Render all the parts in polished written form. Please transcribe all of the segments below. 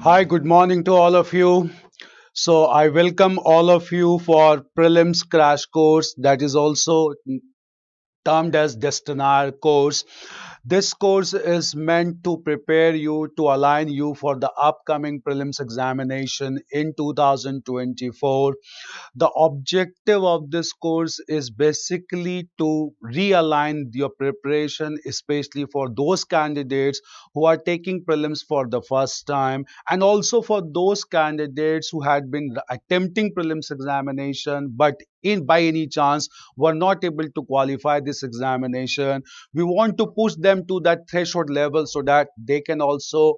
Hi, good morning to all of you. So, I welcome all of you for Prelims Crash Course, that is also termed as Destinaire course. This course is meant to prepare you to align you for the upcoming prelims examination in 2024. The objective of this course is basically to realign your preparation, especially for those candidates who are taking prelims for the first time, and also for those candidates who had been attempting prelims examination but in by any chance were not able to qualify this examination. We want to push them to that threshold level so that they can also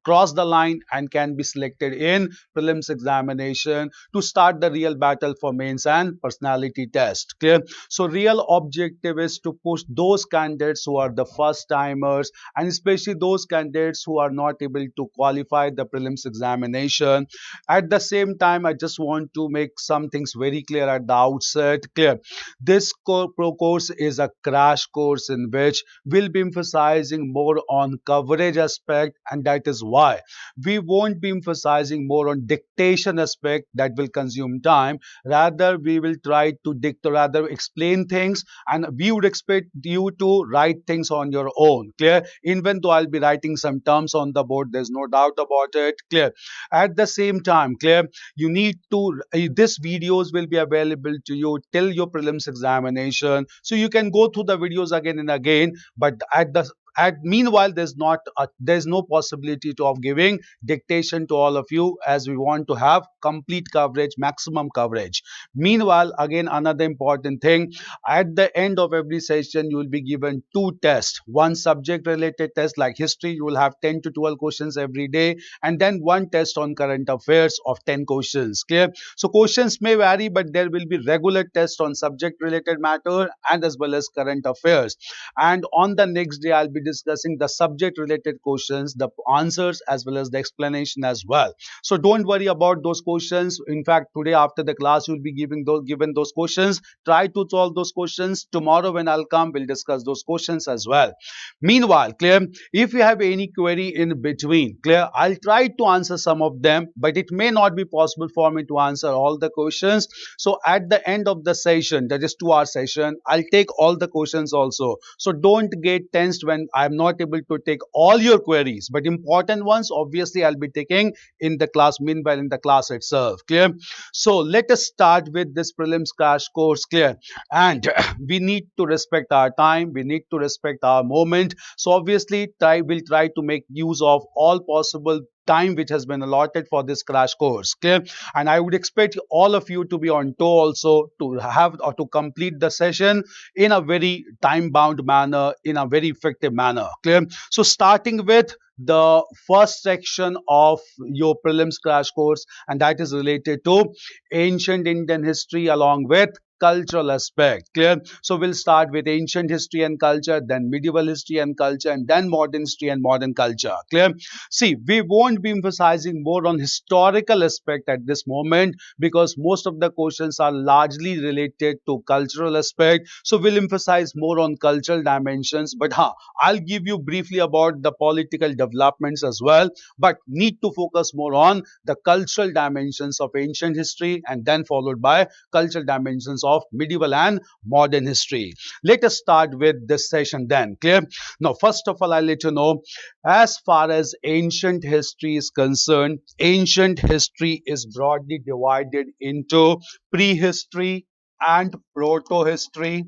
cross the line and can be selected in prelims examination to start the real battle for mains and personality test. Clear? So real objective is to push those candidates who are the first timers, and especially those candidates who are not able to qualify the prelims examination. At the same time, I just want to make some things very clear at the outset. Clear? This pro course is a crash course in which we'll be emphasizing more on coverage aspect, and that is why we won't be emphasizing more on dictation aspect that will consume time. Rather, we will try to rather explain things, and we would expect you to write things on your own. Clear? Even though I'll be writing some terms on the board, there's no doubt about it. Clear? At the same time, clear, you need to this videos will be available to you till your prelims examination, so you can go through the videos again and again, but at meanwhile there's no possibility of giving dictation to all of you, as we want to have complete coverage, maximum coverage. Meanwhile, again, another important thing, at the end of every session you will be given two tests. One subject related test like history, you will have 10 to 12 questions every day, and then one test on current affairs of 10 questions. Clear? So questions may vary, but there will be regular tests on subject related matter and as well as current affairs. And on the next day I'll be discussing the subject related questions, the answers as well as the explanation as well. So don't worry about those questions. In fact, today after the class you'll be given those questions. Try to solve those questions. Tomorrow when I'll come, we'll discuss those questions as well. Meanwhile, clear, if you have any query in between, clear, I'll try to answer some of them, but it may not be possible for me to answer all the questions. So at the end of the session, that is 2 hour session, I'll take all the questions also. So don't get tensed when I'm not able to take all your queries, but important ones obviously I'll be taking in the class, meanwhile in the class itself. Clear? So let us start with this prelims crash course. Clear? And we need to respect our time, we need to respect our moment. So obviously we'll try to make use of all possible time which has been allotted for this crash course. Clear? And I would expect all of you to be on toe also, to have or to complete the session in a very time bound manner, in a very effective manner. Clear? So starting with the first section of your prelims crash course, and that is related to ancient Indian history along with cultural aspect. Clear? So we'll start with ancient history and culture, then medieval history and culture, and then modern history and modern culture. Clear? See, we won't be emphasizing more on historical aspect at this moment because most of the questions are largely related to cultural aspect. So we'll emphasize more on cultural dimensions. But I'll give you briefly about the political developments as well. But need to focus more on the cultural dimensions of ancient history and then followed by cultural dimensions of medieval and modern history. Let us start with this session then. Clear? Now, first of all, I'll let you know, as far as ancient history is concerned, ancient history is broadly divided into prehistory and proto-history.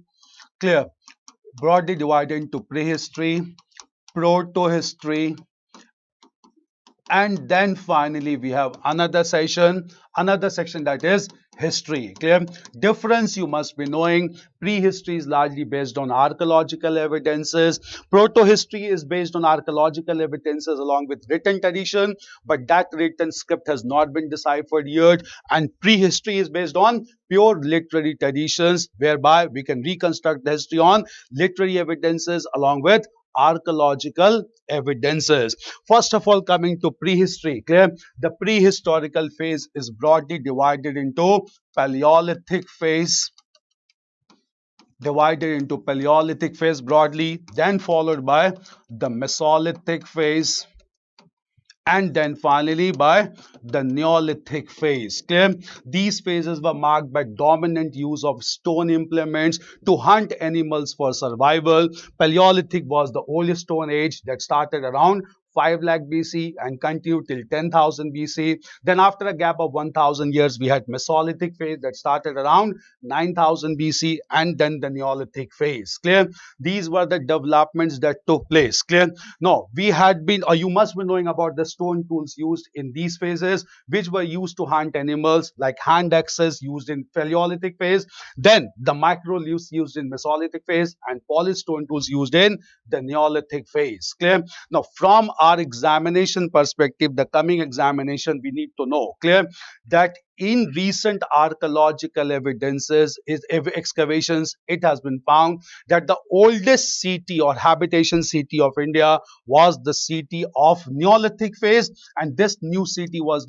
Clear? Broadly divided into prehistory, proto-history, and then finally we have another section that is history. Clear? Difference you must be knowing: prehistory is largely based on archaeological evidences, proto-history is based on archaeological evidences along with written tradition, but that written script has not been deciphered yet, and prehistory is based on pure literary traditions, whereby we can reconstruct the history on literary evidences along with archaeological evidences. First of all, coming to prehistory. Clear? The prehistorical phase is broadly divided into Paleolithic phase, broadly, then followed by the Mesolithic phase, and then finally by the Neolithic phase. Clear? These phases were marked by dominant use of stone implements to hunt animals for survival. Paleolithic was the oldest stone age that started around 5 lakh BC and continued till 10,000 BC. Then after a gap of 1,000 years, we had Mesolithic phase that started around 9,000 BC, and then the Neolithic phase. Clear? These were the developments that took place. Clear? No, we had been, or you must be knowing about the stone tools used in these phases, which were used to hunt animals, like hand axes used in Paleolithic phase, then the micro leaves used in Mesolithic phase, and polished stone tools used in the Neolithic phase. Clear? Now, from our examination perspective, the coming examination, we need to know, clear, that in recent archaeological evidences, excavations, it has been found that the oldest city or habitation city of India was the city of Neolithic phase, and this city was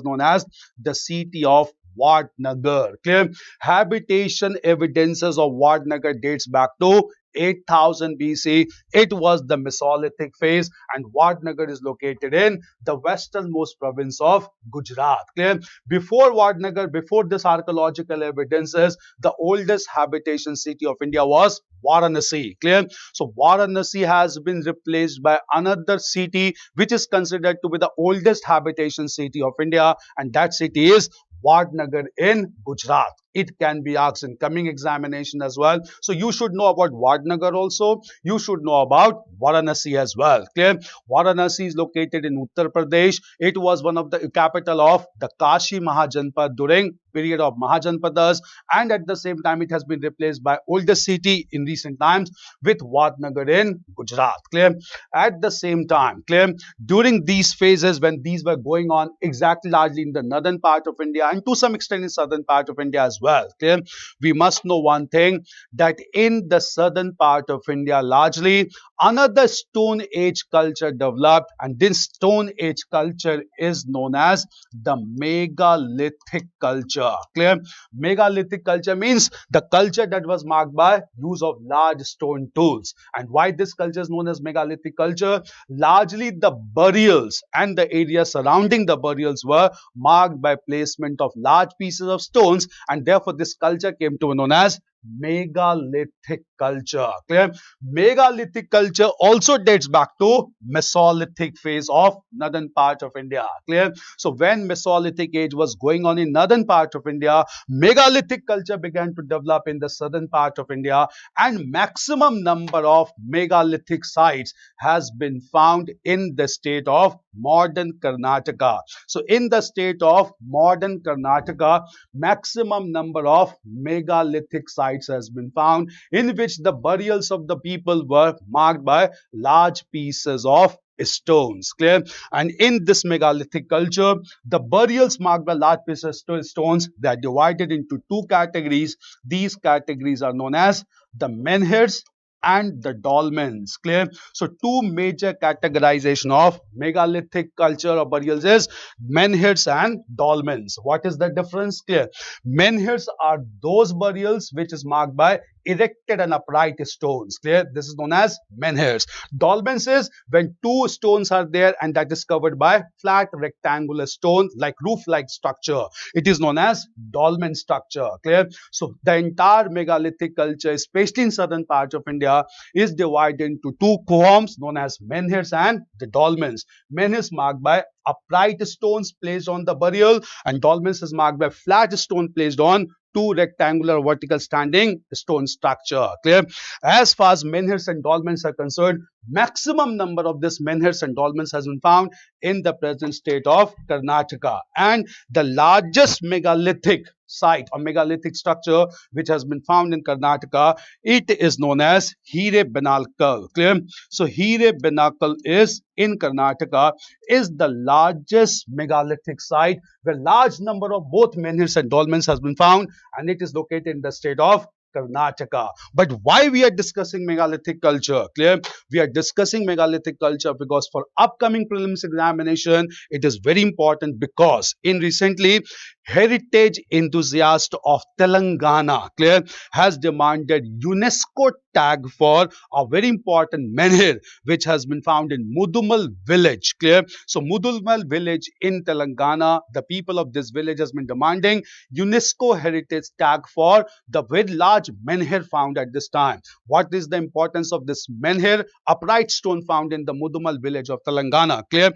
known as the city of Vadnagar. Clear? Habitation evidences of Vadnagar dates back to 8,000 BC. It was the Mesolithic phase, and Vadnagar is located in the westernmost province of Gujarat. Clear? Before Vadnagar, before this archaeological evidences, the oldest habitation city of India was Varanasi. Clear? So Varanasi has been replaced by another city which is considered to be the oldest habitation city of India, and that city is Vadnagar in Gujarat. It can be asked in coming examination as well. So you should know about Vadnagar also. You should know about Varanasi as well. Clear? Varanasi is located in Uttar Pradesh. It was one of the capital of the Kashi Mahajanpad during period of Mahajanpadas, and at the same time it has been replaced by oldest city in recent times with Vadnagar in Gujarat. Clear? At the same time, clear, during these phases when these were going on, exactly largely in the northern part of India and to some extent in southern part of India as well. Clear? We must know one thing, that in the southern part of India largely another stone age culture developed, and this stone age culture is known as the megalithic culture. Clear? Megalithic culture means the culture that was marked by use of large stone tools. And why this culture is known as megalithic culture? Largely the burials and the area surrounding the burials were marked by placement of large pieces of stones, and therefore this culture came to be known as megalithic culture. Clear? Megalithic culture also dates back to Mesolithic phase of northern part of India. Clear? So when Mesolithic age was going on in northern part of India, megalithic culture began to develop in the southern part of India, and maximum number of megalithic sites has been found in the state of modern Karnataka. So in the state of modern Karnataka, maximum number of megalithic sites has been found, in which the burials of the people were marked by large pieces of stones. Clear? And in this megalithic culture, the burials marked by large pieces of stones, they are divided into two categories. These categories are known as the menhirs and the dolmens. Clear? So two major categorization of megalithic culture or burials is menhirs and dolmens. What is the difference? Clear? Menhirs are those burials which is marked by erected and upright stones. Clear? This is known as menhirs. Dolmens is when two stones are there and that is covered by flat rectangular stone like roof-like structure. It is known as dolmen structure. Clear? So the entire megalithic culture, especially in southern parts of India, is divided into two forms known as menhirs and the dolmens. Menhirs marked by upright stones placed on the burial, and dolmens is marked by flat stone placed on two rectangular vertical standing stone structure. Clear? As far as menhirs and dolmens are concerned, maximum number of this menhirs and dolmens has been found in the present state of Karnataka, and the largest megalithic site or megalithic structure which has been found in Karnataka, it is known as Hirebenakal. Clear? So Hirebenakal is in Karnataka, is the largest megalithic site where large number of both menhirs and dolmens has been found, and it is located in the state of Karnataka. But why we are discussing megalithic culture? Clear? We are discussing megalithic culture because for upcoming prelims examination, it is very important, because in recently, heritage enthusiast of Telangana, clear, has demanded UNESCO tag for a very important menhir which has been found in Mudumal village. Clear? So Mudumal village in Telangana, the people of this village has been demanding UNESCO heritage tag for the very large menhir found at this time. What is the importance of this menhir? Upright stone found in the Mudumal village of Telangana. Clear?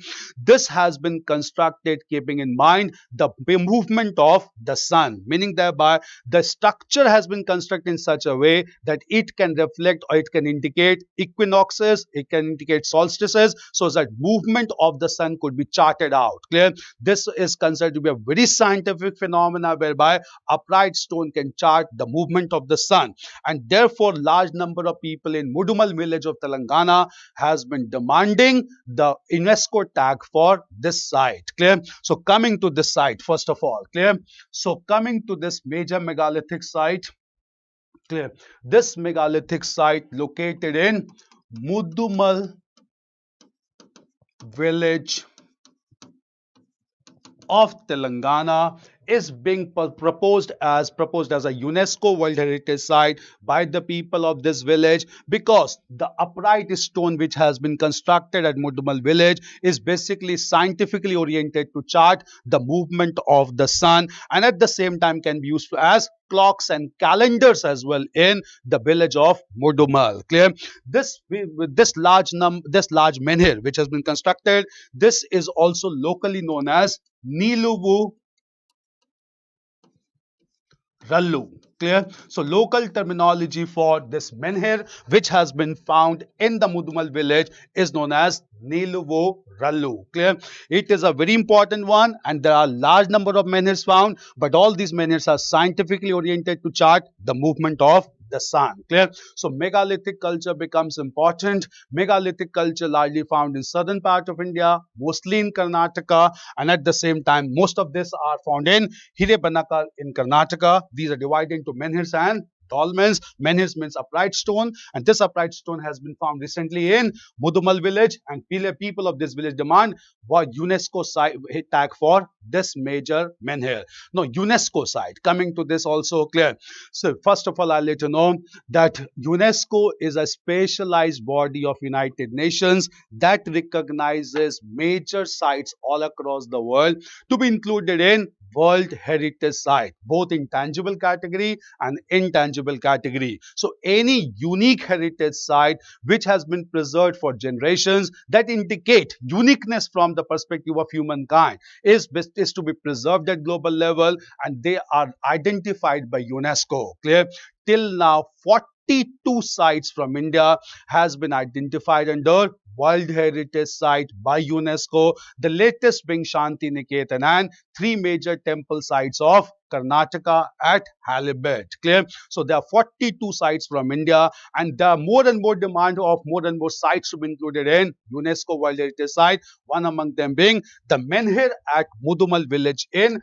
This has been constructed keeping in mind the movement of the sun, meaning thereby the structure has been constructed in such a way that it can reflect or it can indicate equinoxes, it can indicate solstices, so that movement of the sun could be charted out. Clear? This is considered to be a very scientific phenomena whereby upright stone can chart the movement of the sun, and therefore large number of people in Mudumal village of Telangana has been demanding the UNESCO tag for this site. Clear? So coming to this site first of all. Clear? So coming to this major megalithic site. Clear? This megalithic site located in Mudumal village of Telangana is being proposed as a UNESCO World Heritage Site by the people of this village, because the upright stone which has been constructed at Mudumal village is basically scientifically oriented to chart the movement of the sun, and at the same time can be used as clocks and calendars as well in the village of Mudumal. Clear? This large menhir which has been constructed, this is also locally known as Niluvu Rallu. Clear? So local terminology for this menhir which has been found in the Mudumal village is known as Niluvu Rallu. Clear? It is a very important one, and there are large number of menhirs found, but all these menhirs are scientifically oriented to chart the movement of the sun. Clear? So megalithic culture becomes important. Megalithic culture largely found in southern part of India, mostly in Karnataka, and at the same time most of this are found in Hirebanaka in Karnataka. These are divided into menhirs and dolmens. Menhirs means upright stone, and this upright stone has been found recently in Mudumal village, and people of this village demand what UNESCO site tag for this major menhir. No, UNESCO site. Coming to this also. Clear? So first of all, I'll let you know that UNESCO is a specialized body of United Nations that recognizes major sites all across the world to be included in World Heritage Site, both in tangible category and intangible category. So any unique heritage site which has been preserved for generations that indicate uniqueness from the perspective of humankind is to be preserved at global level, and they are identified by UNESCO. Clear? Till now, 42 sites from India has been identified under World Heritage Site by UNESCO, the latest being Shanti Niketan and three major temple sites of Karnataka at Halibut. Clear? So there are 42 sites from India, and there are more and more demand of more and more sites to be included in UNESCO World Heritage Site, one among them being the menhir at Mudumal village in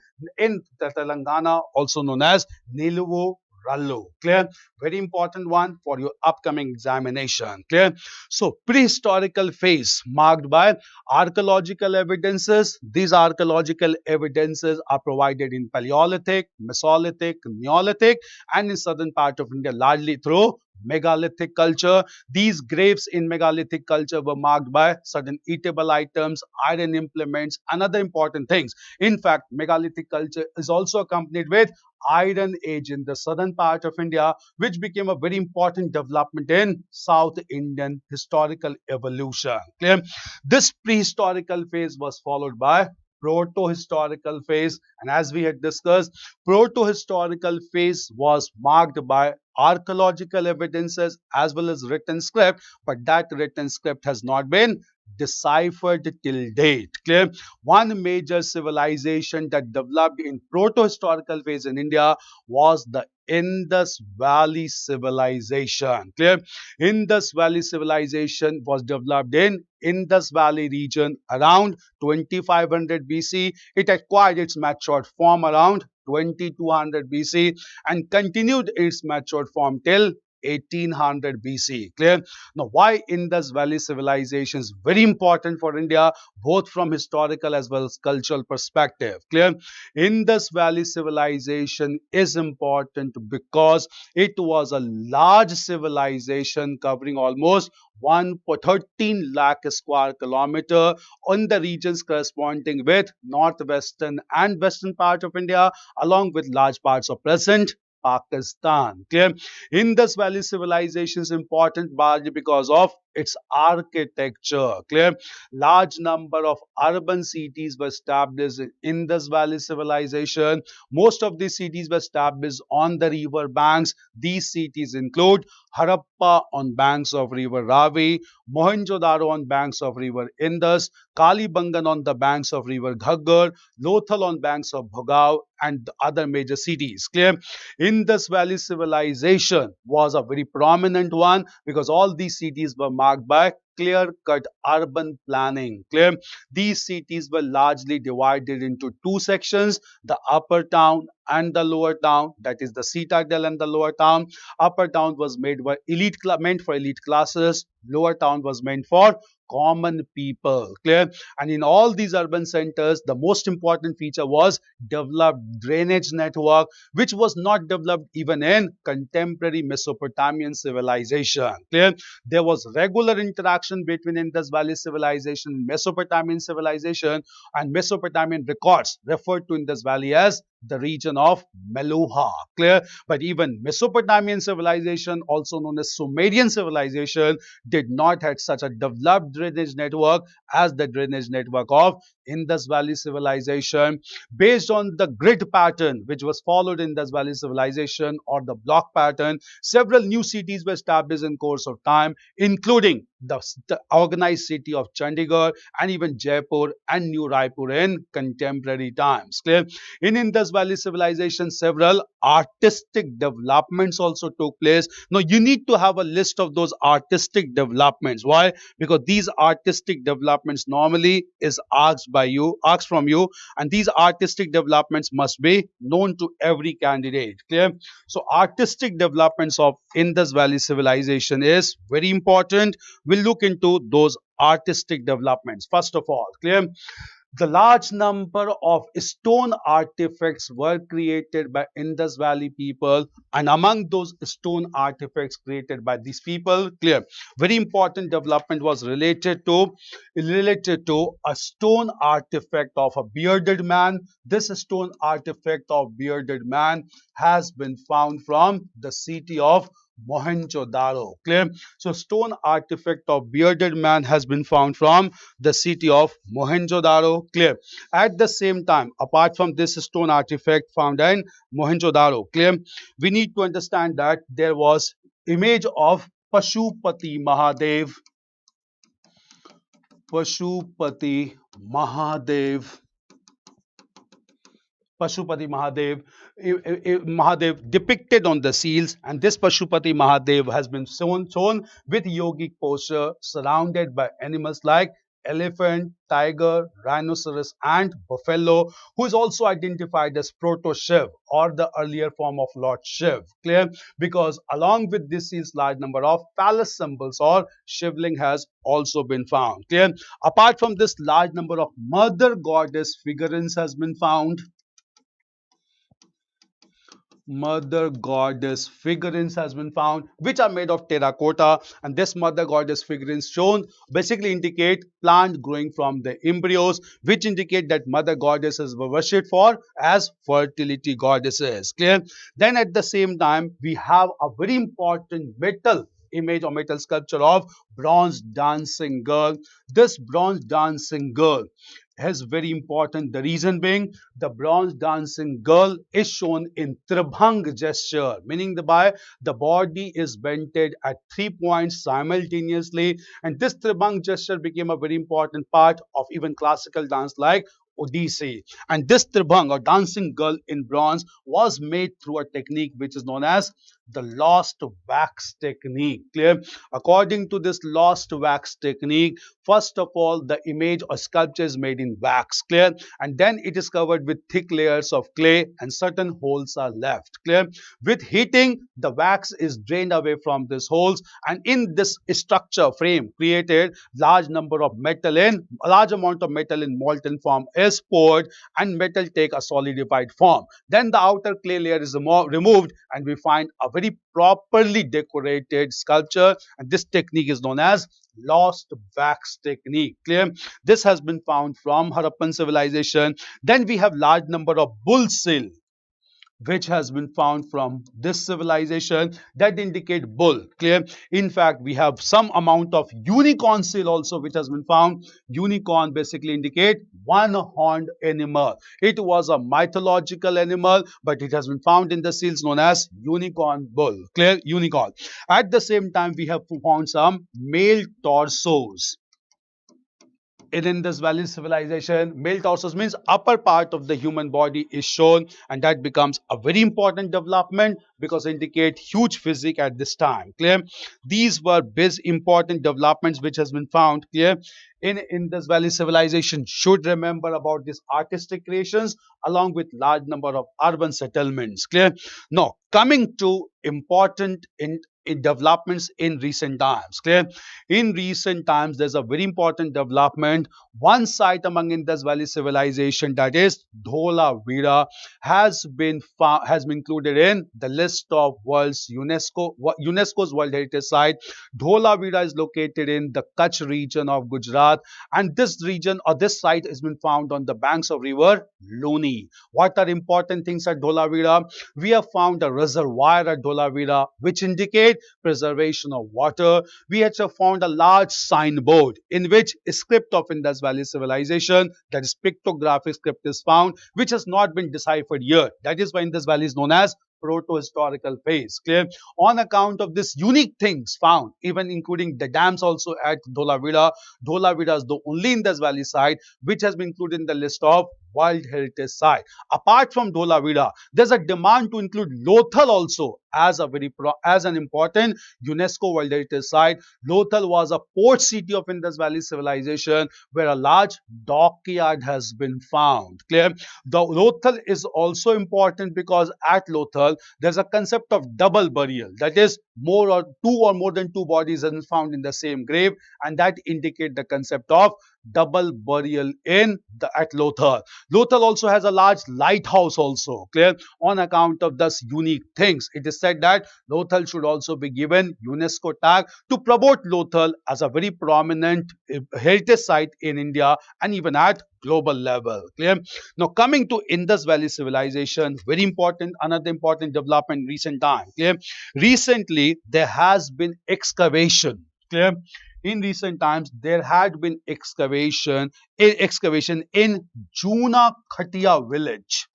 Telangana, also known as Niluvu Rallu. Clear? Very important one for your upcoming examination. Clear? So prehistorical phase marked by archaeological evidences. These archaeological evidences are provided in Paleolithic, Mesolithic, Neolithic, and in southern part of India largely through megalithic culture. These graves in megalithic culture were marked by certain eatable items, iron implements, and other important things. In fact, megalithic culture is also accompanied with Iron Age in the southern part of India, which became a very important development in South Indian historical evolution. Clear? This prehistorical phase was followed by proto-historical phase, and as we had discussed, proto-historical phase was marked by archaeological evidences as well as written script, but that written script has not been deciphered till date. Clear? One major civilization that developed in proto-historical phase in India was the Indus Valley civilization. Clear? Indus Valley civilization was developed in Indus Valley region around 2500 BC. It acquired its matured form around 2200 BC and continued its matured form till 1800 BC. Clear? Now, why Indus Valley civilization is very important for India, both from historical as well as cultural perspective. Clear? Indus Valley civilization is important because it was a large civilization covering almost 113 lakh square kilometer on the regions corresponding with northwestern and western part of India, along with large parts of present Pakistan. Clear? Indus Valley civilization is important largely because of its architecture. Clear? Large number of urban cities were established in Indus Valley civilization. Most of these cities were established on the river banks. These cities include Harappa on banks of river Ravi, Mohenjo-daro on banks of river Indus, Kalibangan on the banks of river Ghaggar, Lothal on banks of Bhogao, and other major cities. Clear? Indus Valley civilization was a very prominent one because all these cities were marked by clear-cut urban planning. Clear? These cities were largely divided into two sections, the upper town and the lower town, that is the citadel and the lower town. Upper town was made by meant for elite classes, lower town was meant for common people. Clear? And in all these urban centers, the most important feature was developed drainage network, which was not developed even in contemporary Mesopotamian civilization. Clear? There was regular interaction between Indus Valley civilization and Mesopotamian civilization, and Mesopotamian records referred to Indus Valley as the region of Meluha. Clear? But even Mesopotamian civilization, also known as Sumerian civilization, did not have such a developed drainage network as the drainage network of Indus Valley civilization. Based on the grid pattern which was followed in Indus Valley civilization, or the block pattern, several new cities were established in course of time, including the organized city of Chandigarh and even Jaipur and New Raipur in contemporary times. Clear? In Indus Valley civilization, several artistic developments also took place. Now, you need to have a list of those artistic developments. Why? Because these artistic developments normally is asked from you, and these artistic developments must be known to every candidate. Clear? So, artistic developments of Indus Valley civilization is very important. We'll look into those artistic developments. First of all, clear? The large number of stone artifacts were created by Indus Valley people, and among those stone artifacts created by these people, clear, very important development was related to a stone artifact of a bearded man. This stone artifact of bearded man has been found from the city of Mohenjo-daro. Clear? So, stone artifact of bearded man has been found from the city of Mohenjo-daro. Clear? At the same time, apart from this stone artifact found in Mohenjo-daro, clear, we need to understand that there was image of Pashupati Mahadev. Pashupati Mahadev. Pashupati Mahadev, Mahadev depicted on the seals, and this Pashupati Mahadev has been shown with yogic posture, surrounded by animals like elephant, tiger, rhinoceros, and buffalo, who is also identified as Proto Shiv, or the earlier form of Lord Shiv. Clear? Because along with this seals, large number of phallus symbols or shivling has also been found. Clear? Apart from this, large number of mother goddess figurines has been found. Mother goddess figurines has been found, which are made of terracotta, and this mother goddess figurines shown basically indicate plant growing from the embryos, which indicate that mother goddesses were worshipped for as fertility goddesses. Clear? Then at the same time, we have a very important metal image or metal sculpture of bronze dancing girl. This bronze dancing girl is very important. The reason being, the bronze dancing girl is shown in Tribhang gesture, meaning the body is bented at 3 points simultaneously, and this Tribhang gesture became a very important part of even classical dance like Odissi. And this Tribhang or dancing girl in bronze was made through a technique which is known as the lost wax technique. Clear? According to this lost wax technique, first of all, the image or sculpture is made in wax. Clear? And then it is covered with thick layers of clay and certain holes are left. Clear? With heating, the wax is drained away from these holes, and in this structure frame created, large amount of metal in molten form is poured, and metal take a solidified form. Then the outer clay layer is removed, and we find a very properly decorated sculpture, and this technique is known as lost wax technique. Clear? This has been found from Harappan civilization. Then we have large number of bull seal, which has been found from this civilization, that indicate bull. Clear? In fact, we have some amount of unicorn seal also which has been found. Unicorn basically indicate one-horned animal. It was a mythological animal, but it has been found in the seals known as unicorn bull. Clear? Unicorn. At the same time, we have found some male torsos. In Indus Valley civilization, male torsos means upper part of the human body is shown, and that becomes a very important development because it indicate huge physique at this time. Clear? These were big important developments which has been found. Clear? In Indus Valley civilization, should remember about these artistic creations along with large number of urban settlements. Clear? Now, coming to important in developments in recent times. Clear? In recent times, there's a very important development. One site among Indus Valley civilization, that is Dholavira, has been included in the list of UNESCO's World Heritage Site. Dholavira is located in the Kutch region of Gujarat, and this region or this site has been found on the banks of river Loni. What are important things at Dholavira? We have found a reservoir at Dholavira which indicate preservation of water. We have found a large signboard in which a script of Indus Valley civilization, that is pictographic script, is found, which has not been deciphered yet. That is why Indus Valley is known as proto-historical phase. Clear? On account of this unique things found, even including the dams also at Dholavira. Dholavira is the only Indus Valley site which has been included in the list of World Heritage Site. Apart from Dholavira, there's a demand to include Lothal also as an important UNESCO World Heritage Site. Lothal was a port city of Indus Valley civilization where a large dockyard has been found. Clear? The Lothal is also important because at Lothal there's a concept of double burial, that is more than two bodies are found in the same grave, and that indicate the concept of double burial at Lothal. Lothal also has a large lighthouse also. Clear? On account of thus unique things, it is said that Lothal should also be given UNESCO tag to promote Lothal as a very prominent heritage site in India and even at global level. Clear? Now, coming to Indus Valley civilization, very important, another important development in recent time. Clear? Recently, there has been excavation. Clear? In recent times, there had been excavation in Juna Khatia village.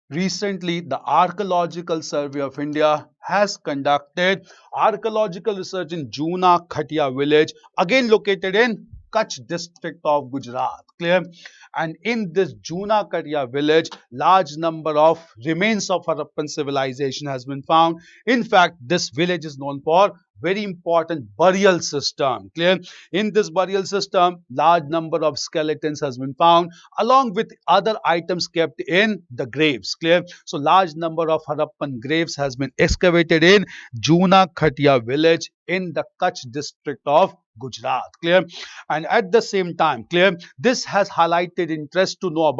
Recently, the Archaeological Survey of India has conducted archaeological research in Juna Khatia village, again located in Kutch district of Gujarat. Clear? And in this Juna Khatia village, large number of remains of Harappan civilization has been found. In fact, this village is known for very important burial system. Clear? In this burial system, large number of skeletons has been found along with other items kept in the graves. Clear? So large number of Harappan graves has been excavated in Juna Khatia village in the Kutch district of Gujarat. Clear? And at the same time, clear, this has highlighted interest to know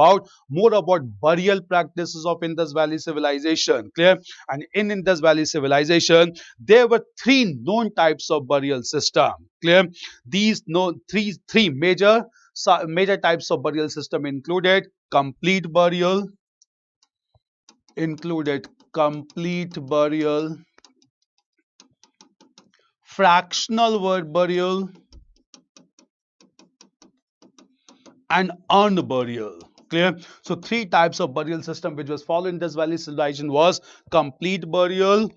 more about burial practices of Indus Valley civilization. Clear? And in Indus Valley civilization, there were three known types of burial system. Clear? These three major types of burial system included complete burial, fractional burial, and urn burial. Clear? So three types of burial system which was followed in Indus Valley civilization was complete burial,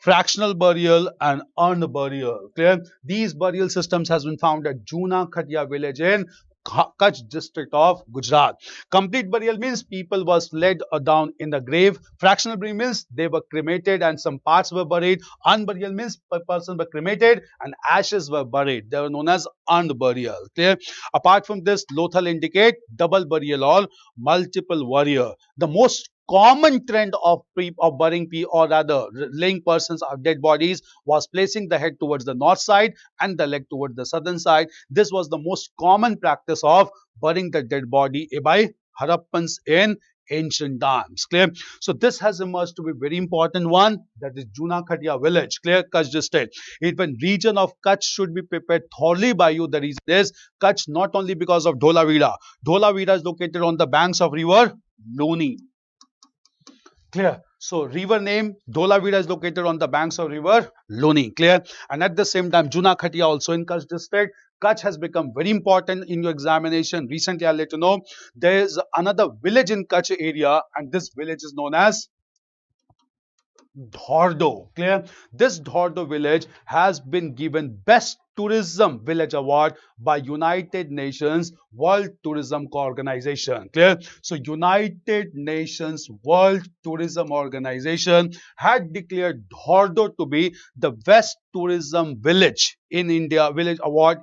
fractional burial, and urn burial. Clear? These burial systems has been found at Juna Khatia village in Kutch district of Gujarat. Complete burial means people was laid down in the grave. Fractional burial means they were cremated and some parts were buried. Unburial means a person were cremated and ashes were buried. They were known as unburial. Clear? Apart from this, Lothal indicate double burial or multiple warrior. The most common trend of burying or rather laying persons or dead bodies was placing the head towards the north side and the leg towards the southern side. This was the most common practice of burying the dead body by Harappans in ancient times. Clear? So this has emerged to be very important one, that is Juna Khatia village. Clear? Kutch district. Even region of Kutch should be prepared thoroughly by you. The reason is Kutch not only because of Dholavira. Dholavira is located on the banks of river Loni. Clear? So river name Dholavira is located on the banks of river Loni. Clear? And at the same time, Juna Khatia also in Kutch district. Kutch has become very important in your examination. Recently, I'll let you know there is another village in Kutch area, and this village is known as Dhordo. Clear? This Dhordo village has been given Best Tourism Village Award by United Nations World Tourism Organization. Clear? So United Nations World Tourism Organization had declared Dhordo to be the best tourism village in India, village award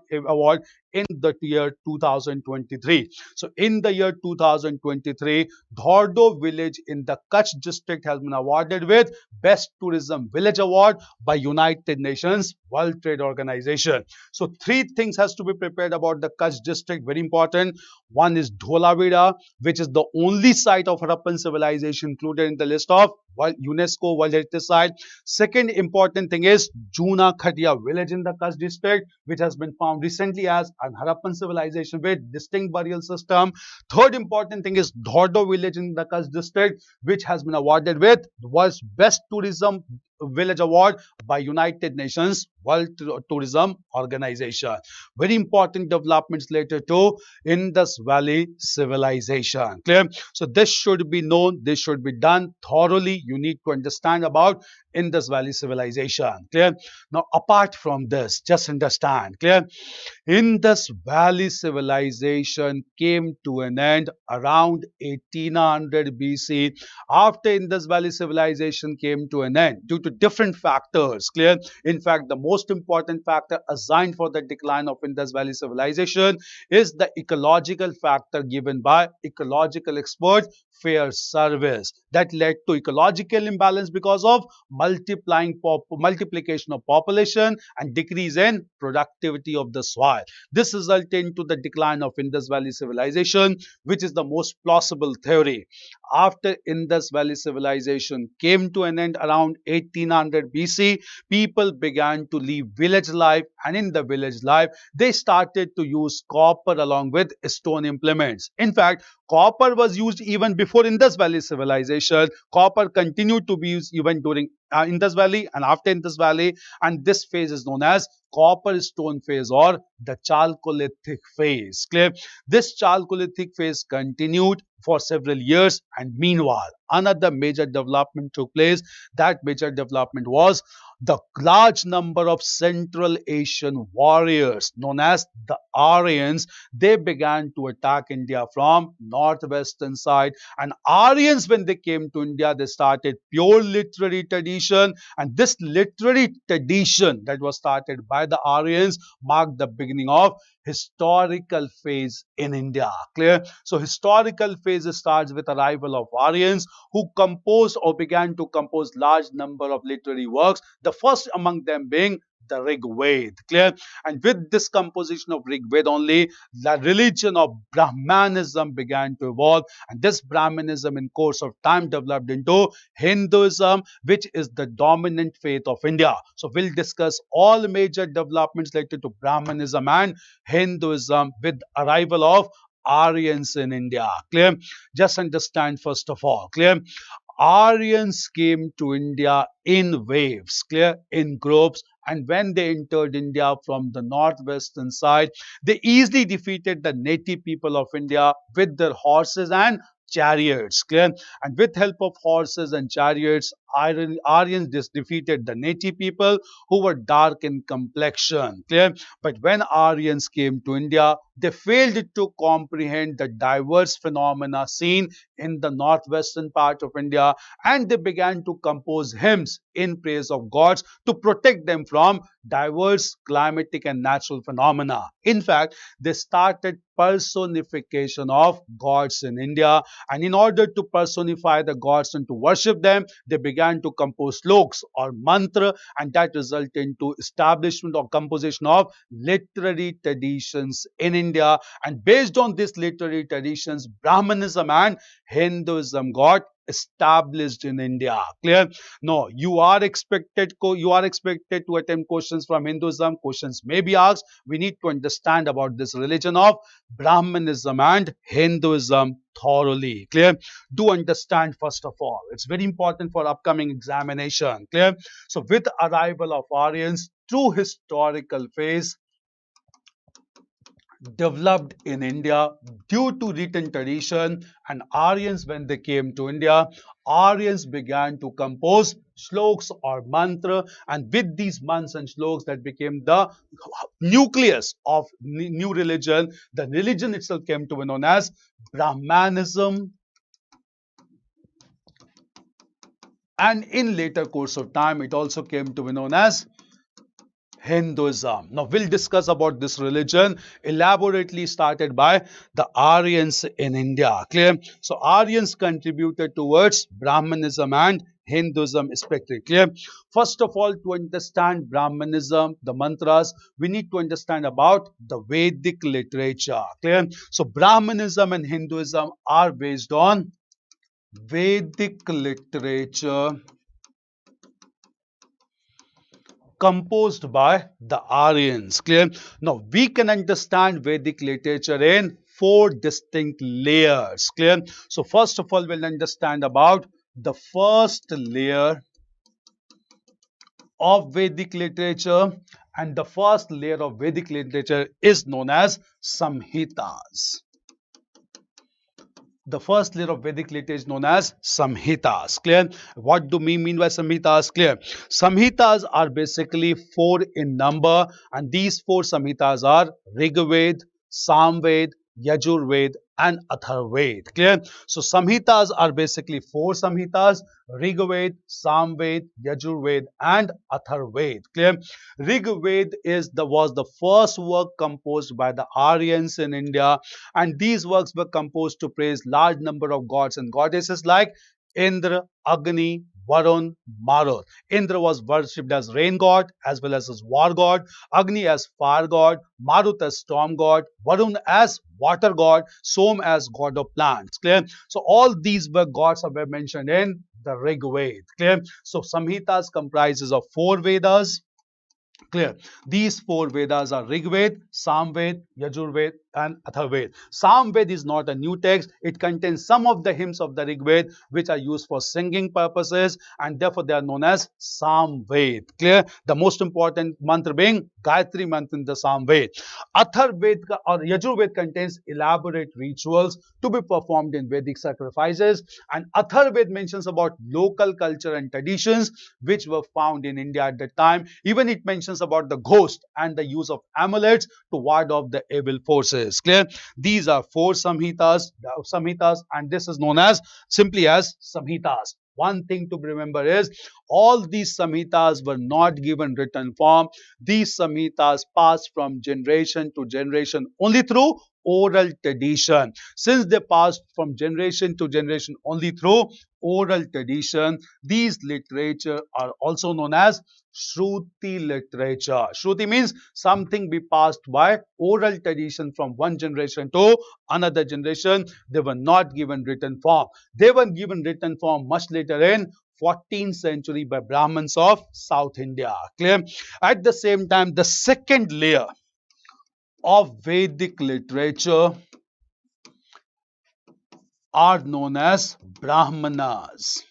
in the year 2023. So in the year 2023, Dhordo village in the Kutch district has been awarded with Best Tourism Village Award by United Nations World Trade Organization. So three things has to be prepared about the Kutch district, very important. One is Dholavira, which is the only site of Harappan civilization included in the list of UNESCO World Heritage Site. Second important thing is Juna Khatia village in the Kutch district, which has been found recently as an Harappan civilization with distinct burial system. Third important thing is Dhordo village in the Kutch district, which has been awarded with the world's best tourism village award by United Nations World Tourism Organization. Very important developments later to Indus Valley civilization. Clear? So this should be known, this should be done thoroughly. You need to understand about Indus Valley civilization. Clear? Now apart from this, just understand. Clear? Indus Valley civilization came to an end around 1800 BC. After Indus Valley civilization came to an end due to different factors. Clear? In fact, the most important factor assigned for the decline of Indus Valley civilization is the ecological factor given by ecological expert Fair Service that led to ecological imbalance because of multiplication of population and decrease in productivity of the soil. This resulted into the decline of Indus Valley civilization, which is the most plausible theory. After Indus Valley civilization came to an end around 1800 BC, people began to live village life, and in the village life, they started to use copper along with stone implements. In fact, copper was used even before Indus Valley civilization. Copper continued to be used even during Indus Valley and after Indus Valley, and this phase is known as copper stone phase or the Chalcolithic phase. Clear? This Chalcolithic phase continued for several years, and meanwhile another major development took place. That major development was the large number of Central Asian warriors known as the Aryans. They began to attack India from northwestern side, and Aryans, when they came to India, they started pure literary tradition, and this literary tradition that was started by the Aryans marked the beginning of historical phase in India. Clear? So historical phase starts with arrival of Aryans who composed or began to compose large number of literary works, the first among them being the Rig Veda. Clear? And with this composition of Rig Veda only, the religion of Brahmanism began to evolve, and this Brahmanism in course of time developed into Hinduism, which is the dominant faith of India. So we'll discuss all major developments related to Brahmanism and Hinduism with arrival of Aryans in India. Clear? Just understand first of all. Clear? Aryans came to India in waves, clear, in groups, and when they entered India from the northwestern side, they easily defeated the native people of India with their horses and chariots. Clear? And with help of horses and chariots, Aryans defeated the native people who were dark in complexion. Clear? But when Aryans came to India, they failed to comprehend the diverse phenomena seen in the northwestern part of India, and they began to compose hymns in praise of gods to protect them from diverse climatic and natural phenomena. In fact, they started personification of gods in India, and in order to personify the gods and to worship them, they began to compose sloks or mantra, and that resulted into establishment or composition of literary traditions in India. And based on these literary traditions, Brahmanism and Hinduism got established in India. Clear? No, you are expected to attempt questions from Hinduism. Questions may be asked. We need to understand about this religion of Brahmanism and Hinduism thoroughly. Clear? Do understand first of all. It's very important for upcoming examination. Clear? So with arrival of Aryans, true historical phase developed in India due to written tradition, and Aryans, when they came to India, Aryans began to compose sloks or mantra, and with these mantras and sloks that became the nucleus of new religion. The religion itself came to be known as Brahmanism, and in later course of time it also came to be known as Hinduism. Now we'll discuss about this religion elaborately started by the Aryans in India. Clear? So Aryans contributed towards Brahmanism and Hinduism respectively. Clear? First of all, to understand Brahmanism, the mantras, we need to understand about the Vedic literature. Clear? So Brahmanism and Hinduism are based on Vedic literature composed by the Aryans. Clear? Now we can understand Vedic literature in four distinct layers. Clear? So first of all, we'll understand about the first layer of Vedic literature, and the first layer of Vedic literature is known as Samhitas. The first layer of Vedic literature is known as Samhitas. Clear? What do we mean by Samhitas? Clear? Samhitas are basically four in number, and these four Samhitas are Rigved, Samved, Yajurved and Atharved. Clear? So Samhitas are basically four Samhitas: Rigved, Samved, Yajurved and Atharved. Clear? Rigved was the first work composed by the Aryans in India, and these works were composed to praise large number of gods and goddesses like Indra, Agni, Varun, Marut. Indra was worshipped as rain god as well as war god, Agni as fire god, Marut as storm god, Varun as water god, Som as god of plants. Clear? So all these were gods that were mentioned in the Rig Veda. Clear? So Samhitas comprises of four Vedas. Clear? These four Vedas are Rigved, Samved, Yajurved and Atharved. Samved is not a new text. It contains some of the hymns of the Rigved which are used for singing purposes, and therefore they are known as Samved. Clear? The most important mantra being Gayatri mantra in the Samved. Atharved or Yajurved contains elaborate rituals to be performed in Vedic sacrifices, and Atharved mentions about local culture and traditions which were found in India at the time. Even it mentions about the ghost and the use of amulets to ward off the evil forces. Clear? These are four Samhitas, and this is known as simply as Samhitas. One thing to remember is all these Samhitas were not given written form. These Samhitas passed from generation to generation only through oral tradition. Since they passed from generation to generation only through oral tradition, these literature are also known as Shruti literature. Shruti means something be passed by oral tradition from one generation to another generation. They were not given written form. They were given written form much later in 14th century by Brahmins of South India. Clear? At the same time, the second layer of Vedic literature are known as Brahmanas.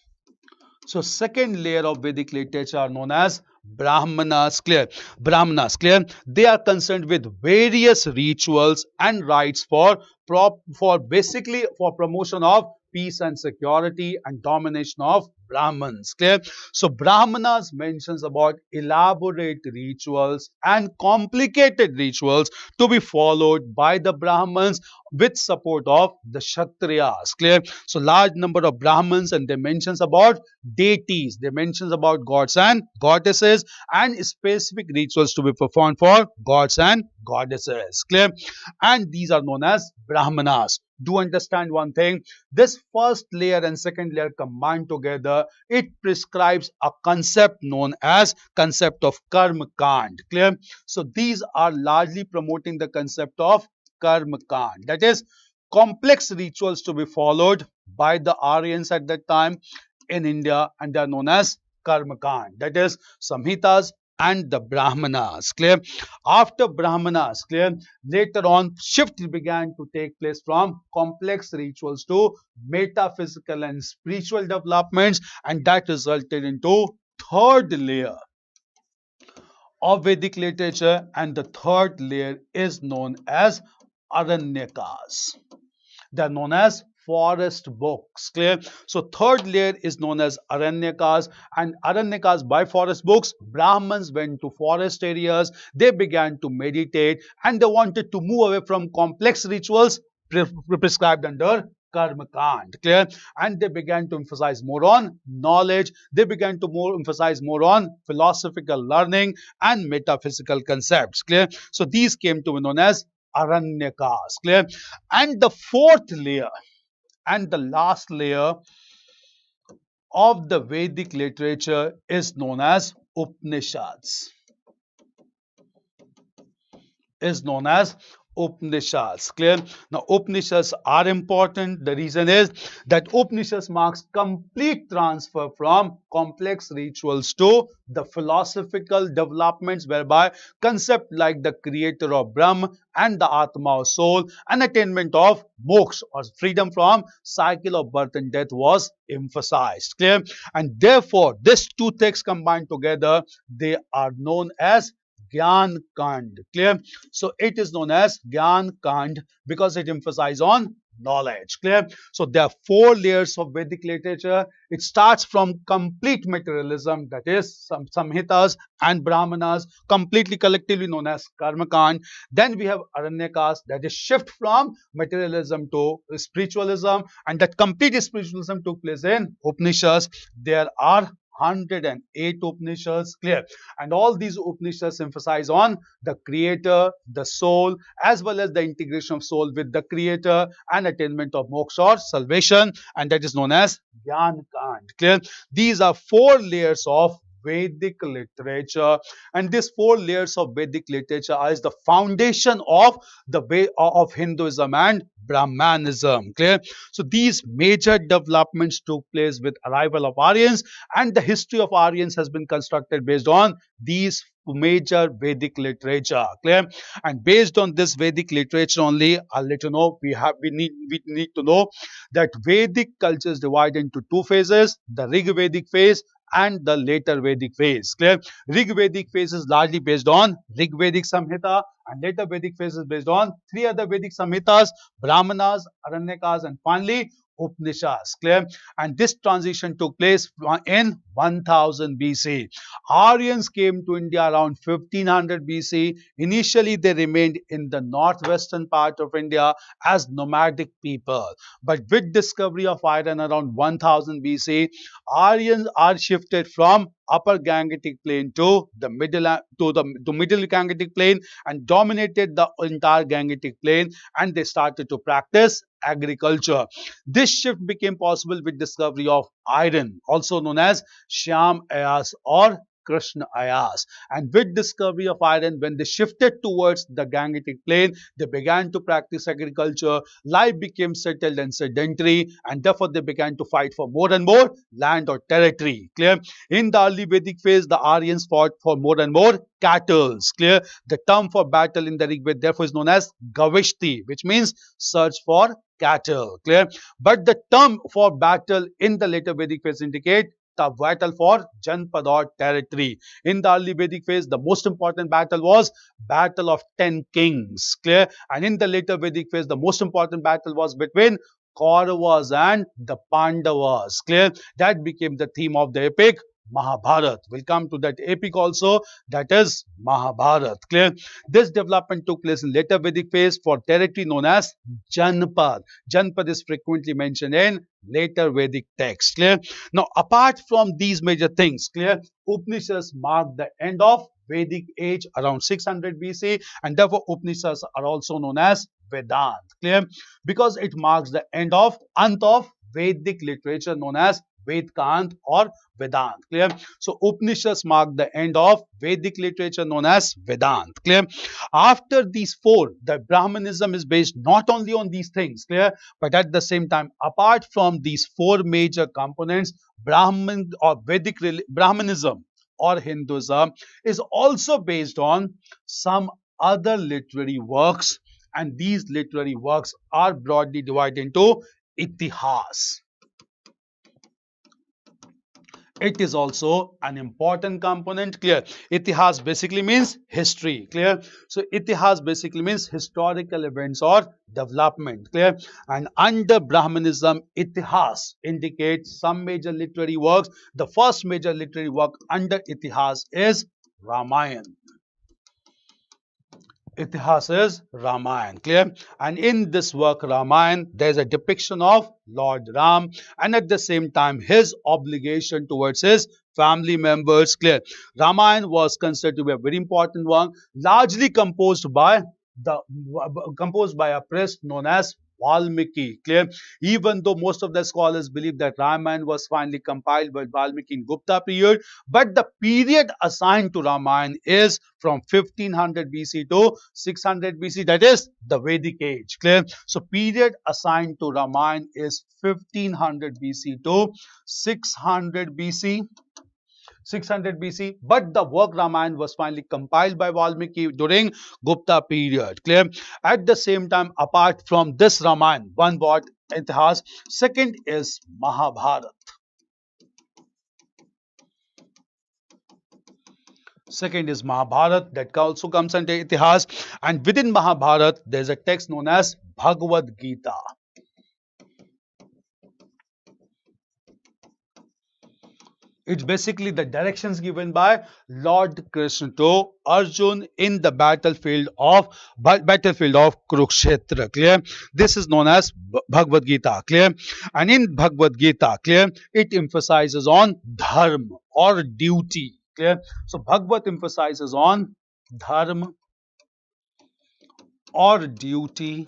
So second layer of Vedic literature are known as Brahmanas. Clear? Brahmanas. Clear? They are concerned with various rituals and rites for basically for promotion of peace and security and domination of Brahmins. Clear? So Brahmanas mentions about elaborate rituals and complicated rituals to be followed by the Brahmins with support of the Kshatriyas. Clear? So large number of Brahmins, and they mentions about deities, they mentions about gods and goddesses, and specific rituals to be performed for gods and goddesses. Clear? And these are known as Brahmanas. Do understand one thing, this first layer and second layer combined together, it prescribes a concept known as concept of karma kand. Clear? So these are largely promoting the concept of karma kand, that is complex rituals to be followed by the Aryans at that time in India, and they are known as karma kand, that is samhitas and the Brahmanas. Clear? After Brahmanas, clear, later on shift began to take place from complex rituals to metaphysical and spiritual developments, and that resulted into third layer of Vedic literature, and the third layer is known as Aranyakas. They are known as forest books. Clear? So third layer is known as Aranyakas, and Aranyakas by forest books, Brahmins went to forest areas, they began to meditate, and they wanted to move away from complex rituals prescribed under Karma Kand. Clear? And they began to emphasize more on knowledge, they began to emphasize more on philosophical learning and metaphysical concepts. Clear? So these came to be known as Aranyakas. Clear? And the fourth layer and the last layer of the Vedic literature is known as Upanishads. Clear? Now Upanishads are important. The reason is that Upanishads marks complete transfer from complex rituals to the philosophical developments, whereby concept like the creator of Brahma and the Atma or soul and attainment of moksha or freedom from cycle of birth and death was emphasized. Clear? And therefore these two texts combined together, they are known as Gyan Kand. Clear? So it is known as Gyan Kand because it emphasizes on knowledge. Clear? So there are four layers of Vedic literature. It starts from complete materialism, that is some Samhitas and Brahmanas, completely collectively known as Karma Kand. Then we have Aranyakas, that is shift from materialism to spiritualism, and that complete spiritualism took place in Upanishads. There are 108 Upanishads. Clear? And all these Upanishads emphasize on the creator, the soul, as well as the integration of soul with the creator and attainment of moksha or salvation, and that is known as Gyan Kand. Clear? These are four layers of Vedic literature, and these four layers of Vedic literature is the foundation of the way of Hinduism and Brahmanism. Clear? So these major developments took place with arrival of Aryans, and the history of Aryans has been constructed based on these major Vedic literature. Clear? And based on this Vedic literature only, I'll let you know, we need to know that Vedic culture is divided into two phases: the Rig Vedic phase and the later Vedic phase. Clear? Rig Vedic phase is largely based on Rig Vedic Samhita, and later Vedic phase is based on three other Vedic Samhitas: Brahmanas, Aranyakas, and finally Upanishads. Clear? And this transition took place in 1000 BC. Aryans came to India around 1500 BC. Initially, they remained in the northwestern part of India as nomadic people. But with discovery of iron around 1000 BC, Aryans are shifted from upper Gangetic plain to the middle Gangetic plain and dominated the entire Gangetic plain, and they started to practice agriculture. This shift became possible with discovery of iron, also known as Shyam Ayas or Krishna Ayas. And with discovery of iron, when they shifted towards the Gangetic plain, they began to practice agriculture. Life became settled and sedentary, and therefore they began to fight for more and more land or territory. Clear? In the early Vedic phase, the Aryans fought for more and more cattle. Clear? The term for battle in the Rig Veda therefore is known as Gavishti, which means search for cattle. Clear? But the term for battle in the later Vedic phase indicate the battle for Janpad or territory. In the early Vedic phase, the most important battle was Battle of 10 Kings. Clear? And in the later Vedic phase, the most important battle was between Kauravas and the Pandavas. Clear? That became the theme of the epic Mahabharata. We'll come to that epic also, that is Mahabharata. Clear? This development took place in later Vedic phase for territory known as Janpad. Janpad is frequently mentioned in later Vedic texts. Clear? Now, apart from these major things, clear, Upanishads mark the end of Vedic age around 600 BC, and therefore Upanishads are also known as Vedant. Clear? Because it marks the ant of Vedic literature known as Vedkant or Vedant. Clear? So Upanishads mark the end of Vedic literature known as Vedant. Clear? After these four, the Brahmanism is based not only on these things, clear, but at the same time, apart from these four major components, Brahmanism or Hinduism is also based on some other literary works, and these literary works are broadly divided into Itihas. It is also an important component. Clear? Itihas basically means history. Clear? So Itihas basically means historical events or development. Clear? And under Brahmanism, Itihas indicates some major literary works. The first major literary work under Itihas is Ramayana. Itihas is Ramayana. Clear? And in this work Ramayana, there is a depiction of Lord Ram and at the same time his obligation towards his family members. Clear? Ramayana was considered to be a very important one, largely composed by a priest known as Valmiki. Clear? Even though most of the scholars believe that Ramayana was finally compiled by Valmiki in Gupta period, but the period assigned to Ramayana is from 1500 BC to 600 BC, that is the Vedic age. Clear? So period assigned to Ramayana is 1500 BC to 600 BC. 600 BC, but the work Ramayana was finally compiled by Valmiki during Gupta period. Clear? At the same time, apart from this Ramayana, one word Itihas, second is Mahabharata. Second is Mahabharata, that also comes under Itihas, and within Mahabharata there is a text known as Bhagavad Gita. It's basically the directions given by Lord Krishna to Arjun in the battlefield of Kurukshetra. Clear? This is known as Bhagavad Gita. Clear? And in Bhagavad Gita, clear, it emphasizes on dharma or duty. Clear? So Bhagavad emphasizes on dharma or duty,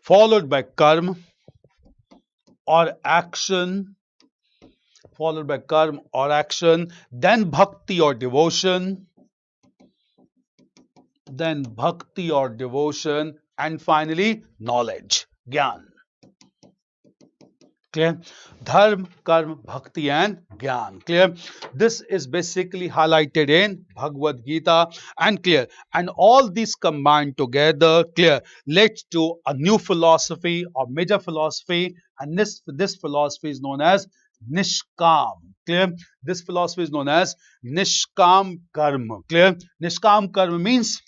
followed by karma or action, then bhakti or devotion, and finally knowledge, gyan. Clear? Dharma, karma, bhakti and gyan. Clear? This is basically highlighted in Bhagavad Gita, and clear. And all these combined together, clear, led to a new philosophy or major philosophy, and this philosophy is known as Nishkam. Clear? This philosophy is known as Nishkam Karma. Clear? Nishkam Karma means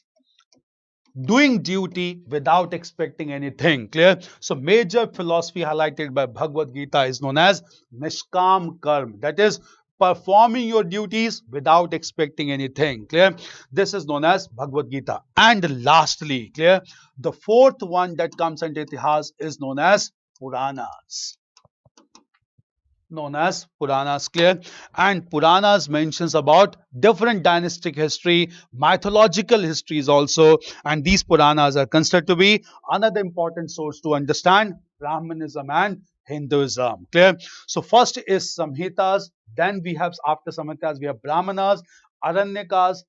doing duty without expecting anything. Clear? So major philosophy highlighted by Bhagavad Gita is known as Nishkam Karma. That is performing your duties without expecting anything. Clear? This is known as Bhagavad Gita. And lastly, clear, the fourth one that comes under Itihas is known as Puranas. Clear? And Puranas mentions about different dynastic history, mythological histories also, and these Puranas are considered to be another important source to understand Brahmanism and Hinduism. Clear? So first is Samhitas, then we have, after Samhitas we have Brahmanas, Aranyakas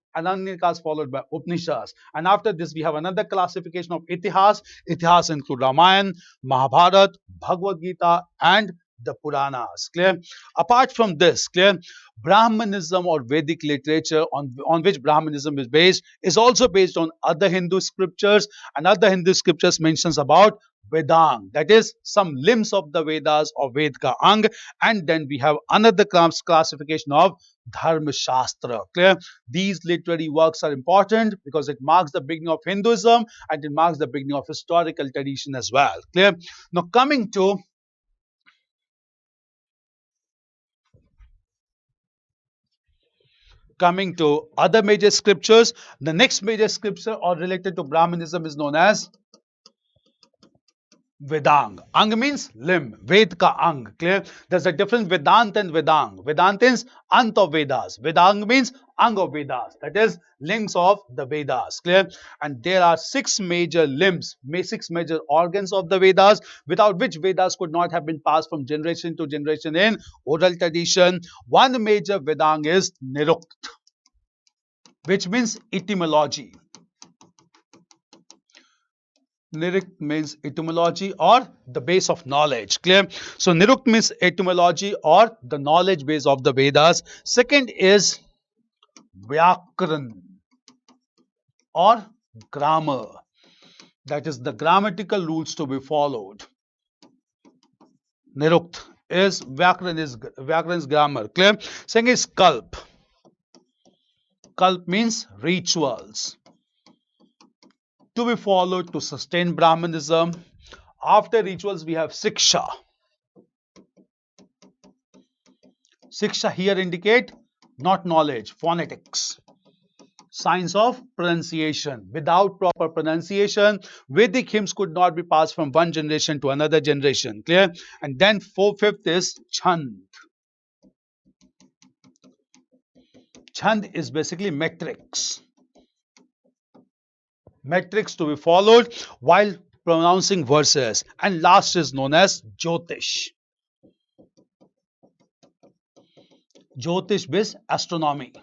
followed by Upanishads, and after this we have another classification of Itihas. Itihas include Ramayana, Mahabharata, Bhagavad Gita and the Puranas. Clear? Apart from this, clear, Brahmanism or Vedic literature on which Brahmanism is based is also based on other Hindu scriptures, and other Hindu scriptures mentions about Vedang, that is some limbs of the Vedas or Ved ka Ang, and then we have another classification of Dharma Shastra. Clear? These literary works are important because it marks the beginning of Hinduism and it marks the beginning of historical tradition as well. Clear? Now coming to other major scriptures, the next major scripture or related to Brahmanism is known as Vedang. Ang means limb. Ved ka ang. Clear? There's a difference Vedant and Vedang. Vedant is Ant of Vedas. Vedang means Ang of Vedas. That is limbs of the Vedas. Clear? And there are six major limbs, six major organs of the Vedas, without which Vedas could not have been passed from generation to generation in oral tradition. One major Vedang is Nirukt, which means etymology. Nirukt means etymology or the base of knowledge. Clear? So Nirukt means etymology or the knowledge base of the Vedas. Second is Vyakran or grammar. That is the grammatical rules to be followed. Nirukt is Vyakran is grammar. Clear? Second is Kalp. Kalp means rituals to be followed to sustain Brahmanism. After rituals, we have Siksha. Siksha here indicate not knowledge, phonetics, science of pronunciation. Without proper pronunciation, Vedic hymns could not be passed from one generation to another generation. Clear? And then fifth is Chand. Chand is basically metrics. Metrics to be followed while pronouncing verses. And last is known as Jyotish. Jyotish means astronomy.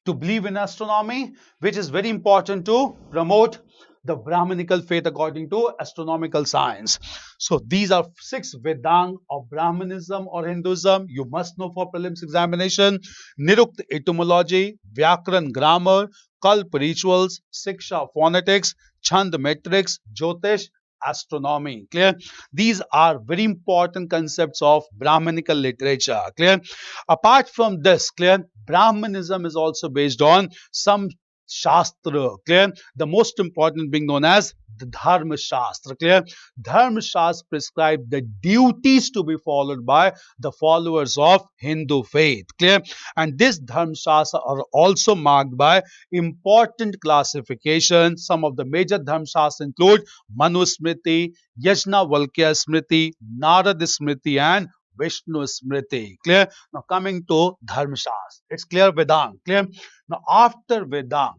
To believe in astronomy, which is very important to promote the Brahmanical faith according to astronomical science. So these are six Vedang of Brahmanism or Hinduism you must know for prelims examination. Nirukt etymology, Vyakran grammar, Kalp rituals, Siksha phonetics, Chand metrics, Jyotish astronomy. Clear? These are very important concepts of Brahmanical literature. Clear? Apart from this, clear, Brahmanism is also based on some Shastra. Clear? The most important being known as the Dharma Shastra. Clear? Dharma Shastra prescribe the duties to be followed by the followers of Hindu faith. Clear? And this Dharma Shastra are also marked by important classification. Some of the major Dharma Shastra include Manu Smriti, Yajnavalkya Smriti, Narad Smriti and Vishnu Smriti. Clear? Now coming to Dharma Shastra. It's clear Vedang. Clear? Now after Vedang,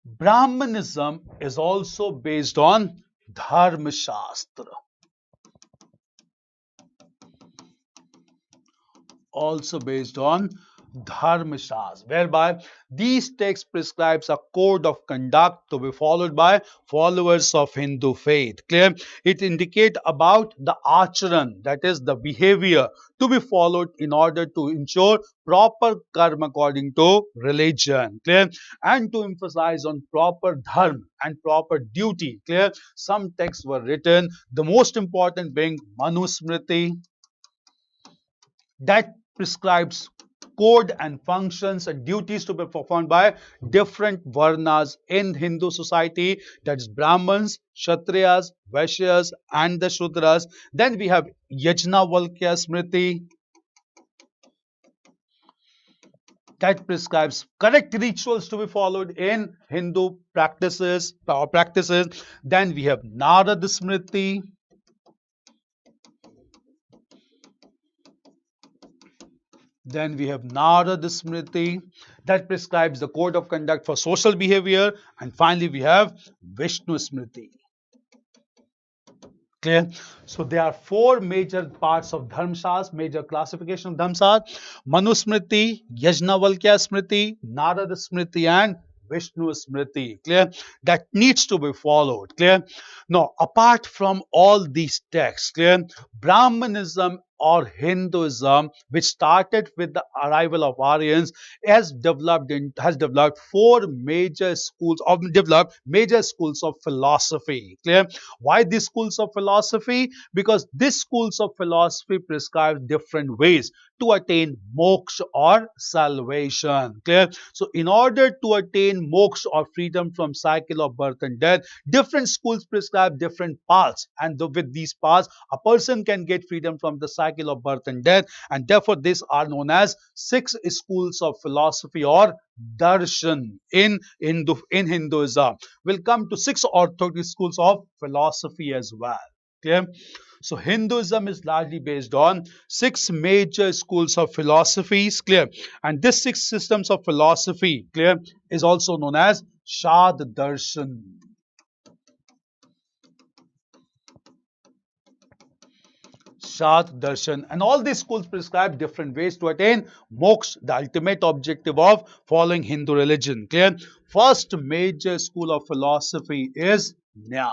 Brahmanism is also based on Dharma Shastra. Also based on Dharma Shastra, whereby these texts prescribes a code of conduct to be followed by followers of Hindu faith. Clear? It indicates about the acharan, that is the behavior to be followed in order to ensure proper karma according to religion. Clear? And to emphasize on proper dharma and proper duty. Clear? Some texts were written, the most important being Manu Smriti, that prescribes code and functions and duties to be performed by different varnas in Hindu society, that is Brahmins, Kshatriyas, Vaishyas and the Shudras. Then we have Yajnavalkya Smriti, that prescribes correct rituals to be followed in Hindu practices. Then we have Narad Smriti, that prescribes the code of conduct for social behavior. And finally, we have Vishnu Smriti. Clear? So there are four major parts of Dharma Shastra, major classification of Dharma Shastra: Manu Smriti, Yajnavalkya Smriti, Narada Smriti and Vishnu Smriti, clear, that needs to be followed, clear. Now, apart from all these texts, clear, Brahmanism or Hinduism, which started with the arrival of Aryans, has developed four major schools of philosophy. Clear? Why these schools of philosophy? Because these schools of philosophy prescribe different ways to attain moksha or salvation. Clear? So, in order to attain moksha or freedom from cycle of birth and death, different schools prescribe different paths, and with these paths, a person can get freedom from the cycle of birth and death, and therefore these are known as six schools of philosophy or darshan in Hinduism. We'll come to six orthodox schools of philosophy as well. Okay? So Hinduism is largely based on six major schools of philosophies, clear, and this six systems of philosophy, clear, is also known as Shad Darshan. Shad Darshan, and all these schools prescribe different ways to attain moksha, the ultimate objective of following Hindu religion. Clear? First major school of philosophy is Nyaya,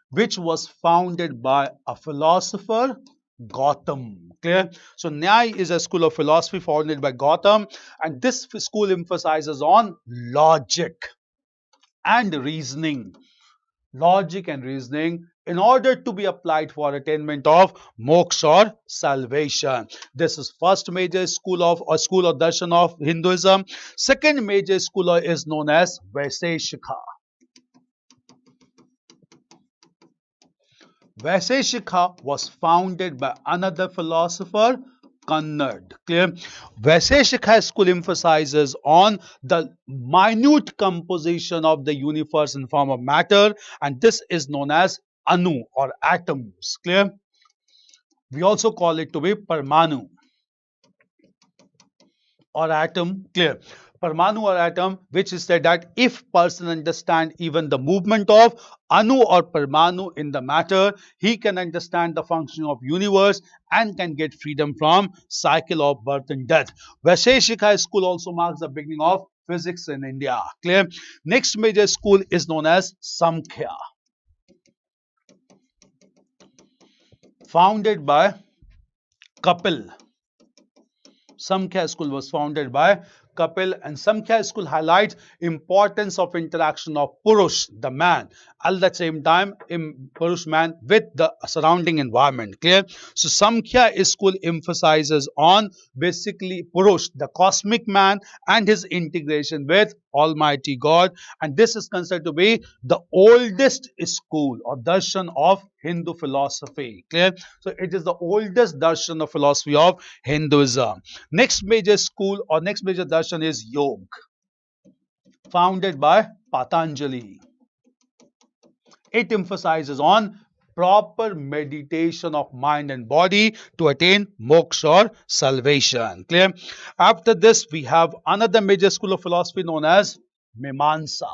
which was founded by a philosopher, Gautam. Clear? So Nyaya is a school of philosophy founded by Gautam, and this school emphasizes on logic and reasoning. Logic and reasoning in order to be applied for attainment of moksha or salvation. This is first major school of darshan of Hinduism. Second major school is known as Vaiseshika. Vaiseshika was founded by another philosopher, Kannad. Clear? Vaiseshika school emphasizes on the minute composition of the universe in form of matter, and this is known as Anu or atoms. Clear? We also call it to be Parmanu or atom. Clear? Parmanu or atom, which is said that if person understand even the movement of Anu or Parmanu in the matter, he can understand the function of universe and can get freedom from cycle of birth and death. Vaiseshika school also marks the beginning of physics in India. Clear? Next major school is known as Samkhya, founded by Kapil. Samkhya school was founded by Kapil, and Samkhya school highlights importance of interaction of Purush, the man, at the same time Purush man with the surrounding environment. Clear? So Samkhya school emphasizes on basically Purush, the cosmic man, and his integration with Almighty God, and this is considered to be the oldest school or darshan of Hindu philosophy. Clear? So it is the oldest darshan of philosophy of Hinduism. Next major school or next major darshan is Yoga, founded by Patanjali. It emphasizes on proper meditation of mind and body to attain moksha or salvation. Clear? After this, we have another major school of philosophy known as Mimamsa.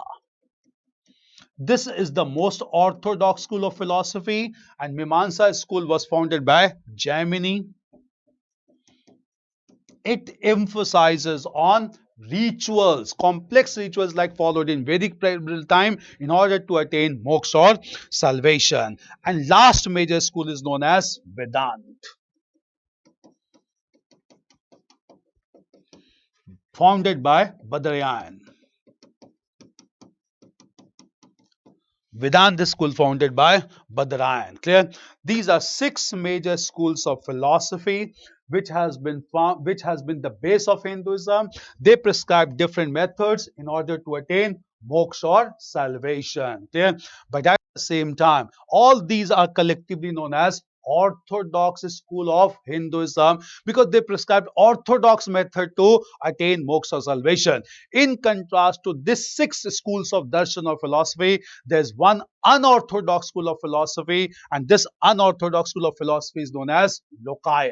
This is the most orthodox school of philosophy, and Mimamsa school was founded by Jaimini. It emphasizes on rituals, complex rituals like followed in Vedic time in order to attain moksha or salvation. And last major school is known as Vedanta, founded by Badaryan. Vedanta school founded by Badaryan. Clear? These are six major schools of philosophy which has been the base of Hinduism. They prescribe different methods in order to attain moksha or salvation. Clear? But at the same time, all these are collectively known as orthodox school of Hinduism because they prescribed orthodox method to attain moksha or salvation. In contrast to these six schools of darshan or philosophy, there's one unorthodox school of philosophy, and this unorthodox school of philosophy is known as Lokayat,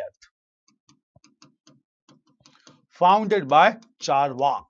founded by Charvak.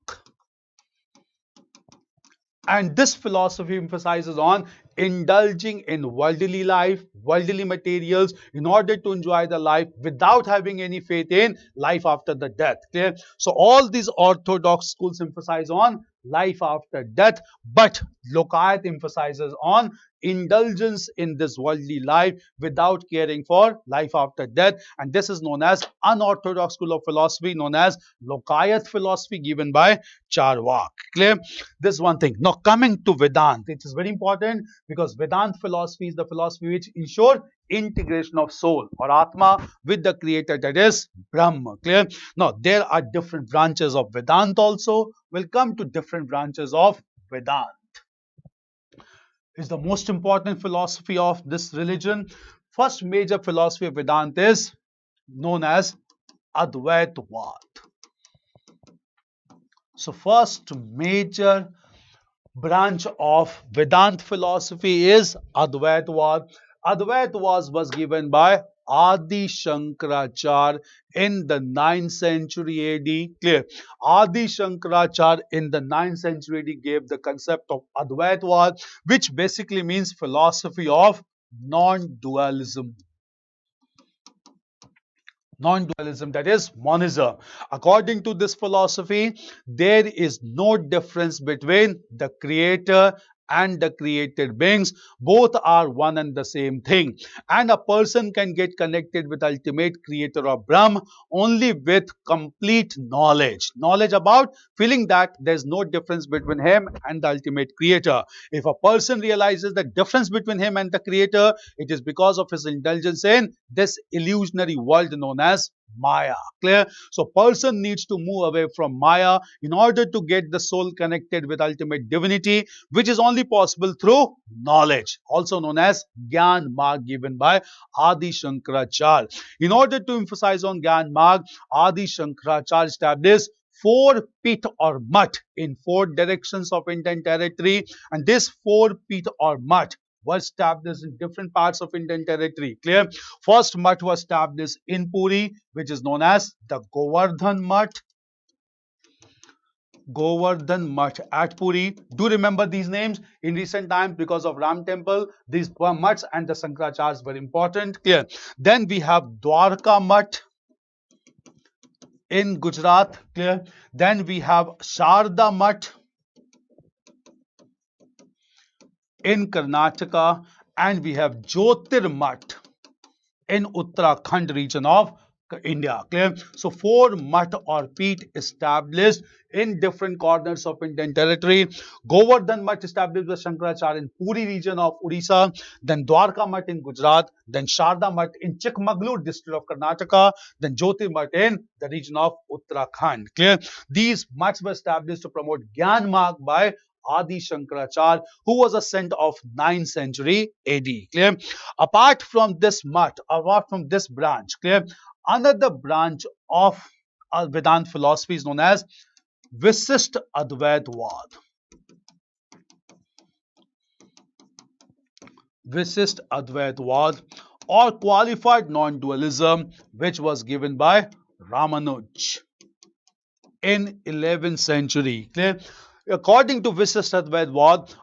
And this philosophy emphasizes on indulging in worldly life, worldly materials in order to enjoy the life without having any faith in life after the death. Clear? So all these orthodox schools emphasize on life after death, but Lokayat emphasizes on indulgence in this worldly life without caring for life after death, and this is known as unorthodox school of philosophy known as Lokayat philosophy given by Charvak. Clear? This one thing. Now coming to Vedant, it is very important because Vedant philosophy is the philosophy which ensure integration of soul or Atma with the creator, that is Brahma. Clear? Now there are different branches of Vedant also. We'll come to different branches of Vedant. Is the most important philosophy of this religion. First major philosophy of Vedanta is known as Advaitavad. So first major branch of Vedanta philosophy is Advaitavad. Advaitavad was given by Adi Shankaracharya in the 9th century AD. Clear? Adi Shankaracharya in the 9th century AD gave the concept of Advaitavad, which basically means philosophy of non-dualism. Non-dualism, that is monism. According to this philosophy, there is no difference between the creator and the created beings. Both are one and the same thing, and a person can get connected with ultimate creator of Brahm only with complete knowledge about feeling that there's no difference between him and the ultimate creator. If a person realizes the difference between him and the creator, it is because of his indulgence in this illusionary world known as Maya. Clear? So person needs to move away from Maya in order to get the soul connected with ultimate divinity, which is only possible through knowledge, also known as Gyan Marg given by Adi Shankaracharya. In order to emphasize on Gyan Marg, Adi Shankaracharya established 4 pit or mutt in 4 directions of Indian territory, and this 4 pit or mutt was established in different parts of Indian territory. Clear? First mutt was established in Puri, which is known as the Govardhan Mutt. Govardhan Mutt at Puri. Do remember these names in recent times because of Ram Temple. These mutts and the Shankaracharya were important. Clear? Then we have Dwarka Mutt in Gujarat. Clear? Then we have Sharda Mutt in Karnataka, and we have Jyotir Mutt in Uttarakhand region of India. Clear? So 4 mutt or peat established in different corners of Indian territory. Govardhan Mutt established by Shankaracharya in Puri region of Odisha, then Dwarka Mutt in Gujarat, then Sharda Mutt in Chikmagalur district of Karnataka, then Jyotir Mutt in the region of Uttarakhand. Clear? These mutts were established to promote Gyan Marg by Adi Shankaracharya, who was a saint of 9th century AD. Clear? Apart from this mutt, apart from this branch, clear? Another branch of Vedanta philosophy is known as Visist Advaitavad. Visist Advaitavad or qualified non-dualism, which was given by Ramanuj in 11th century. Clear? According to Visist Advaitavad,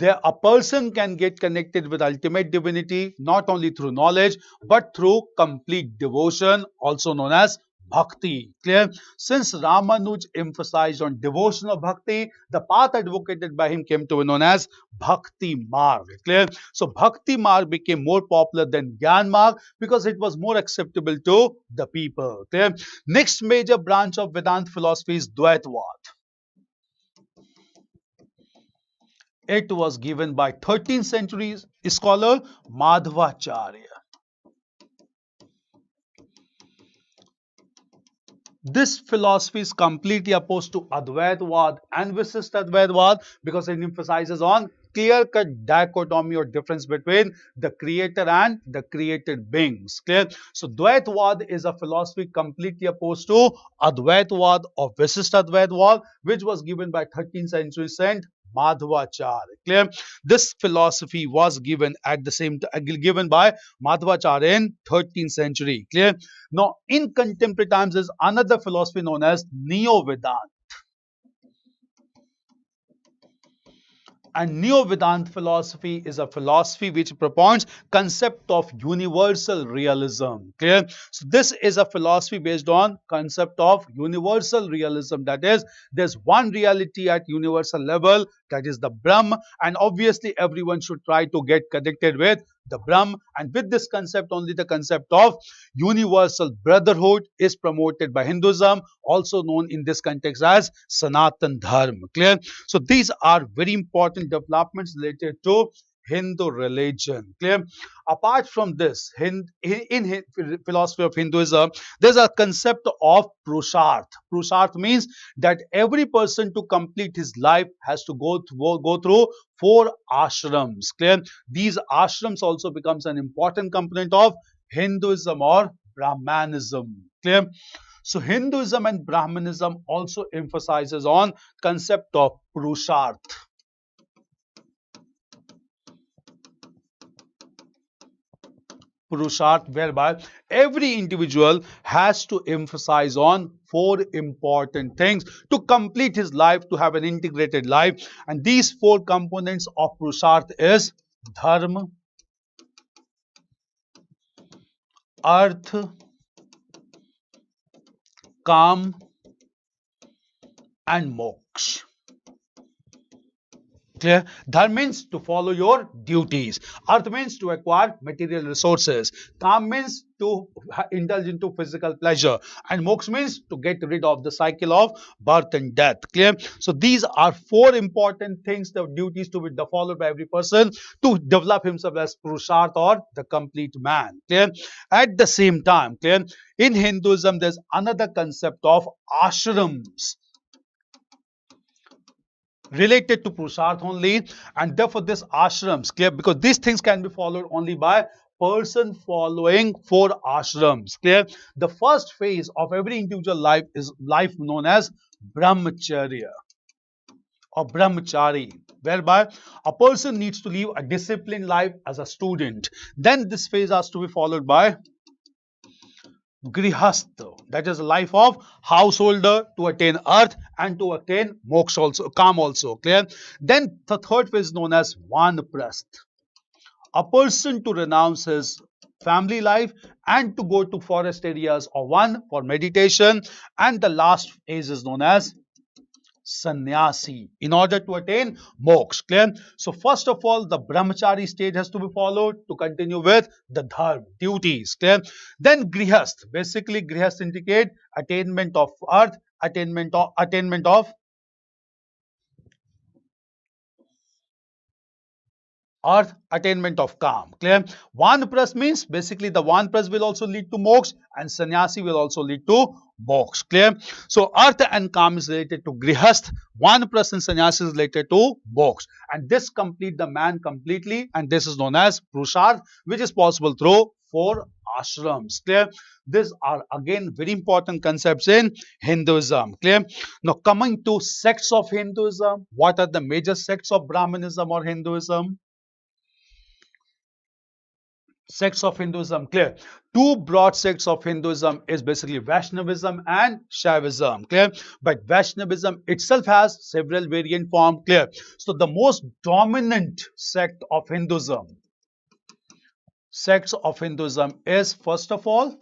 a person can get connected with ultimate divinity not only through knowledge but through complete devotion, also known as bhakti. Clear? Since Ramanuj emphasized on devotion of bhakti, the path advocated by him came to be known as Bhakti Marg. Clear? So Bhakti Marg became more popular than Gyan Marg because it was more acceptable to the people. Clear? Next major branch of Vedanta philosophy is Dvaitavad. It was given by 13th century scholar Madhvacharya. This philosophy is completely opposed to Advaitavad and Visist Advaitavad because it emphasizes on clear-cut dichotomy or difference between the creator and the created beings. Clear? So Dvaitavad is a philosophy completely opposed to Advaitavad or Visist Advaitavad, which was given by 13th century saint Madhvacharya. Clear? This philosophy was given at the same time given by Madhvacharya in 13th century. Clear? Now, in contemporary times, is another philosophy known as Neo-Vedanta. And Neo-Vedant philosophy is a philosophy which propounds concept of universal realism. Clear? So this is a philosophy based on concept of universal realism. That is, there's one reality at universal level, that is the Brahm, and obviously everyone should try to get connected with the Brahm. And with this concept, only the concept of universal brotherhood is promoted by Hinduism, also known in this context as Sanatan Dharma. Clear? So these are very important developments related to Hindu religion. Clear? Apart from this, in philosophy of Hinduism, there's a concept of Purusharth. Purusharth means that every person to complete his life has to go through four ashrams. Clear? These ashrams also becomes an important component of Hinduism or Brahmanism. Clear? So Hinduism and Brahmanism also emphasizes on concept of Purusharth. Purusharth, whereby every individual has to emphasize on four important things to complete his life, to have an integrated life. And these four components of Purusharth is Dharma, Arth, Kam, and Moksha. Clear? Dharma means to follow your duties. Arth means to acquire material resources. Kam means to indulge into physical pleasure. And moksha means to get rid of the cycle of birth and death. Clear? So these are four important things, the duties to be followed by every person to develop himself as Purusharth or the complete man. Clear? At the same time, clear? In Hinduism, there's another concept of ashrams related to Purusharth only, and therefore this ashrams, clear, because these things can be followed only by person following four ashrams. Clear? The first phase of every individual life is life known as brahmacharya or brahmachari, whereby a person needs to live a disciplined life as a student. Then this phase has to be followed by grihastha, that is a life of householder, to attain earth and to attain moksha also, kam also. Clear? Then the third phase is known as vanprasth, a person to renounce his family life and to go to forest areas or one for meditation. And the last phase is known as sannyasi, in order to attain moksha. Clear? So first of all, the brahmachari stage has to be followed to continue with the dharma, duties. Clear? Then grihasth, basically grihasth indicate attainment of earth, attainment of or attainment of calm. Clear? Vanprasth means basically the vanprasth will also lead to moksha and sannyasi will also lead to moksha. Clear? So artha and calm is related to grihasth, vanprasth and sannyasi is related to moksha, and this complete the man completely, and this is known as purusharth, which is possible through four ashrams. Clear? These are again very important concepts in Hinduism. Clear? Now coming to sects of Hinduism, what are the major sects of Brahmanism or Hinduism? Sects of Hinduism, clear. Two broad sects of Hinduism is basically Vaishnavism and Shaivism, clear. But Vaishnavism itself has several variant forms, clear. So the most dominant sects of Hinduism is first of all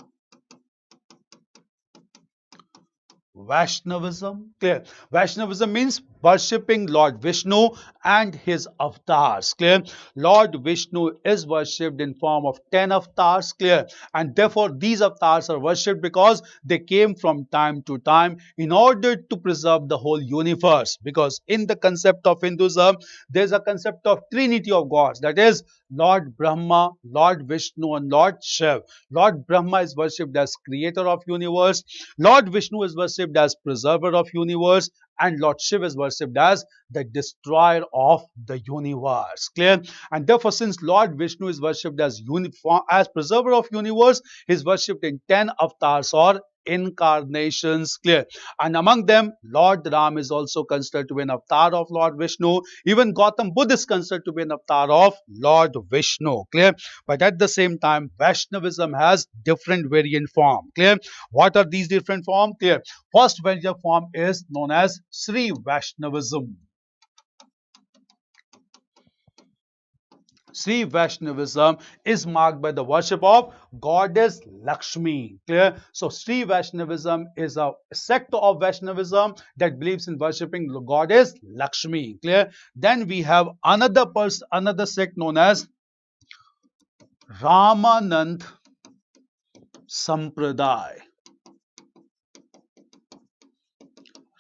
Vaishnavism, clear. Vaishnavism means worshipping Lord Vishnu and his avatars, clear. Lord Vishnu is worshipped in form of 10 avatars, clear. And therefore these avatars are worshipped because they came from time to time in order to preserve the whole universe. Because in the concept of Hinduism, there is a concept of Trinity of gods, that is Lord Brahma, Lord Vishnu and Lord Shiv. Lord Brahma is worshipped as creator of universe, Lord Vishnu is worshipped as preserver of universe, and Lord Shiva is worshipped as the destroyer of the universe. Clear? And therefore, since Lord Vishnu is worshipped as preserver of universe, he is worshipped in 10 avatars or incarnations. Clear? And among them, Lord Ram is also considered to be an avatar of Lord Vishnu. Even Gautam Buddha is considered to be an avatar of Lord Vishnu. Clear? But at the same time, Vaishnavism has different variant form. Clear? What are these different forms? Clear? First variant form is known as Sri Vaishnavism. Sri Vaishnavism is marked by the worship of goddess Lakshmi. Clear? So Sri Vaishnavism is a sect of Vaishnavism that believes in worshipping goddess Lakshmi. Clear? Then we have another sect known as Ramanand Sampradaya.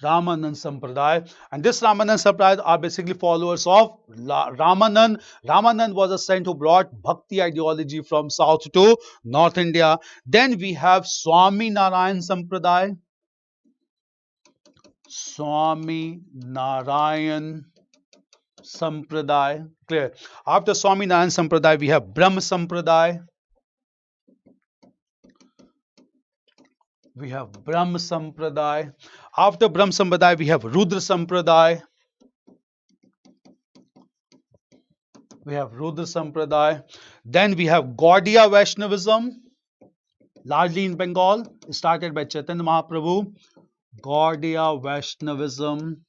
Ramanand Sampradaya, and this Ramanand Sampradaya are basically followers of Ramanand. Ramanand was a saint who brought Bhakti ideology from South to North India. Then we have Swami Narayan Sampradaya. Swami Narayan Sampradaya. Clear. After Swami Narayan Sampradaya, we have Brahma Sampradaya. We have Brahma Sampradaya. After Brahma Sampradaya, we have Rudra Sampradaya. We have Rudra Sampradaya. Then we have Gaudiya Vaishnavism, largely in Bengal, started by Chaitanya Mahaprabhu. Gaudiya Vaishnavism.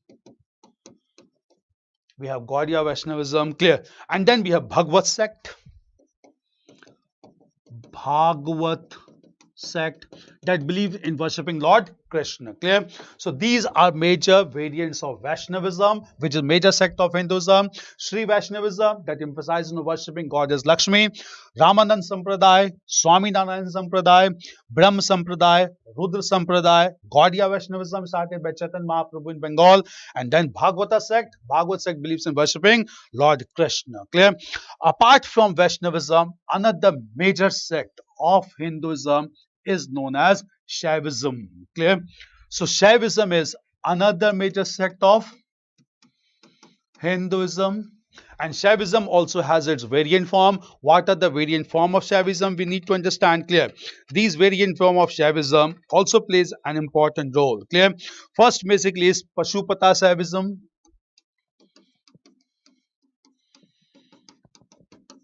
We have Gaudiya Vaishnavism, clear. And then we have Bhagavad sect. Bhagavad sect that believe in worshipping Lord Krishna. Clear? So these are major variants of Vaishnavism, which is major sect of Hinduism. Sri Vaishnavism that emphasizes on worshipping goddess Lakshmi. Ramanand Sampradaya, Swami Narayan Sampradaya, Brahma Sampradaya, Rudra Sampradaya, Gaudiya Vaishnavism started by Chaitanya Mahaprabhu in Bengal, and then Bhagavata sect. Bhagavad sect believes in worshipping Lord Krishna. Clear? Apart from Vaishnavism, another major sect of Hinduism is known as Shaivism. Clear? So Shaivism is another major sect of Hinduism, and Shaivism also has its variant form. What are the variant form of Shaivism? We need to understand. Clear? These variant form of Shaivism also plays an important role. Clear? First basically is Pashupata Shaivism.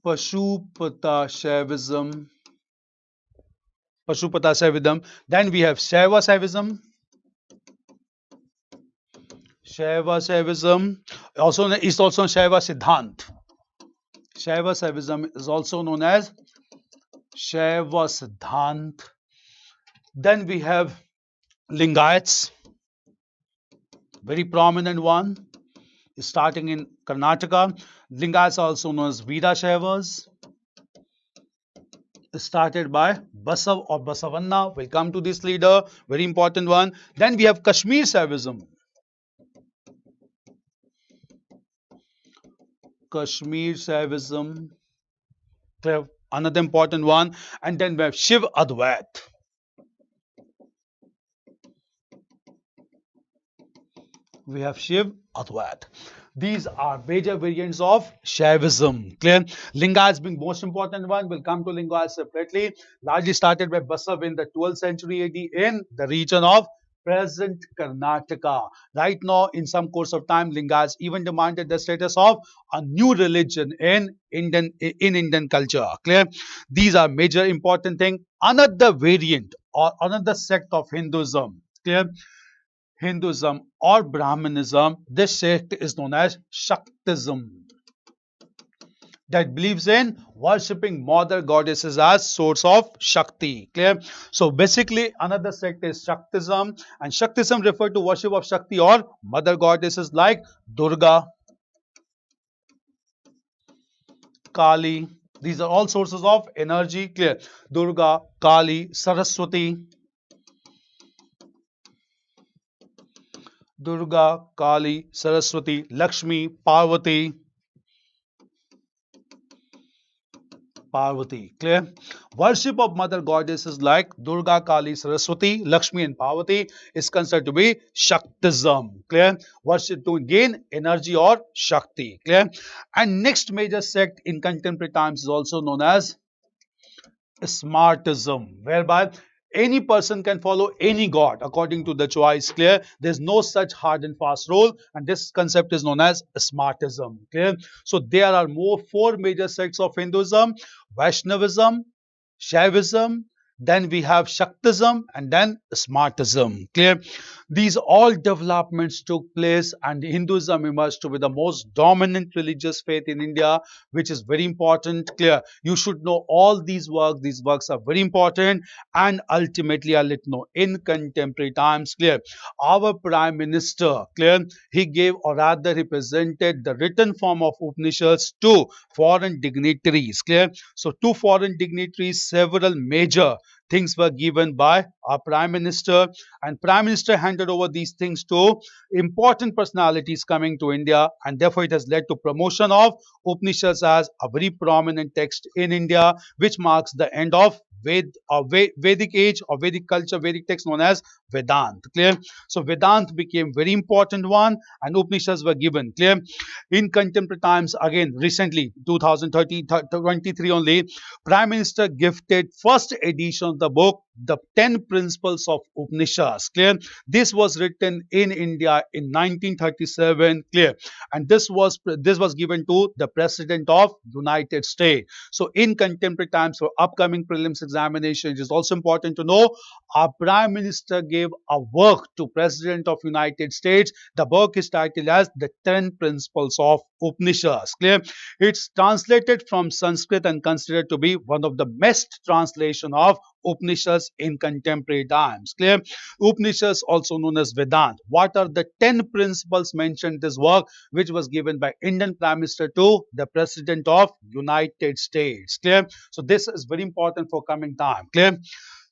Pashupata Shaivism. Pashupata Shaivism. Then we have Shaiva Shaivism. Shaiva Shaivism is also Shaiva Siddhant. Shaiva Shaivism is also known as Shaiva Siddhant. Then we have Lingayats, very prominent one, starting in Karnataka. Lingayats are also known as Veera Shaivas, started by Basav or Basavanna. We'll come to this leader, very important one. Then we have Kashmir Shaivism. Kashmir Shaivism, another important one. And then we have Shiv Advait. We have Shiv Advait. These are major variants of Shaivism. Clear? Lingayats being most important one. We'll come to Lingayats separately. Largely started by Basav in the 12th century AD in the region of present Karnataka. Right now, in some course of time, Lingayats even demanded the status of a new religion in Indian culture. Clear? These are major important thing. Another variant or another sect of Hinduism. Clear? Hinduism or Brahmanism, this sect is known as Shaktism, that believes in worshipping mother goddesses as source of Shakti. Clear? So basically another sect is Shaktism, and Shaktism refer to worship of Shakti or mother goddesses like Durga, Kali. These are all sources of energy. Clear? Durga, Kali, Saraswati. Durga, Kali, Saraswati, Lakshmi, Parvati. Parvati. Clear? Worship of mother goddesses like Durga, Kali, Saraswati, Lakshmi and Parvati is considered to be Shaktism. Clear? Worship to gain energy or Shakti. Clear? And next major sect in contemporary times is also known as Smartism, whereby any person can follow any god according to the choice. Clear? There's no such hard and fast rule, and this concept is known as Smartism. Clear? So there are four major sects of Hinduism: Vaishnavism, Shaivism, then we have Shaktism, and then Smartism. Clear? These all developments took place, and Hinduism emerged to be the most dominant religious faith in India, which is very important. Clear? You should know all these works. These works are very important, and ultimately, I'll let you know in contemporary times. Clear? Our Prime Minister, clear, he gave, or rather, he presented the written form of Upanishads to foreign dignitaries. Clear? So, to foreign dignitaries, several major things were given by our Prime Minister, and Prime Minister handed over these things to important personalities coming to India, and therefore it has led to promotion of Upanishads as a very prominent text in India, which marks the end of Vedic age or Vedic culture, Vedic text known as Vedant. Clear? So Vedant became very important one, and Upanishads were given. Clear? In contemporary times, again recently 2023 only, Prime Minister gifted first edition of the book, The 10 Principles of Upanishads. Clear? This was written in India in 1937. Clear? And this was given to the President of United States. So in contemporary times, for upcoming prelims examination, it is also important to know our Prime Minister gave a work to President of United States. The book is titled as The 10 Principles of Upanishads. Clear? It's translated from Sanskrit and considered to be one of the best translation of Upanishads in contemporary times. Clear? Upanishads, also known as Vedant. What are the 10 principles mentioned in this work, which was given by Indian Prime Minister to the President of United States? Clear? So this is very important for coming time. Clear?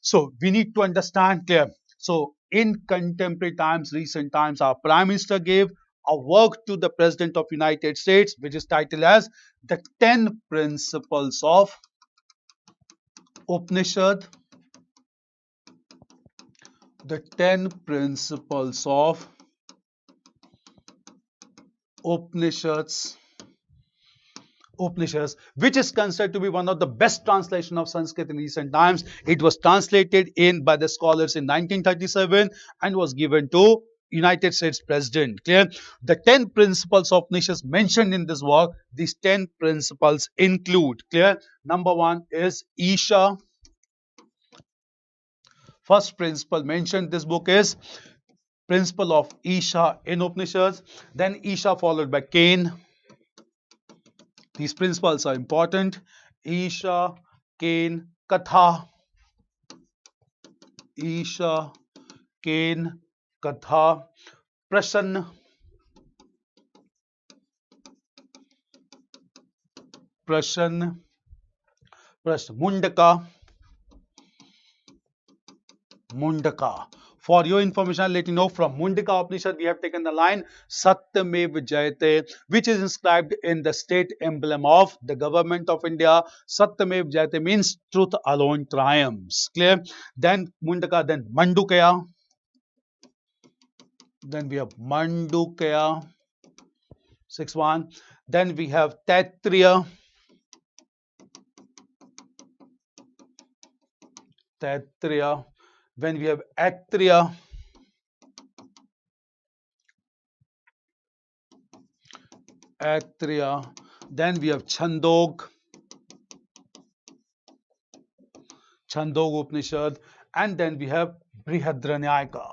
So we need to understand. Clear? So in contemporary times, recent times, our Prime Minister gave a work to the President of United States, which is titled as The 10 Principles of Upanishad. The 10 Principles of Upanishads, which is considered to be one of the best translation of Sanskrit in recent times. It was translated in by the scholars in 1937 and was given to United States President. Clear? The 10 principles of Upanishads mentioned in this work, these 10 principles include, clear, number 1 is Isha. First principle mentioned in this book is principle of Isha in Upanishads. Then Isha followed by Cain. These principles are important. Isha, Cain, Katha. Isha, Cain, Katha, Prashan, Mundaka. For your information, I'll let you know from Mundaka Upanishad, we have taken the line Satyamev Jayate, which is inscribed in the state emblem of the government of India. Satyamev Jayate means truth alone triumphs. Clear? Then Mundaka, then Mandukaya. Then we have Mandukaya, 6-1. Then we have Taittiriya. Then we have Aittiriya. Then we have Chandog Upanishad. And then we have Brihadranayaka.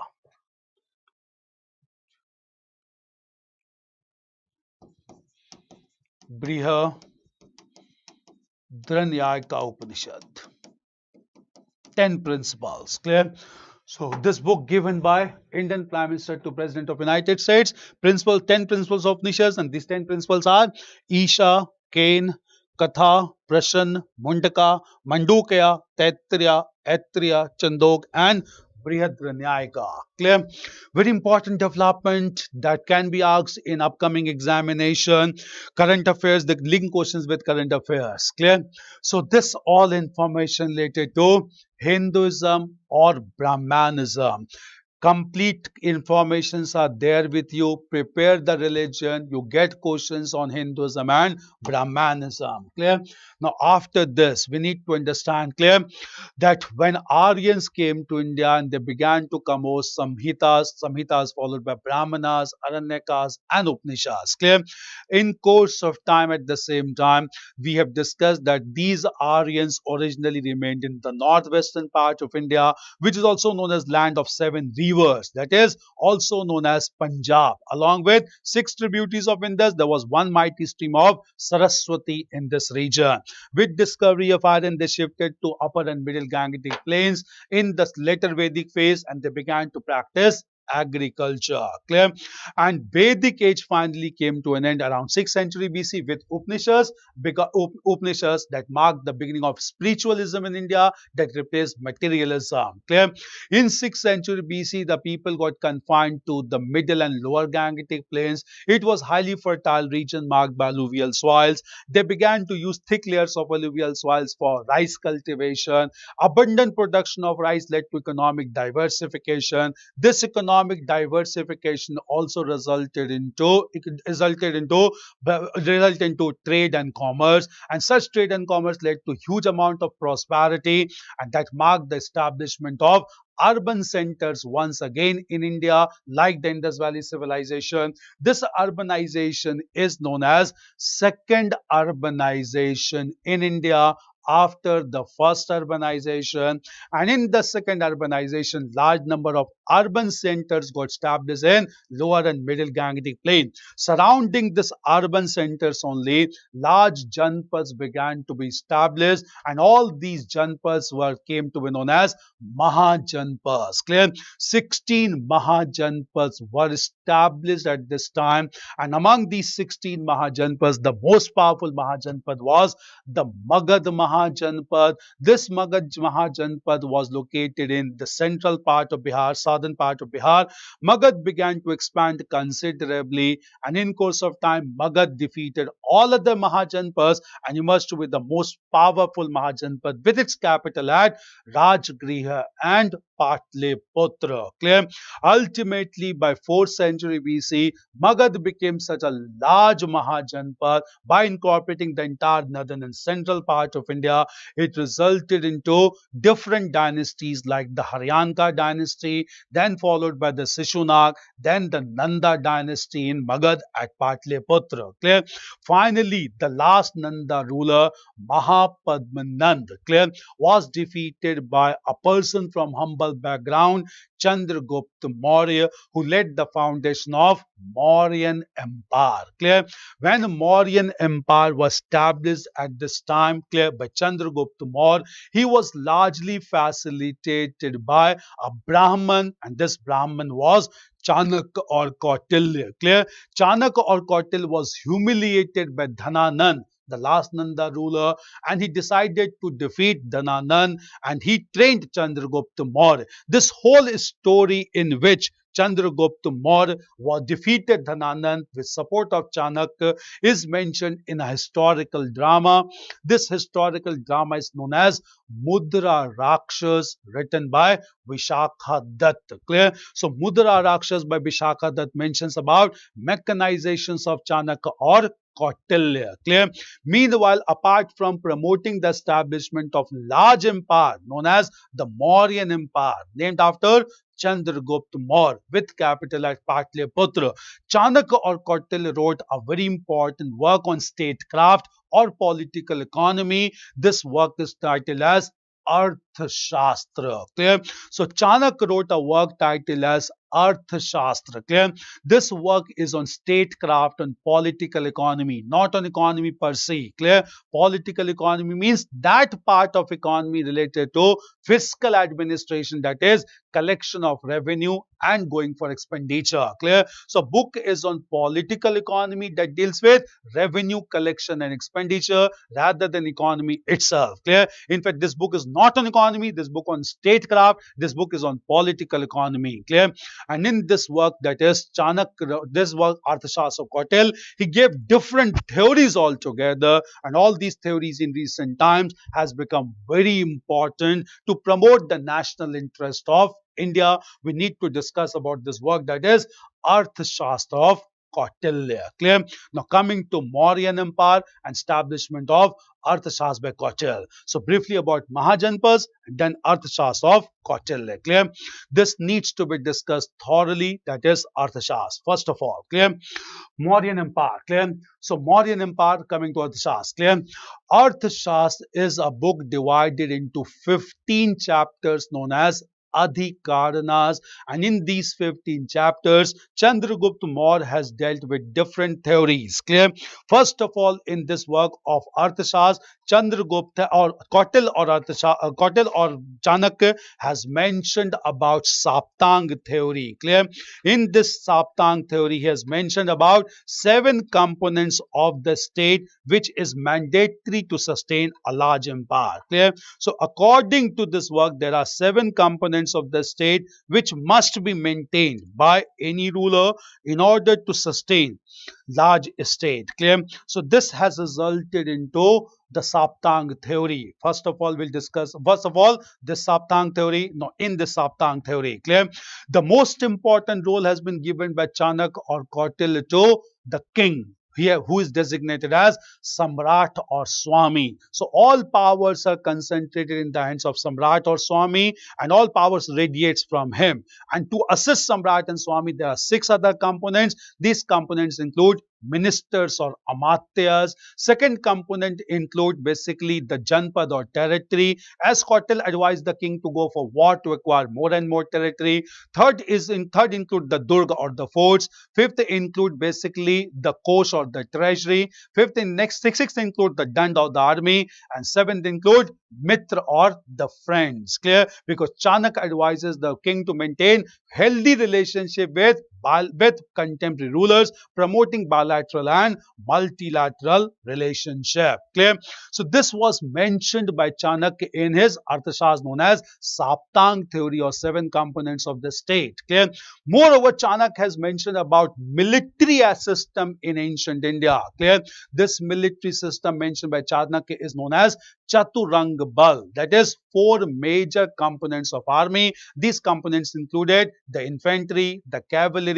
Upanishad. 10 principles. Clear? So this book given by Indian Prime Minister to President of United States, 10 principles of Upanishads, and these 10 principles are Isha, Cain, Katha, Prashan, Mundaka, Mandukaya, Taittiriya, Aittiriya, Chandog, and Brihadranayaka. Clear? Very important development that can be asked in upcoming examination. Current affairs, the link questions with current affairs. Clear? So this all information related to Hinduism or Brahmanism. Complete informations are there with you. Prepare the religion. You get questions on Hinduism and Brahmanism. Clear? Now, after this, we need to understand, clear, that when Aryans came to India and they began to compose Samhitas followed by Brahmanas, Aranyakas, and Upanishads. Clear? In course of time, at the same time, we have discussed that these Aryans originally remained in the northwestern part of India, which is also known as land of seven rivers, that is also known as Punjab. Along with six tributaries of Indus, there was one mighty stream of Saraswati in this region. With discovery of iron, they shifted to upper and middle Gangetic plains in the later Vedic phase, and they began to practice agriculture. Clear? And Vedic age finally came to an end around 6th century BC with Upanishads, because Upanishads that marked the beginning of spiritualism in India that replaced materialism. Clear? In 6th century BC, the people got confined to the middle and lower Gangetic plains. It was highly fertile region marked by alluvial soils. They began to use thick layers of alluvial soils for rice cultivation. Abundant production of rice led to economic diversification. This economic diversification also resulted into trade and commerce, and such trade and commerce led to huge amount of prosperity, and that marked the establishment of urban centers once again in India, like the Indus Valley civilization. This urbanization is known as second urbanization in India after the first urbanization. And in the second urbanization, large number of urban centers got established in lower and middle Gangetic plain. Surrounding this urban centers only, large janpads began to be established, and all these janpads came to be known as Mahajanpads. Clear? 16 Mahajanpads were established at this time, and among these 16 Mahajanpads, the most powerful Mahajanpad was the Magad Mahajanpad. This Magad Mahajanpad was located in the central part of Bihar, southern part of Bihar. Magad began to expand considerably, and in course of time, Magad defeated all other Mahajanpads and emerged to be the most powerful Mahajanpad with its capital at Rajgriha and Patliputra. Clear? Ultimately, by 4th century BC, Magad became such a large Mahajanpad by incorporating the entire northern and central part of India. It resulted into different dynasties like the Haryanka dynasty, then followed by the Sishunak, then the Nanda dynasty in Magad at Patliputra. Clear? Finally, the last Nanda ruler, Mahapadmanand, clear, was defeated by a person from humble background, Chandragupta Maurya, who led the foundation of Mauryan Empire. Clear? When Mauryan Empire was established at this time, clear, by Chandragupta Maurya, he was largely facilitated by a Brahman, and this Brahman was Chanakya or Kautilya. Clear? Chanakya or Kautilya was humiliated by Dhananand, the last Nanda ruler, and he decided to defeat Dhananand, and he trained Chandragupta Maurya. This whole story in which Chandragupta Maurya was defeated Dhananand with support of Chanakya is mentioned in a historical drama. This historical drama is known as Mudra Rakshas, written by Vishakha Dutt. Clear? So Mudra Rakshas by Vishakha Dutt mentions about mechanizations of Chanakya or Kautilya. Clear? Meanwhile, apart from promoting the establishment of large empire known as the Mauryan Empire, named after Chandragupta Maurya with capital at Patliputra, Chanakya or Kautilya wrote a very important work on statecraft or political economy. This work is titled as Arthashastra. Clear? So Chanakya wrote a work titled as Arthashastra. Clear? This work is on statecraft and political economy, not on economy per se. Clear? Political economy means that part of economy related to fiscal administration, that is collection of revenue and going for expenditure. Clear? So book is on political economy that deals with revenue collection and expenditure rather than economy itself. Clear? In fact, this book is not on economy economy, this book on statecraft, this book is on political economy. Clear? And in this work, that is Chanakya, this work Arthashastra of Kautil, he gave different theories altogether, and all these theories in recent times has become very important to promote the national interest of India. We need to discuss about this work, that is Arthashastra of Kautilya. Clear? Now coming to Mauryan Empire and establishment of Arthashastra by Kautil. So briefly about Mahajanpas and then Arthashastra of Kautilya. Clear? This needs to be discussed thoroughly, that is Arthashastra. First of all, clear? Mauryan Empire. Clear? So Mauryan Empire, coming to Arthashastra. Clear? Arthashastra is a book divided into 15 chapters known as Adhikaranas, and in these 15 chapters, Chandragupta Maurya has dealt with different theories. Clear? First of all, in this work of Arthashastra, Chandragupta or Kautil or Kautil or Chanakya has mentioned about Saptang theory. Clear? In this Saptang theory, he has mentioned about 7 components of the state which is mandatory to sustain a large empire. Clear? So according to this work, there are 7 components of the state which must be maintained by any ruler in order to sustain large state. Clear? So this has resulted into the Saptang theory. First of all, we'll discuss the Saptang theory. No, in the Saptang theory. Clear? The most important role has been given by Chanakya or Kautilya to the king, here who is designated as Samrat or Swami. So all powers are concentrated in the hands of Samrat or Swami, and all powers radiates from him. And to assist Samrat and Swami, there are 6 other components. These components include ministers or amatyas. Second component include basically the janpad or territory, as Kautil advised the king to go for war to acquire more and more territory. Third include the durga or the forts. Fifth include basically the kosh or the treasury. Sixth include the dand or the army, and seventh include mitra or the friends. Clear? Because Chanakya advises the king to maintain healthy relationship with contemporary rulers, promoting bilateral and multilateral relationship. Clear? So this was mentioned by Chanakya in his Arthashastra known as Saptang theory or 7 components of the state. Clear? Moreover, Chanakya has mentioned about military system in ancient India. Clear? This military system mentioned by Chanakya is known as Chaturang Bal. That is 4 major components of army. These components included the infantry, the cavalry,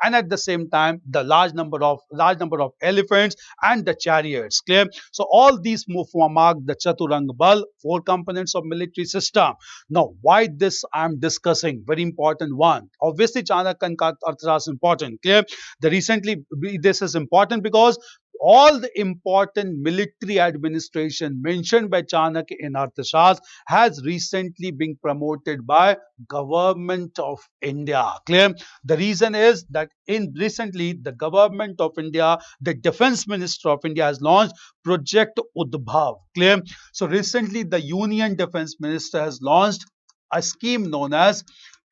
and at the same time the large number of elephants and the chariots. Clear? So all these mark the Chaturang Bal, 4 components of military system. Now, why this I am discussing? Very important one. Obviously, Chanakya and Arthashastra is important. Clear? This is important because all the important military administration mentioned by Chanakya in Arthashastra has recently been promoted by government of India. Clear? The reason is that recently the government of India, the defense minister of India has launched Project Udbhav. Clear? So recently the Union Defense Minister has launched a scheme known as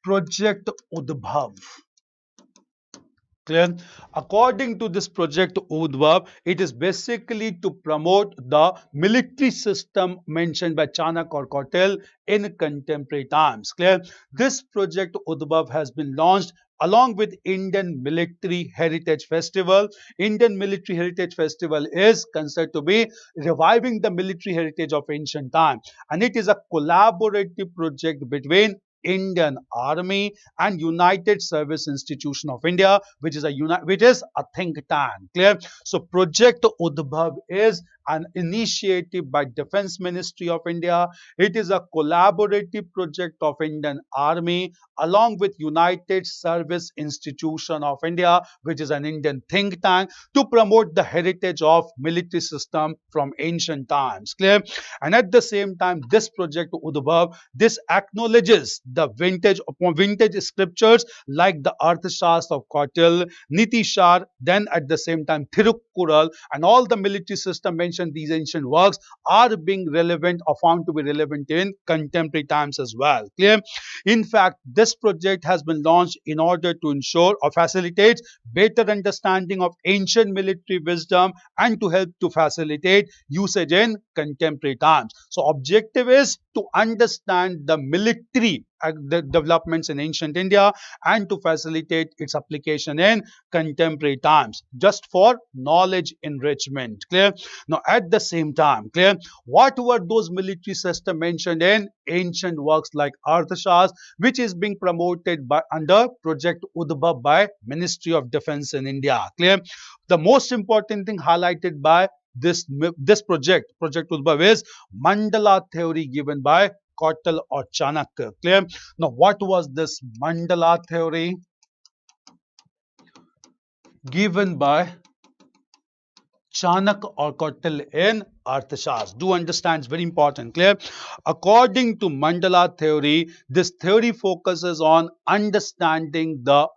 Project Udbhav. Clear? According to this Project Udbhav, it is basically to promote the military system mentioned by Chanakya or Kautil in contemporary times. Clear? This Project Udbhav has been launched along with Indian Military Heritage Festival. Indian Military Heritage Festival is considered to be reviving the military heritage of ancient times, and it is a collaborative project between Indian Army and United Service Institution of India, which is a think tank. Clear? So Project Udbhav is an initiative by Defense Ministry of India. It is a collaborative project of Indian Army along with United Service Institution of India, which is an Indian think tank, to promote the heritage of military system from ancient times. Clear? And at the same time, this Project Udbhav, this acknowledges the vintage scriptures like the Arthashastra of Kautil, Nitishar, then at the same time Kural, and all the military system mentioned in these ancient works are being relevant or found to be relevant in contemporary times as well. Clear? In fact, this project has been launched in order to ensure or facilitate better understanding of ancient military wisdom and to help to facilitate usage in contemporary times. So objective is to understand the military the developments in ancient India and to facilitate its application in contemporary times, just for knowledge enrichment. Clear? Now at the same time, clear, what were those military systems mentioned in ancient works like Arthashastra, which is being promoted by under Project Udbhav by Ministry of Defence in India. Clear? The most important thing highlighted by this project Udbhav, is Mandala theory given by Kautal or Chanakya. Clear? Now, what was this Mandala theory given by Chanakya or Kautal in Arthashastra? Do understand, it's very important. Clear? According to Mandala theory, this theory focuses on understanding the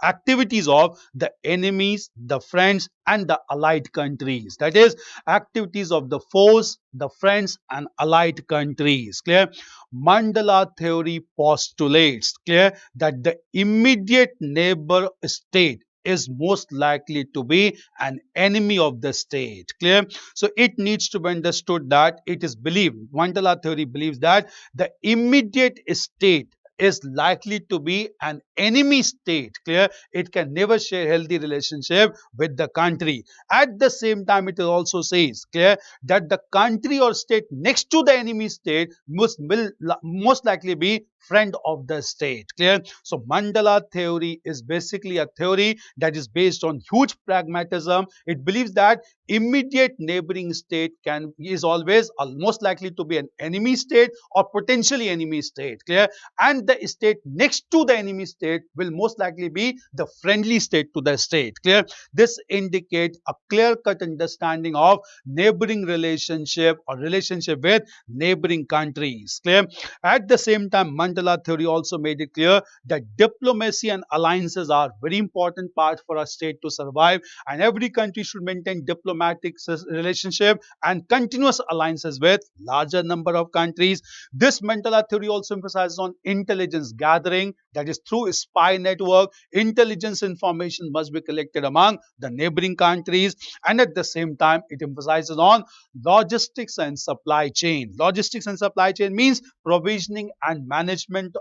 activities of the enemies, the friends, and the allied countries. That is, activities of the foes, the friends, and allied countries. Clear? Mandala theory postulates, clear, that the immediate neighbor state is most likely to be an enemy of the state. Clear? So it needs to be understood that it is believed, Mandala theory believes that the immediate state is likely to be an enemy state. Clear? It can never share healthy relationship with the country. At the same time, it also says, clear, that the country or state next to the enemy state will most likely be friend of the state. Clear? So Mandala theory is basically a theory that is based on huge pragmatism. It believes that immediate neighboring state is always most likely to be an enemy state or potentially enemy state. Clear? And the state next to the enemy state will most likely be the friendly state to the state. Clear? This indicates a clear-cut understanding of neighboring relationship or relationship with neighboring countries. Clear? At the same time, Mandala theory also made it clear that diplomacy and alliances are very important part for a state to survive, and every country should maintain diplomatic relationship and continuous alliances with larger number of countries. This Mandala theory also emphasizes on intelligence gathering, that is through spy network. Intelligence information must be collected among the neighboring countries, and at the same time it emphasizes on logistics and supply chain. Logistics and supply chain means provisioning and management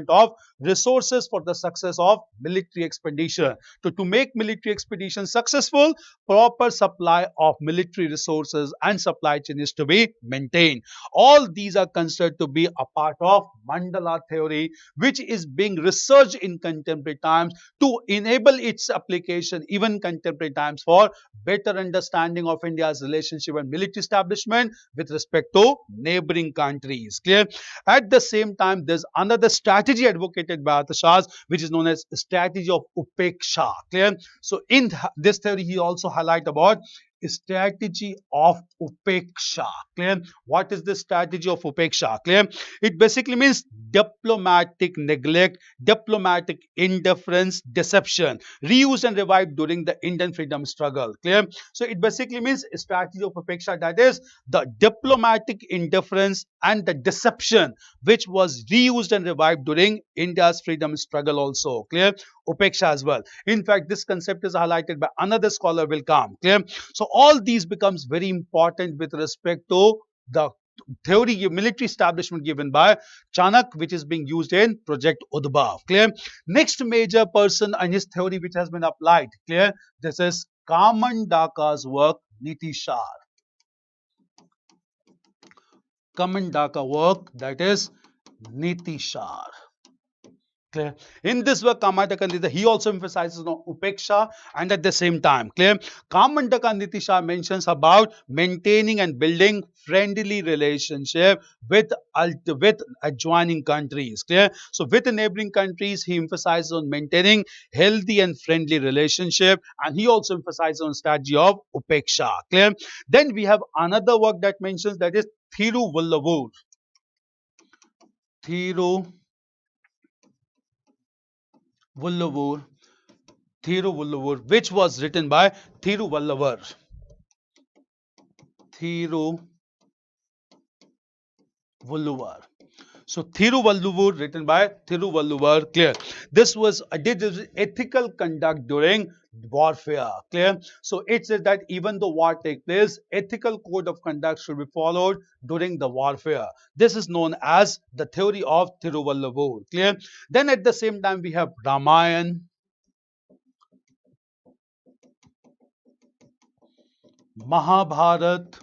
of resources for the success of military expedition. To make military expedition successful, proper supply of military resources and supply chain is to be maintained. All these are considered to be a part of Mandala theory, which is being researched in contemporary times to enable its application even contemporary times for better understanding of India's relationship and military establishment with respect to neighboring countries. Clear? At the same time, there's another strategy advocated by Arthashastra, which is known as strategy of Upeksha. Clear? So in this theory, he also highlight about strategy of Upeksha. Clear? What is the strategy of Upeksha? Clear? It basically means diplomatic neglect, diplomatic indifference, deception, reused and revived during the Indian freedom struggle. Clear? So it basically means strategy of Upeksha, that is the diplomatic indifference and the deception which was reused and revived during India's freedom struggle also. Clear? Upeksha as well. In fact, this concept is highlighted by another scholar will come. Clear? So all these becomes very important with respect to the theory military establishment given by Chanakya, which is being used in Project Udbhav. Clear? Next major person and his theory which has been applied. Clear? This is Kamandaka's work, Nitishar. Kamandaka work, that is Nitishar. Clear? In this work, Kamandaka, he also emphasizes on Upeksha, and at the same time, clear, Kamandaka Nitishar mentions about maintaining and building friendly relationship with adjoining countries. Clear? So with the neighboring countries, he emphasizes on maintaining healthy and friendly relationship, and he also emphasizes on strategy of Upeksha. Clear? Then we have another work that mentions, that is Thiruvallavur. Thiruvallavur Thiruvallur, which was written by Thiruvallur. Thiruvallur. So Thiruvallur, written by Thiruvallur, clear. This was did ethical conduct during warfare, clear. So it says that even though war take place, ethical code of conduct should be followed during the warfare. This is known as the theory of Thiruvallur, clear. Then at the same time we have Ramayana, Mahabharat,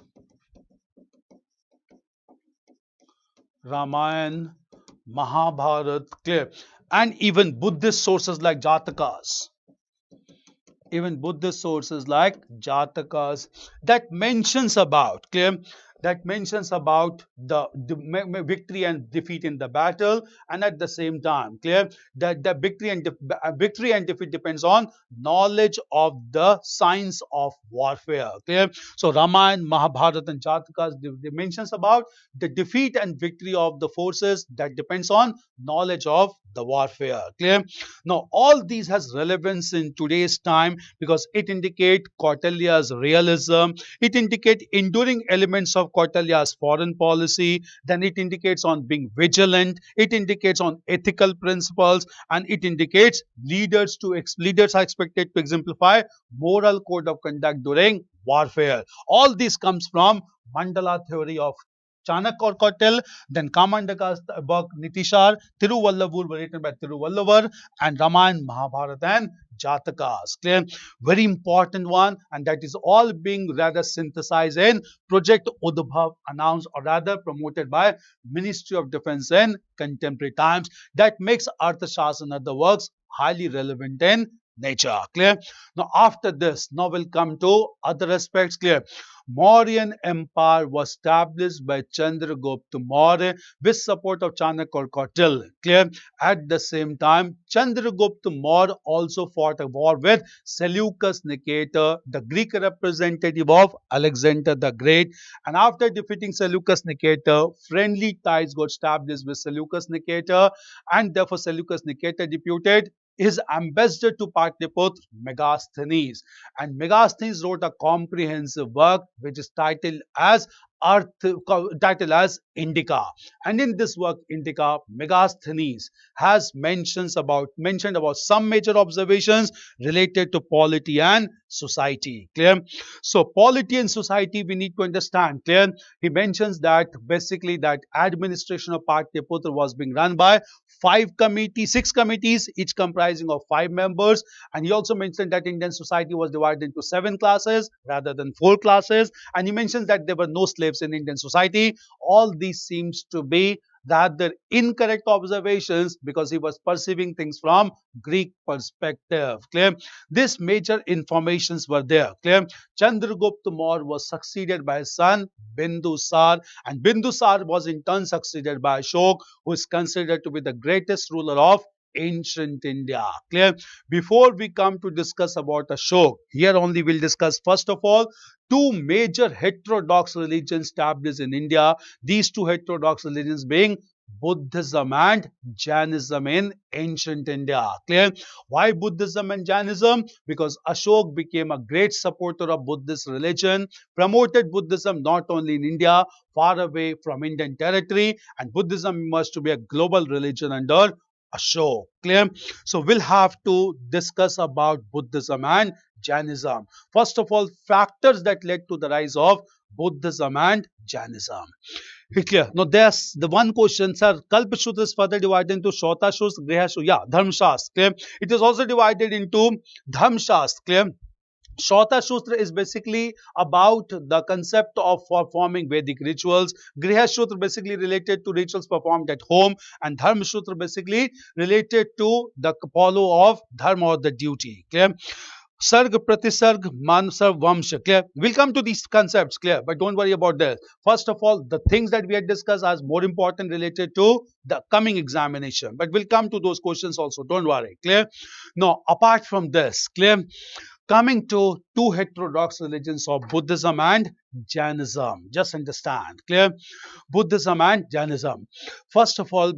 Ramayana, Mahabharat, clear, and even Buddhist sources like Jatakas. Even Buddhist sources like Jatakas that mentions about, clear, that mentions about the victory and defeat in the battle, and at the same time, clear, that the victory and defeat depends on knowledge of the science of warfare, clear. So Ramayana, Mahabharata and Jatakas, they mentions about the defeat and victory of the forces that depends on knowledge of the warfare, clear. Now all these has relevance in today's time because it indicate Kautilya's realism, it indicate enduring elements of Kautilya's foreign policy, then it indicates on being vigilant, it indicates on ethical principles, and it indicates leaders are expected to exemplify moral code of conduct during warfare. All this comes from Mandala theory of Chanakya or Kautil, then Kamandaka's work Nitishar, Thiruvallur were written by Thiruvallur, and Ramayana, Mahabharata and Jatakas. Clear? Very important one, and that is all being rather synthesized in Project Udbhav, announced or rather promoted by Ministry of Defense in contemporary times. That makes Arthashastra and other works highly relevant in nature. Clear? Now after this, now we'll come to other aspects. Clear? Mauryan Empire was established by Chandragupta Maurya with support of Chanakya or Kautil. Clear? At the same time, Chandragupta Maurya also fought a war with Seleucus Nicator, the Greek representative of Alexander the Great. And after defeating Seleucus Nicator, friendly ties got established with Seleucus Nicator, and therefore Seleucus Nicator deputed his ambassador to Patliputra, Megasthenes. And Megasthenes wrote a comprehensive work which is titled as Indica. And in this work, Indica, Megasthenes has mentioned about some major observations related to polity and society. Clear? So polity and society we need to understand. Clear? He mentions that basically that administration of Patliputra was being run by six committees, each comprising of 5 members. And he also mentioned that Indian society was divided into 7 classes rather than 4 classes. And he mentions that there were no slaves in Indian society. All these seems to be rather incorrect observations because he was perceiving things from Greek perspective. Clear? These major informations were there. Clear? Chandragupta Maurya was succeeded by his son Bindusar, and Bindusar was in turn succeeded by Ashok, who is considered to be the greatest ruler of ancient India. Clear? Before we come to discuss about Ashok, here only we'll discuss first of all 2 major heterodox religions established in India. These 2 heterodox religions being Buddhism and Jainism in ancient India. Clear? Why Buddhism and Jainism? Because Ashok became a great supporter of Buddhist religion, promoted Buddhism not only in India, far away from Indian territory, and Buddhism emerged to be a global religion under Ashok. Clear? So we'll have to discuss about Buddhism and Jainism. First of all, factors that led to the rise of Buddhism and Jainism. Clear? Now there's the one question, sir. Kalpasutra is further divided into Shota Shastra, Griha Shastra. Yeah, Dharma Shastra. Clear? It is also divided into Dharma Shastra. Clear? Shota Shastra is basically about the concept of performing Vedic rituals. Griha Shastra basically related to rituals performed at home, and Dharma Shastra basically related to the follow of dharma or the duty. Clear? Sarg, Pratisarg, Mansar, Vamsha. Clear? We'll come to these concepts, clear, but don't worry about this. First of all, the things that we had discussed are more important related to the coming examination, but we'll come to those questions also. Don't worry, clear? Now, apart from this, clear? Coming to 2 heterodox religions of Buddhism and Jainism. Just understand, clear? Buddhism and Jainism. First of all,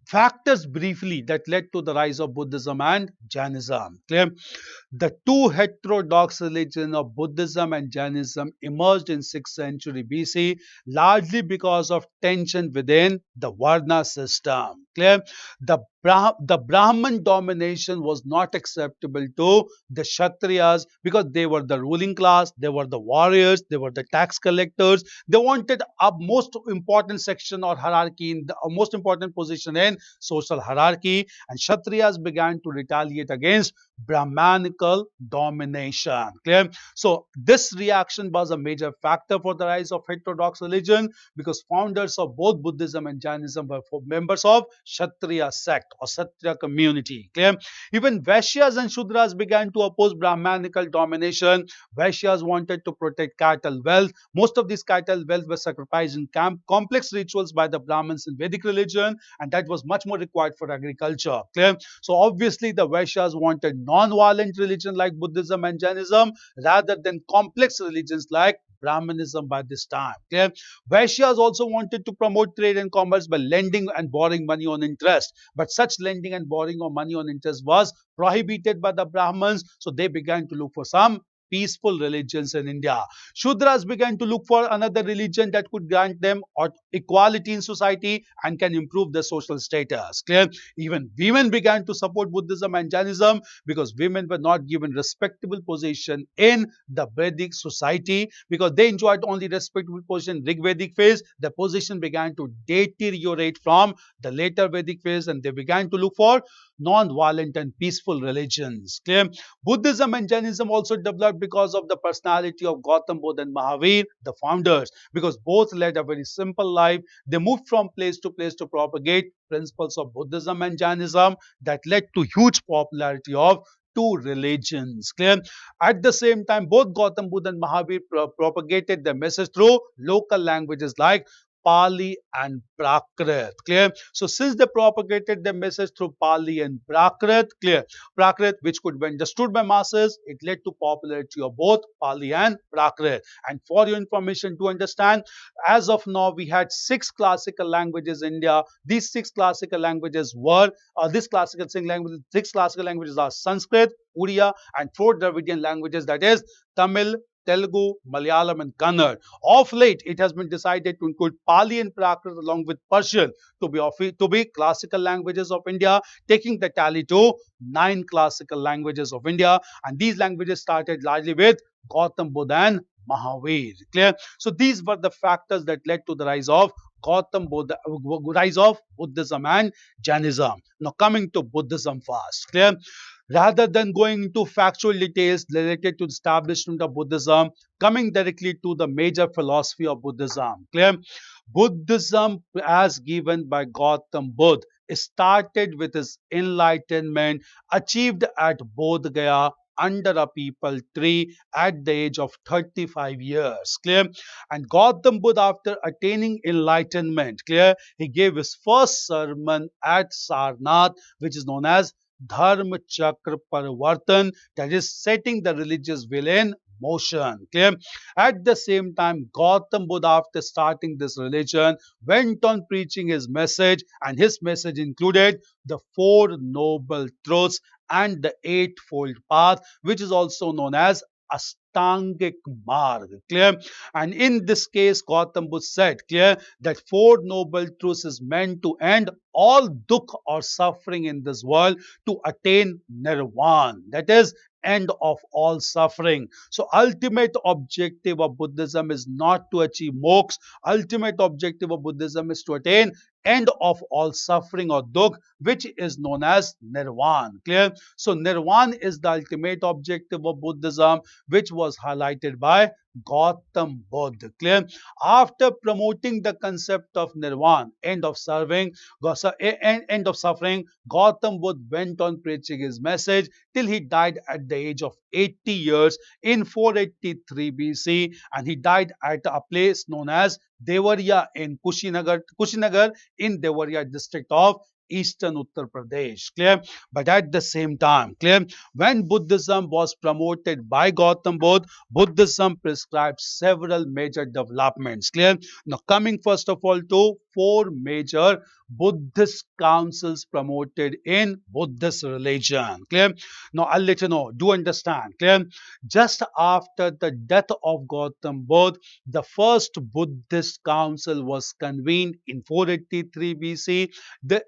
factors briefly that led to the rise of Buddhism and Jainism. Clear? The two heterodox religions of Buddhism and Jainism emerged in 6th century BC largely because of tension within the Varna system. Clear? The Brahman domination was not acceptable to the Kshatriyas because they were the ruling class, they were the warriors, they were the tax collectors. They wanted a most important section or hierarchy in the most important position in social hierarchy, and Kshatriyas began to retaliate against Brahmanical domination. Clear? So this reaction was a major factor for the rise of heterodox religion because founders of both Buddhism and Jainism were members of Kshatriya sect or Kshatriya community. Clear? Even Vaishyas and Shudras began to oppose Brahmanical domination. Vaishyas wanted to protect cattle wealth. Most of these cattle wealth were sacrificed in complex rituals by the Brahmins in Vedic religion, and that was much more required for agriculture. Clear? So obviously the Vaishyas wanted non-violent religion like Buddhism and Jainism rather than complex religions like Brahmanism by this time. Clear? Vaishyas also wanted to promote trade and commerce by lending and borrowing money on interest. But such lending and borrowing of money on interest was prohibited by the Brahmins, so they began to look for some peaceful religions in India. Shudras began to look for another religion that could grant them equality in society and can improve their social status. Clear? Even women began to support Buddhism and Jainism because women were not given respectable position in the Vedic society because they enjoyed only respectable position in Rig Vedic phase. The position began to deteriorate from the later Vedic phase, and they began to look for non-violent and peaceful religions. Clear? Buddhism and Jainism also developed because of the personality of Gautam Buddha and Mahavir, the founders, because both led a very simple life. They moved from place to place to propagate principles of Buddhism and Jainism that led to huge popularity of two religions. Clear? At the same time, both Gautam Buddha and Mahavir propagated their message through local languages like Pali and Prakrit. Clear? So since they propagated their message through Pali and Prakrit, clear? Prakrit, which could be understood by masses, it led to popularity of both Pali and Prakrit. And for your information to understand, as of now, we had 6 classical languages in India. These 6 classical languages were, six classical languages are Sanskrit, Oriya, and 4 Dravidian languages, that is Tamil, Telugu, Malayalam, and Kannada. Of late, it has been decided to include Pali and Prakrit along with Persian to be classical languages of India, taking the tally to 9 classical languages of India. And these languages started largely with Gautam Buddha and Mahavir. Clear? So these were the factors that led to the rise of rise of Buddhism and Jainism. Now coming to Buddhism first. Clear? Rather than going into factual details related to the establishment of Buddhism, coming directly to the major philosophy of Buddhism. Clear? Buddhism, as given by Gautam Buddha, started with his enlightenment achieved at Bodh Gaya under a peepal tree at the age of 35 years. Clear? And Gautam Buddha, after attaining enlightenment, clear, he gave his first sermon at Sarnath, which is known as Dharma Chakra Parivartan, that is setting the religious will in motion. Clear? At the same time, Gautam Buddha, after starting this religion, went on preaching his message, and his message included the 4 noble truths and the eightfold path, which is also known as Astangik Marg. Clear? And in this case, Gautam Buddha said, clear, that 4 noble truths is meant to end all dukh or suffering in this world to attain nirvana. That is, end of all suffering. So ultimate objective of Buddhism is not to achieve moksha. Ultimate objective of Buddhism is to attain end of all suffering or dukh, which is known as nirvana. Clear? So nirvana is the ultimate objective of Buddhism, which was highlighted by Gautam Buddha. Clear? After promoting the concept of nirvana, end of suffering, Gautam Buddha went on preaching his message till he died at the age of 80 years in 483 BC, and he died at a place known as Devariya in Kushinagar in Devariya district of Eastern Uttar Pradesh. Clear? But at the same time, clear, when Buddhism was promoted by Gautam Buddha, Buddhism prescribed several major developments. Clear? Now coming first of all to four major Buddhist councils promoted in Buddhist religion. Clear? Now I'll let you know. Do understand? Clear? Just after the death of Gautam Buddha, the first Buddhist council was convened in 483 BC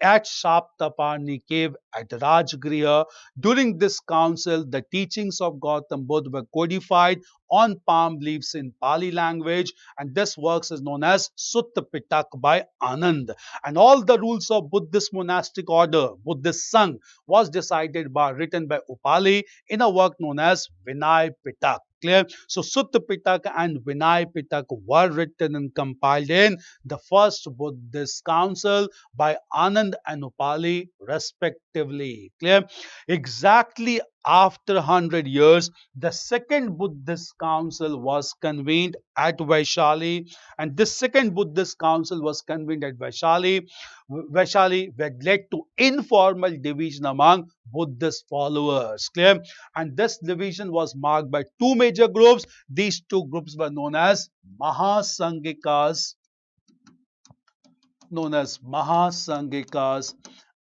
at Shaptaparni cave at Rajgriha. During this council, the teachings of Gautam Buddha were codified on palm leaves in Pali language, and this work is known as Sutta Pitak by Anand. And all the rules of Buddhist monastic order, Buddhist Sangh, was decided by written by Upali in a work known as Vinay Pitak. Clear? So Sutta Pitak and Vinay Pitak were written and compiled in the first Buddhist council by Anand and Upali respectively. Clear? Exactly after 100 years, the second Buddhist council was convened at Vaishali, and this second Buddhist council was convened at Vaishali. Vaishali led to informal division among Buddhist followers. Clear? And this division was marked by two major groups. These two groups were known as Mahasanghikas,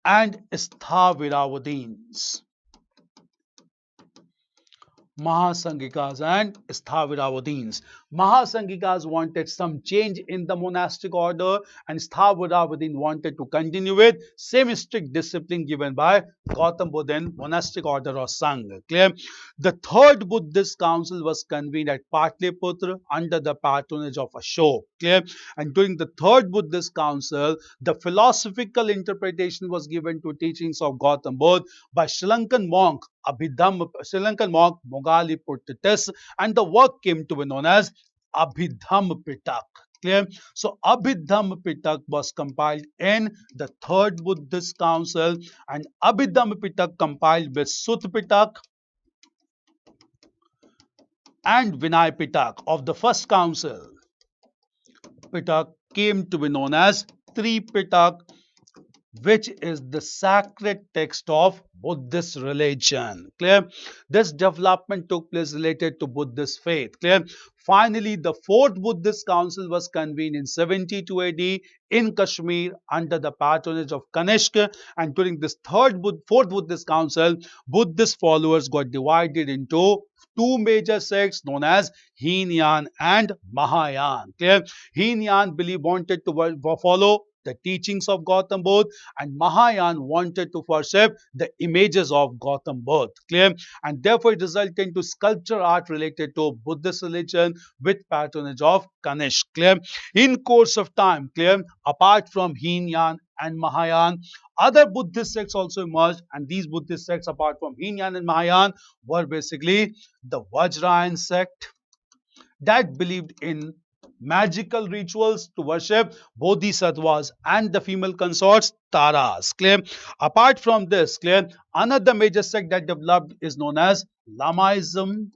and Sthaviravadins. Mahasanghikas and Sthaviravadins. Mahasanghikas wanted some change in the monastic order, and Sthaviravadin wanted to continue with same strict discipline given by Gautam Buddha in monastic order or Sangha. Clear? The third Buddhist council was convened at Patliputra under the patronage of Ashok. Clear? And during the third Buddhist council, the philosophical interpretation was given to teachings of Gautam Buddha by Sri Lankan monk Mogali Purtitis, and the work came to be known as Abhidham Pitak. Clear? So Abhidham Pitak was compiled in the third Buddhist council, and Abhidham Pitak compiled with Sutta Pitak and Vinay Pitak of the first council. Pitak came to be known as Tripitak, which is the sacred text of Buddhist religion. Clear? This development took place related to Buddhist faith. Clear? Finally, the fourth Buddhist council was convened in 72 AD in Kashmir under the patronage of Kanishka, and during this fourth Buddhist council, Buddhist followers got divided into two major sects known as Heenyan and Mahayana. Clear? Heenyan wanted to follow the teachings of Gautam Buddha, and Mahayana wanted to worship the images of Gautam Buddha. Clear? And therefore it resulted into sculpture art related to Buddhist religion with patronage of Kanishk. Clear? In course of time, clear, apart from Heenyan and Mahayana, other Buddhist sects also emerged, and these Buddhist sects apart from Heenyan and Mahayana were basically the Vajrayana sect that believed in magical rituals to worship bodhisattvas and the female consorts Taras. Clear? Apart from this, clear, another major sect that developed is known as Lamaism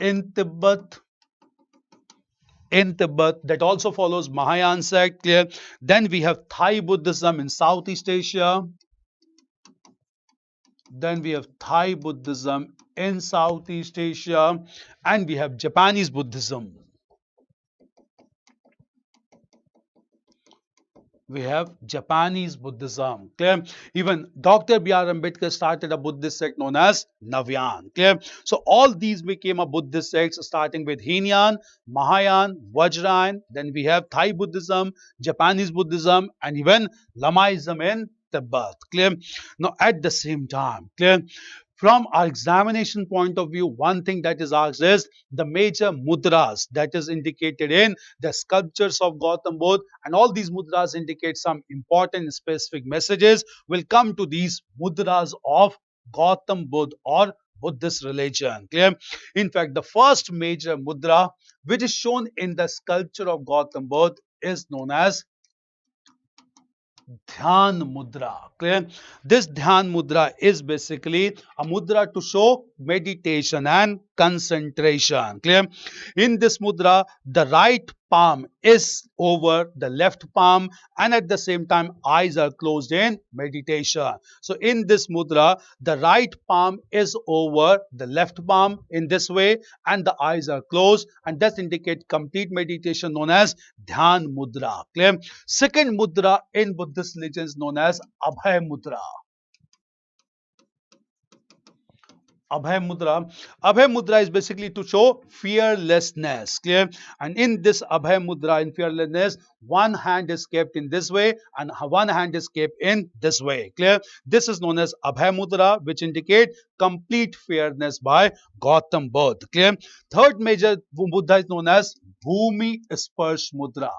in Tibet. That also follows Mahayana sect. Clear? Then we have Thai Buddhism in Southeast Asia. And we have Japanese Buddhism. Clear? Even Dr. B.R. Ambedkar started a Buddhist sect known as Navyan. Clear? So all these became a Buddhist sects starting with Heenyan, Mahayana, Vajrayana. Then we have Thai Buddhism, Japanese Buddhism, and even Lamaism in Tibet. Clear? Now at the same time, clear, from our examination point of view, one thing that is asked is the major mudras that is indicated in the sculptures of Gautam Buddha, and all these mudras indicate some important specific messages. Will come to these mudras of Gautam Buddha or Buddhist religion. Clear? In fact, the first major mudra which is shown in the sculpture of Gautam Buddha is known as Dhyan Mudra. Clear? This Dhyan Mudra is basically a mudra to show meditation and concentration. Clear? In this mudra, the right palm is over the left palm, and at the same time eyes are closed in meditation. So in this mudra, the right palm is over the left palm in this way, and the eyes are closed, and that indicates complete meditation, known as dhyan mudra. Clear? Second mudra in Buddhist religion is known as abhay mudra. Abhay Mudra. Abhay Mudra is basically to show fearlessness. Clear? And in this Abhay Mudra, in fearlessness, one hand is kept in this way and one hand is kept in this way. Clear? This is known as Abhay Mudra, which indicate complete fearlessness by Gautam Buddha. Clear? Third major Mudra is known as Bhumi Sparsh Mudra.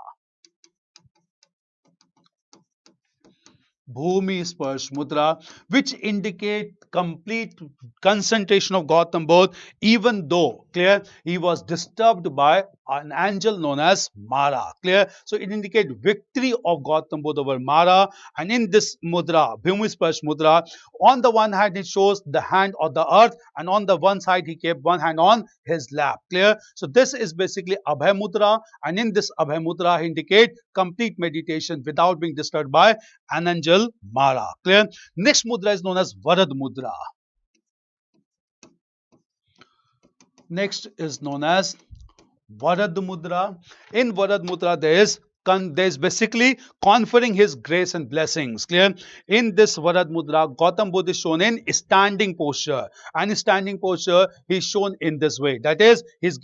Bhumi Sparsh Mudra, which indicate complete concentration of Gautam Buddha, even though, clear, he was disturbed by an angel known as Mara. Clear? So it indicates victory of Gautam Buddha over Mara. And in this mudra, Bhumi Sparsh Mudra, on the one hand it shows the hand of the earth, and on the one side he kept one hand on his lap. Clear? So this is basically Abhay Mudra, and in this Abhay Mudra he indicate complete meditation without being disturbed by an angel Mara. Clear? Next mudra is known as Varad Mudra. Next is known as Varad Mudra. In Varad Mudra, there is basically conferring his grace and blessings. Clear? In this Varad Mudra, Gautam Buddha is shown in standing posture, and in standing posture he is shown in this way. That is, he is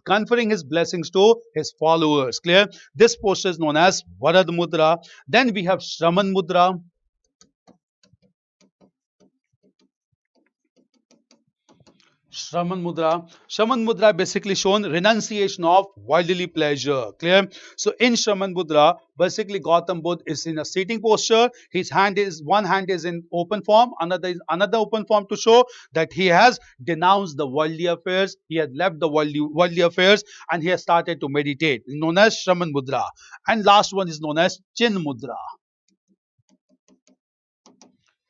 conferring his blessings to his followers. Clear? This posture is known as Varad Mudra. Then we have Shraman Mudra. Shraman Mudra. Shraman Mudra basically shown renunciation of worldly pleasure. Clear? So in Shraman Mudra, basically Gautam Buddha is in a sitting posture. One hand is in open form, another is another open form, to show that he has denounced the worldly affairs. He has left the worldly affairs, and he has started to meditate, known as Shraman Mudra. And last one is known as Chin Mudra.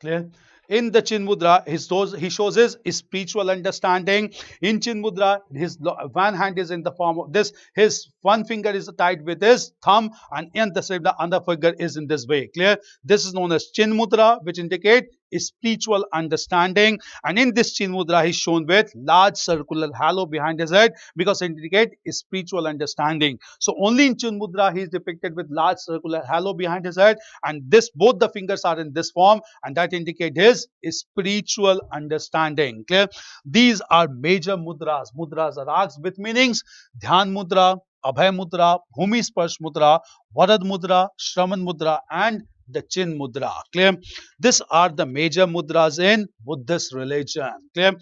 Clear? In the Chin Mudra, he shows his spiritual understanding. In Chin Mudra, his one hand is in the form of this. His one finger is tied with his thumb, and in the same, the other finger is in this way. Clear? This is known as Chin Mudra, which indicate spiritual understanding. And in this Chin Mudra, he is shown with large circular halo behind his head, because it indicates spiritual understanding. So only in Chin Mudra he is depicted with large circular halo behind his head, and both the fingers are in this form, and that indicate his spiritual understanding. Clear? These are major mudras. Mudras are asked with meanings: Dhyan Mudra, Abhay Mudra, Bhumi Sparsh Mudra, Varad Mudra, Shraman Mudra, and the Chin Mudra. Clear? These are the major mudras in Buddhist religion. Clear?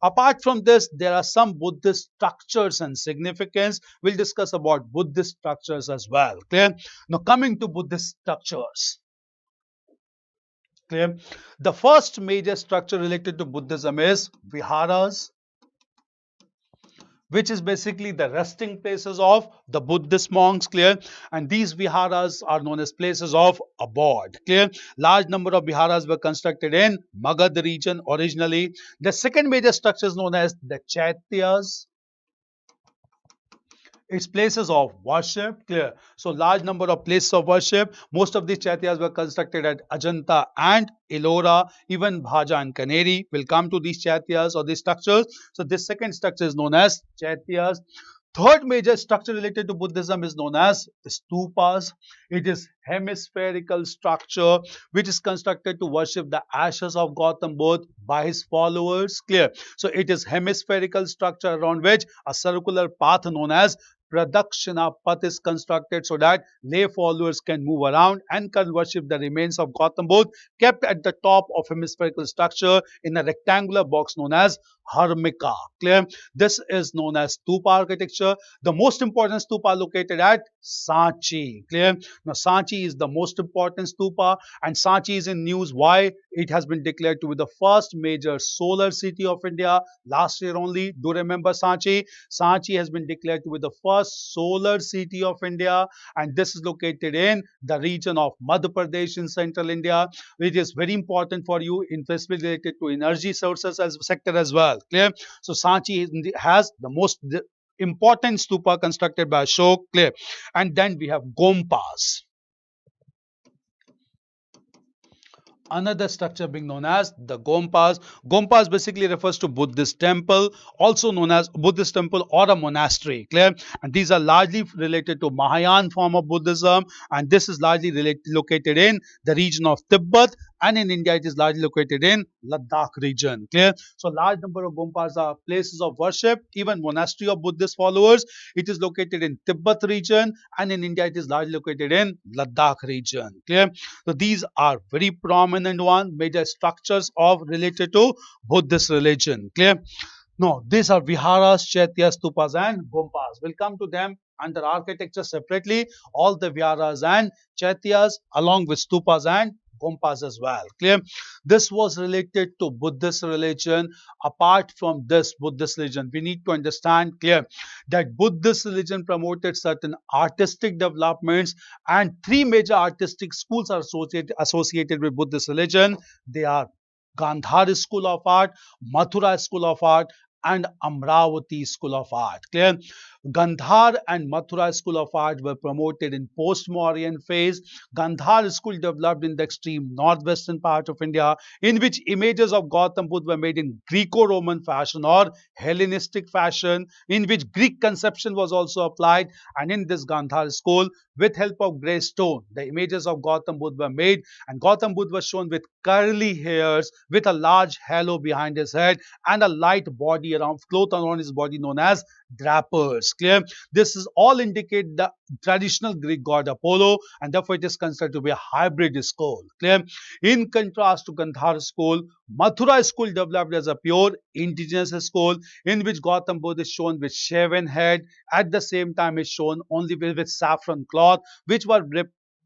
Apart from this, there are some Buddhist structures and significance. We'll discuss about Buddhist structures as well. Clear? Now coming to Buddhist structures. Clear? The first major structure related to Buddhism is viharas, which is basically the resting places of the Buddhist monks. Clear? And these viharas are known as places of abode. Clear? Large number of viharas were constructed in Magad region originally. The second major structure is known as the chaityas. It's places of worship. Clear? So large number of places of worship. Most of these chaityas were constructed at Ajanta and Ellora, even Bhaja and Kaneri. Will come to these chaityas or these structures. So this second structure is known as chaityas. Third major structure related to Buddhism is known as stupas. It is hemispherical structure which is constructed to worship the ashes of Gautam Buddha by his followers. Clear? So it is hemispherical structure around which a circular path known as Pradakshina Path is constructed, so that lay followers can move around and can worship the remains of Gautam Buddha, kept at the top of hemispherical structure in a rectangular box known as Harmika. Clear? This is known as stupa architecture. The most important stupa located at Sanchi. Clear? Now Sanchi is the most important stupa, and Sanchi is in news. Why? It has been declared to be the first major solar city of India last year only. Do remember Sanchi? Sanchi has been declared to be the first solar city of India, and this is located in the region of Madhya Pradesh in central India. It is very important for you, especially related to energy sources as sector as well. Clear? So Sanchi has the most important stupa constructed by Ashok, clear. And then we have Gompas. Another structure being known as the Gompas. Gompas basically refers to Buddhist temple, also known as Buddhist temple or a monastery. Clear? And these are largely related to Mahayana form of Buddhism, and this is largely located in the region of Tibet, and in India it is largely located in Ladakh region. Clear? So large number of Gompas are places of worship, even monastery of Buddhist followers. It is located in Tibet region, and in India it is largely located in Ladakh region. Clear? So these are very prominent one, major structures of related to Buddhist religion. Clear? No, these are viharas, chaityas, stupas, and gompas. We'll come to them under architecture separately. All the viharas and chaityas, along with stupas and gompas as well. Clear? This was related to Buddhist religion. Apart from this Buddhist religion, we need to understand, clear, that Buddhist religion promoted certain artistic developments, and three major artistic schools are associated with Buddhist religion. They are Gandhar School of Art, Mathura School of Art, and Amravati School of Art. Clear? Gandhar and Mathura School of Art were promoted in post-Mauryan phase. Gandhar School developed in the extreme northwestern part of India, in which images of Gautam Buddha were made in Greco-Roman fashion or Hellenistic fashion, in which Greek conception was also applied. And in this Gandhar school, with help of grey stone, the images of Gautam Buddha were made, and Gautam Buddha was shown with curly hairs, with a large halo behind his head, and a light body around, cloth around his body known as drapers. Clear? This is all indicate the traditional Greek god Apollo, and therefore it is considered to be a hybrid school. Clear? In contrast to Gandhar school, Mathura school developed as a pure indigenous school, in which Gautam Buddha is shown with shaven head. At the same time is shown only with saffron cloth, which were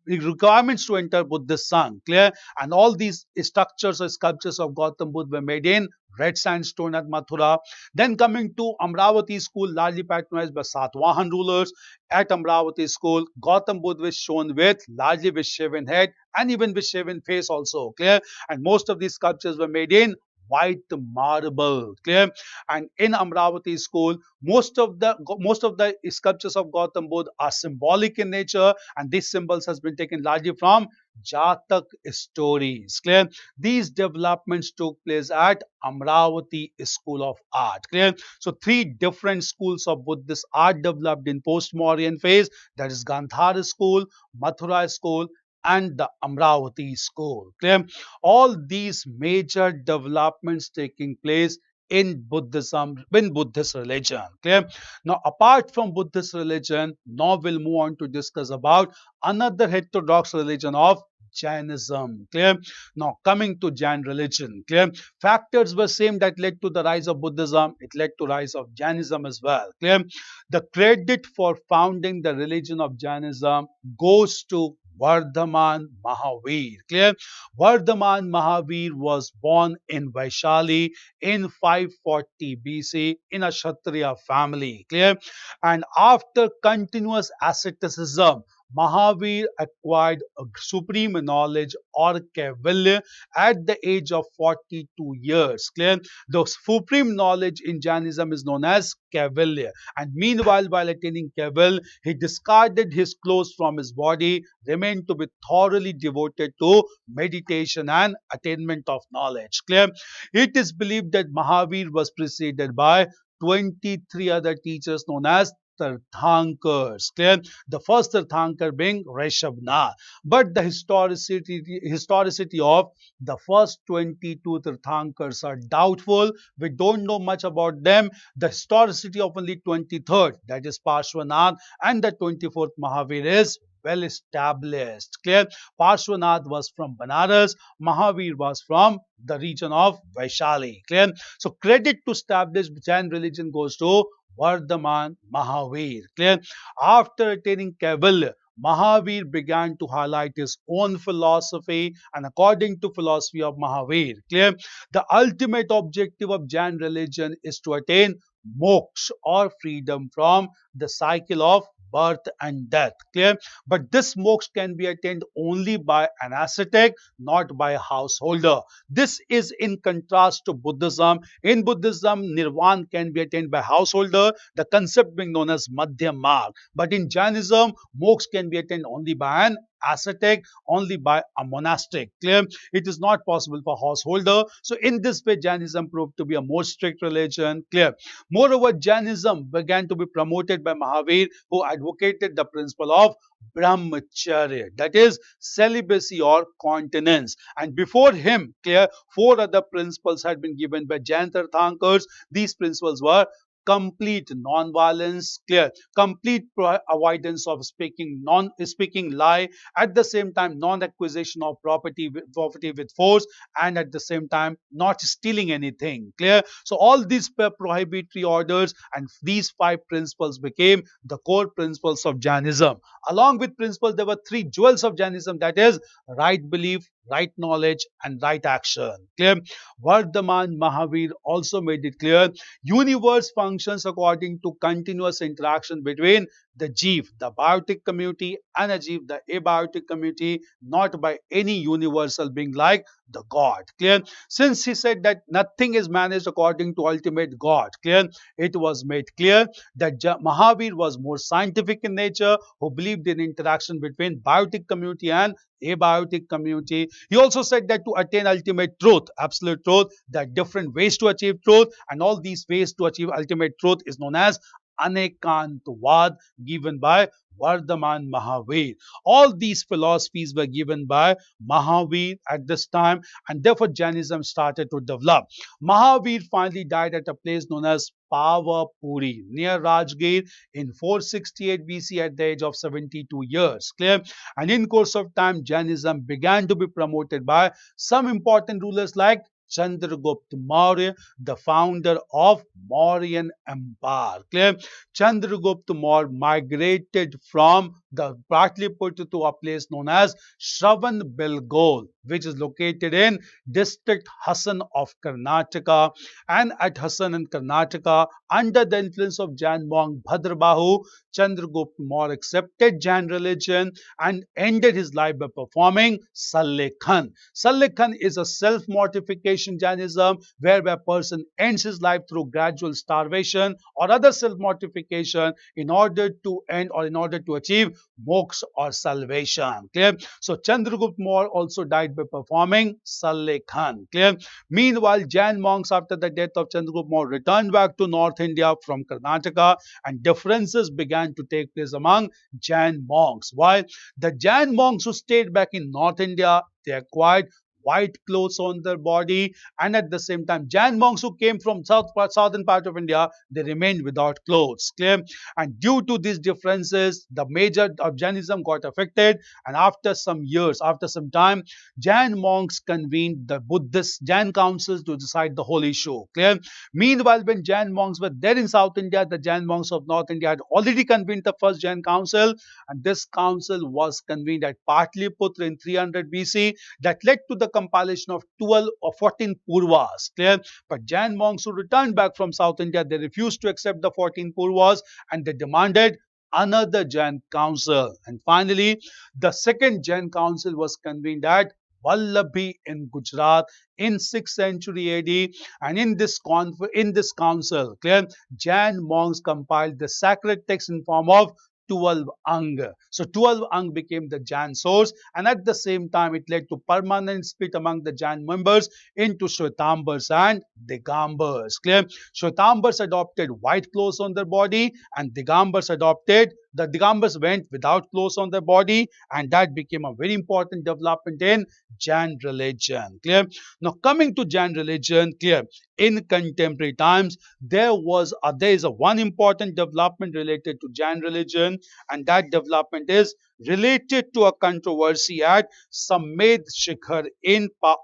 requirements to enter Buddhist Sangha. Clear? And all these structures or sculptures of Gautam Buddha were made in red sandstone at Mathura. Then coming to Amravati school, largely patronized by Satvahan rulers. At Amravati school, Gautam Buddha was shown with largely with shaven head and even with shaven face also. Clear? And most of these sculptures were made in white marble. Clear? And in Amravati school, most of the sculptures of Gautam Buddha are symbolic in nature, and these symbols has been taken largely from Jatak stories. Clear? These developments took place at Amravati School of Art. Clear? So three different schools of Buddhist art developed in post-Mauryan phase, that is Gandhar school, Mathura school, and the Amravati school. Clear? All these major developments taking place in Buddhism, in Buddhist religion. Clear? Now, apart from Buddhist religion, now we'll move on to discuss about another heterodox religion of Jainism. Clear? Now, coming to Jain religion. Clear? Factors were same that led to the rise of Buddhism. It led to rise of Jainism as well. Clear? The credit for founding the religion of Jainism goes to Vardhaman Mahavir. Clear? Vardhaman Mahavir was born in Vaishali in 540 BC in a Kshatriya family. Clear? And after continuous asceticism, Mahavir acquired a supreme knowledge or kaivalya at the age of 42 years. Clear? The supreme knowledge in Jainism is known as kaivalya. And meanwhile, while attaining kaivalya, he discarded his clothes from his body, remained to be thoroughly devoted to meditation and attainment of knowledge. Clear? It is believed that Mahavir was preceded by 23 other teachers known as Tirthankars. Clear? The first Tirthankar being Rishabhnath. But the historicity of the first 22 Tirthankars are doubtful. We don't know much about them. The historicity of only 23rd, that is Parshvanath, and the 24th Mahavir is well established. Clear? Parshvanath was from Banaras, Mahavir was from the region of Vaishali. Clear? So credit to establish Jain religion goes to Vardhaman Mahavir. Clear? After attaining kaivalya, Mahavir began to highlight his own philosophy, and according to philosophy of Mahavir, clear, the ultimate objective of Jain religion is to attain moksha or freedom from the cycle of birth and death. Clear? But this moksha can be attained only by an ascetic, not by a householder. This is in contrast to Buddhism. In Buddhism, nirvana can be attained by householder, the concept being known as madhyam marg. But in Jainism, moksha can be attained only by an ascetic, only by a monastic. Clear? It is not possible for householder. So in this way, Jainism proved to be a more strict religion. Clear? Moreover, Jainism began to be promoted by Mahavir, who advocated the principle of brahmacharya, that is celibacy or continence. And before him, clear, four other principles had been given by Jain Tirthankars. These principles were complete non-violence, clear, complete avoidance of speaking lie, at the same time non-acquisition of property with force, and at the same time not stealing anything. Clear? So all these prohibitory orders and these five principles became the core principles of Jainism. Along with principles, there were three jewels of Jainism, that is right belief, right knowledge, and right action. Clear? Vardhaman Mahavir also made it clear universe functions according to continuous interaction between the Jeev, the biotic community, and Ajeev, the abiotic community, not by any universal being like the God. Clear? Since he said that nothing is managed according to ultimate God, clear, it was made clear that Mahavir was more scientific in nature, who believed in interaction between biotic community and abiotic community. He also said that to attain ultimate truth, absolute truth, there are different ways to achieve truth, and all these ways to achieve ultimate truth is known as Anekantavad, given by Vardhaman Mahavir. All these philosophies were given by Mahavir at this time, and therefore Jainism started to develop. Mahavir finally died at a place known as Pavapuri near Rajgir in 468 BC at the age of 72 years. Clear? And in course of time, Jainism began to be promoted by some important rulers like Chandragupta Maurya, the founder of Mauryan Empire. Clear? Chandragupta Maurya migrated from the Patliputra to a place known as Shravan Belgol, which is located in district Hassan of Karnataka. And at Hassan in Karnataka, under the influence of Jain monk Bhadrabahu, Chandragupta Maurya accepted Jain religion and ended his life by performing Sallekhan. Sallekhan is a self-mortification Jainism whereby a person ends his life through gradual starvation or other self-mortification in order to end or in order to achieve moksha or salvation. Clear? So Chandragupta Maurya also died by performing Sallekhan. Clear? Meanwhile, Jain monks after the death of Chandragupta Maurya returned back to North India from Karnataka, and differences began to take place among Jain monks. While the Jain monks who stayed back in North India, they acquired white clothes on their body, and at the same time Jain monks who came from southern part of India, they remained without clothes. Clear? And due to these differences, the major of Jainism got affected, and after some years, after some time, Jain monks convened the Buddhist Jain councils to decide the whole issue. Clear? Meanwhile, when Jain monks were there in South India, the Jain monks of North India had already convened the first Jain council, and this council was convened at Patliputra in 300 BC. That led to the compilation of 12 or 14 Purvas. Clear? But Jain monks who returned back from South India, they refused to accept the 14 Purvas, and they demanded another Jain council. And finally, the second Jain council was convened at Vallabhi in Gujarat in 6th century AD, and in this council, clear, Jain monks compiled the sacred text in form of 12 Ang. So 12 Ang became the Jain source, and at the same time it led to permanent split among the Jain members into Shwetambars and Digambars. Clear? Shwetambars adopted white clothes on their body, and the Digambars went without clothes on their body, and that became a very important development in Jain religion. Clear? Now coming to Jain religion, clear, in contemporary times, there is a one important development related to Jain religion, and that development is related to a controversy at Samed Shikhar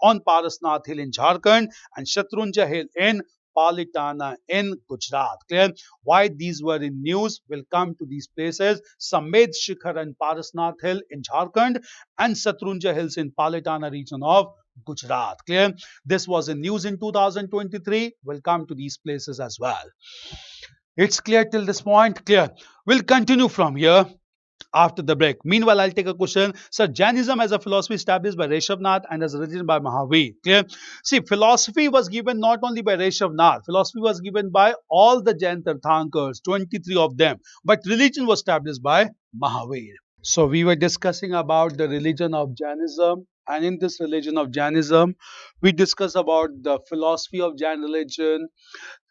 on Parasnath Hill in Jharkhand and Shatrunja Hill in Palitana in Gujarat. Clear? Why these were in news? We'll come to these places. Samed Shikhar and Parasnath Hill in Jharkhand and Shatrunja Hills in Palitana region of Gujarat. Clear? This was in news in 2023. We'll come to these places as well. It's clear till this point? Clear. We'll continue from here after the break. Meanwhile, I'll take a question. Sir, Jainism as a philosophy established by Reshavnath and as a religion by Mahavir. Clear? See, philosophy was given not only by Reshavnath, philosophy was given by all the Jain Tirthankars, 23 of them, but religion was established by Mahavir. So we were discussing about the religion of Jainism, and in this religion of Jainism, we discuss about the philosophy of Jain religion,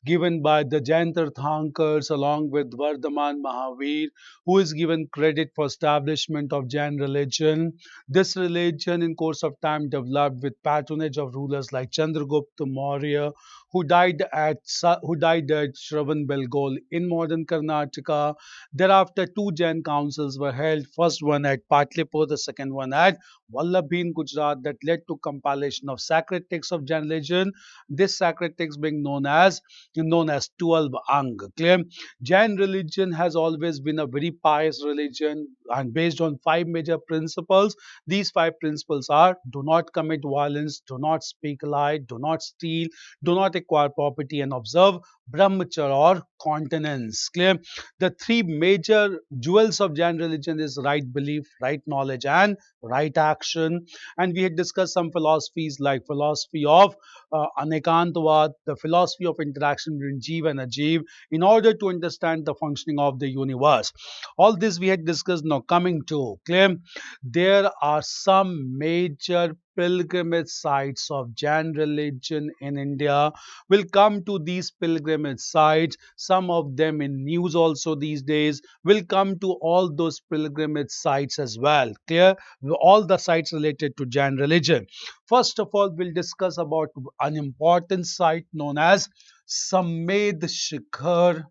given by the Jain Tirthankars along with Vardhaman Mahavir, who is given credit for establishment of Jain religion. This religion in course of time developed with patronage of rulers like Chandragupta Maurya, who died at Shravanbelgol in modern Karnataka. Thereafter, two Jain councils were held, first one at Patliputra, the second one at Vallabhi in Gujarat, that led to compilation of sacred texts of Jain religion. This sacred text being known as 12 Ang. Clear? Jain religion has always been a very pious religion and based on five major principles. These five principles are: do not commit violence, do not speak lie, do not steal, do not acquire property, and observe brahmacharya or continence. Clear? The three major jewels of Jain religion is right belief, right knowledge, and right action. And we had discussed some philosophies like philosophy of Anekantavad, the philosophy of interaction between Jeev and Ajeev, in order to understand the functioning of the universe. All this we had discussed. Now coming to clear, there are some major pilgrimage sites of Jain religion in India. We'll come to these pilgrimage sites, some of them in news also these days. We'll come to all those pilgrimage sites as well. Clear? All the sites related to Jain religion. First of all, we'll discuss about an important site known as Samed Shikhar,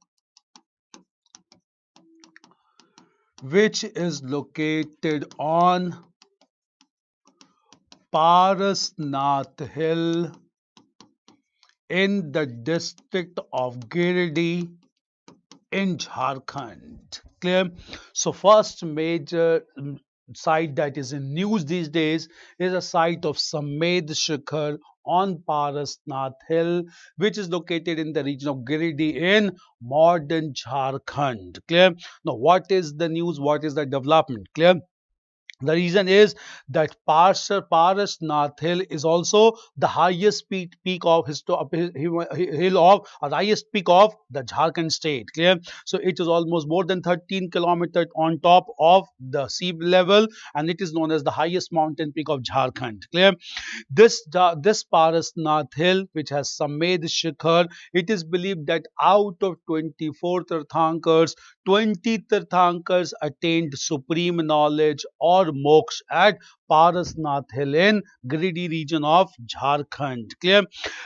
which is located on Parasnath Hill in the district of Giridih in Jharkhand. Clear? So first major site that is in news these days is a site of Samed Shikhar on Parasnath Hill, which is located in the region of Giridih in modern Jharkhand. Clear? Now, what is the news? What is the development? Clear? The reason is that Parasnath Hill is also the highest peak of hill of highest peak of the Jharkhand state. Clear? So it is almost more than 13 kilometers on top of the sea level, and it is known as the highest mountain peak of Jharkhand. Clear? This Parasnath Hill, which has Samed Shikhar, it is believed that out of 24 Tirthankars, 20 Tirthankars attained supreme knowledge or moksha at Parasnath Hill in Giridih region of Jharkhand. Clear?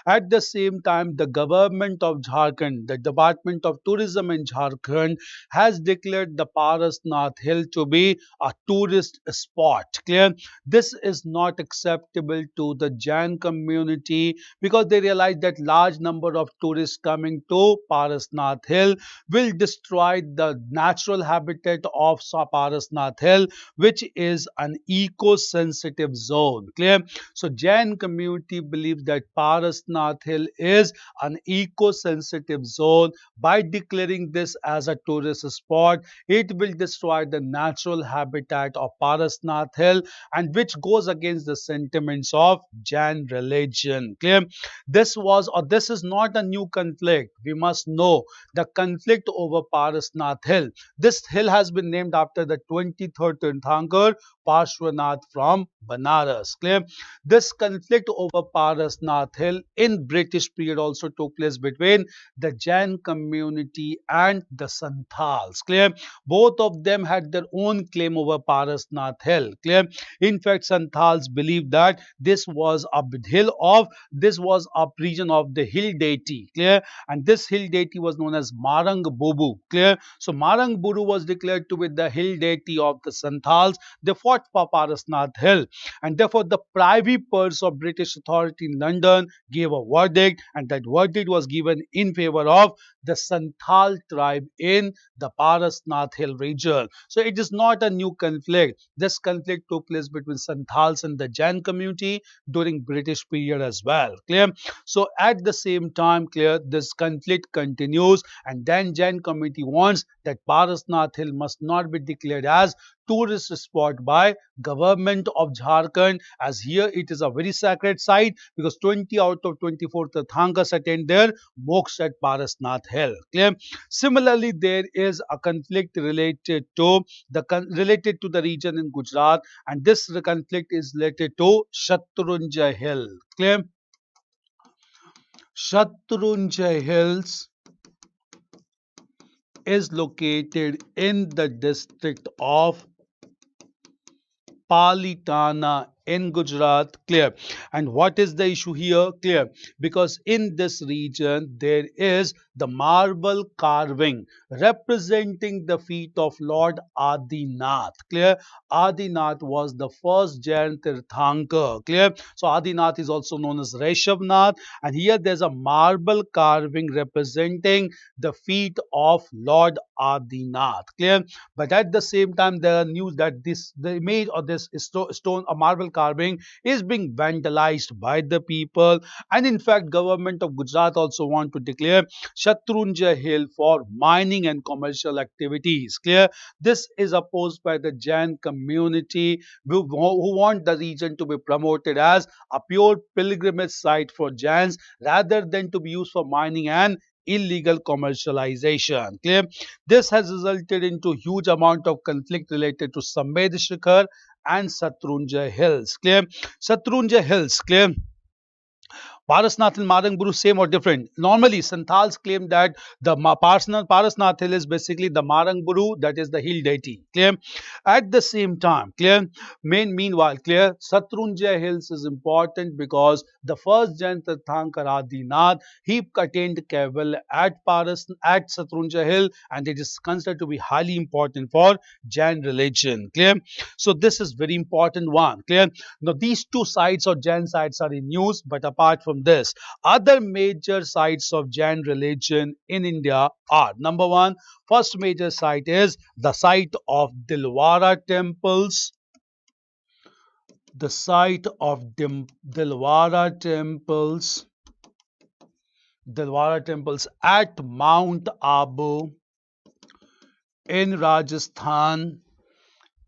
At the same time, the government of Jharkhand, the Department of Tourism in Jharkhand, has declared the Parasnath Hill to be a tourist spot. Clear? This is not acceptable to the Jain community because they realize that large number of tourists coming to Parasnath Hill will destroy the natural habitat of Parasnath Hill, which is an eco-sensitive zone. Clear? So Jain community believes that Parasnath Hill is an eco-sensitive zone. By declaring this as a tourist spot, it will destroy the natural habitat of Parasnath Hill, and which goes against the sentiments of Jain religion. Clear? This is not a new conflict. We must know the conflict over Parasnath Hill. This hill has been named after the 23rd Tirthankar, Parshvanath from Banaras. Clear? This conflict over Parasnath Hill in British period also took place between the Jain community and the Santals. Clear? Both of them had their own claim over Parasnath Hill. Clear? In fact, Santals believed that this was a region of the hill deity. Clear? And this hill deity was known as Marang Bubu. Clear? So Marang Bubu was declared to be the hill deity of the Santals. They fought for Parasnath Parasnath Hill, and therefore the Privy Purse of British authority in London gave a verdict, and that verdict was given in favor of the Santhal tribe in the Parasnath Hill region. So it is not a new conflict. This conflict took place between Santhals and the Jain community during British period as well. Clear? So at the same time, clear, this conflict continues, and then Jain community wants that Parasnath Hill must not be declared as tourist spot by government of Jharkhand, as here it is a very sacred site because 20 out of 24 Tirthankars attend their moksha at Parasnath Hill. Clear? Similarly, there is a conflict related to the region in Gujarat, and this conflict is related to Shatrunjay Hill. Clear? Shatrunjay Hills is located in the district of Palitana in Gujarat. Clear? And what is the issue here? Clear? Because in this region there is the marble carving representing the feet of Lord Adinath. Clear? Adinath was the first Jain Tirthankar. Clear? So Adinath is also known as Reshavnath, and here there's a marble carving representing the feet of Lord Adinath. Clear? But at the same time, there are news that the image of this stone or marble carving is being vandalized by the people, and in fact, government of Gujarat also want to declare Shatrunjay Hill for mining and commercial activities. Clear? This is opposed by the Jain community who want the region to be promoted as a pure pilgrimage site for Jains rather than to be used for mining and illegal commercialization. Clear? This has resulted into huge amount of conflict related to Samved Shikhar and Shatrunjay Hills. Clear? Shatrunjay Hills. Clear? Parasnath and Marangpur, same or different? Normally, Santhals claim that the Parasnath hill is basically the Marangpur, that is the hill deity. Clear? At the same time, clear? Meanwhile, clear? Shatrunjay Hills is important because the first Jain Tirthankar Adinath, he attained Keval at Shatrunjay Hill, and it is considered to be highly important for Jain religion. Clear? So this is very important one. Clear? Now these two sites or Jain sites are in news, but apart from this, other major sites of Jain religion in India are: number one, first major site is the site of Dilwara temples. The site of Dilwara temples at Mount Abu in Rajasthan.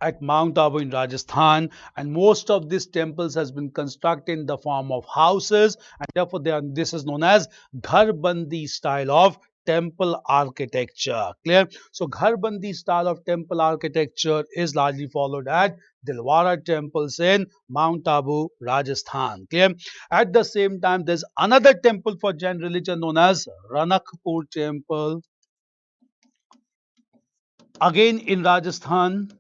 At Mount Abu in Rajasthan, and most of these temples has been constructed in the form of houses, and therefore this is known as Gharbandi style of temple architecture. Clear? So Gharbandi style of temple architecture is largely followed at Dilwara temples in Mount Abu, Rajasthan. Clear? At the same time, there's another temple for Jain religion known as Ranakpur temple, again in Rajasthan,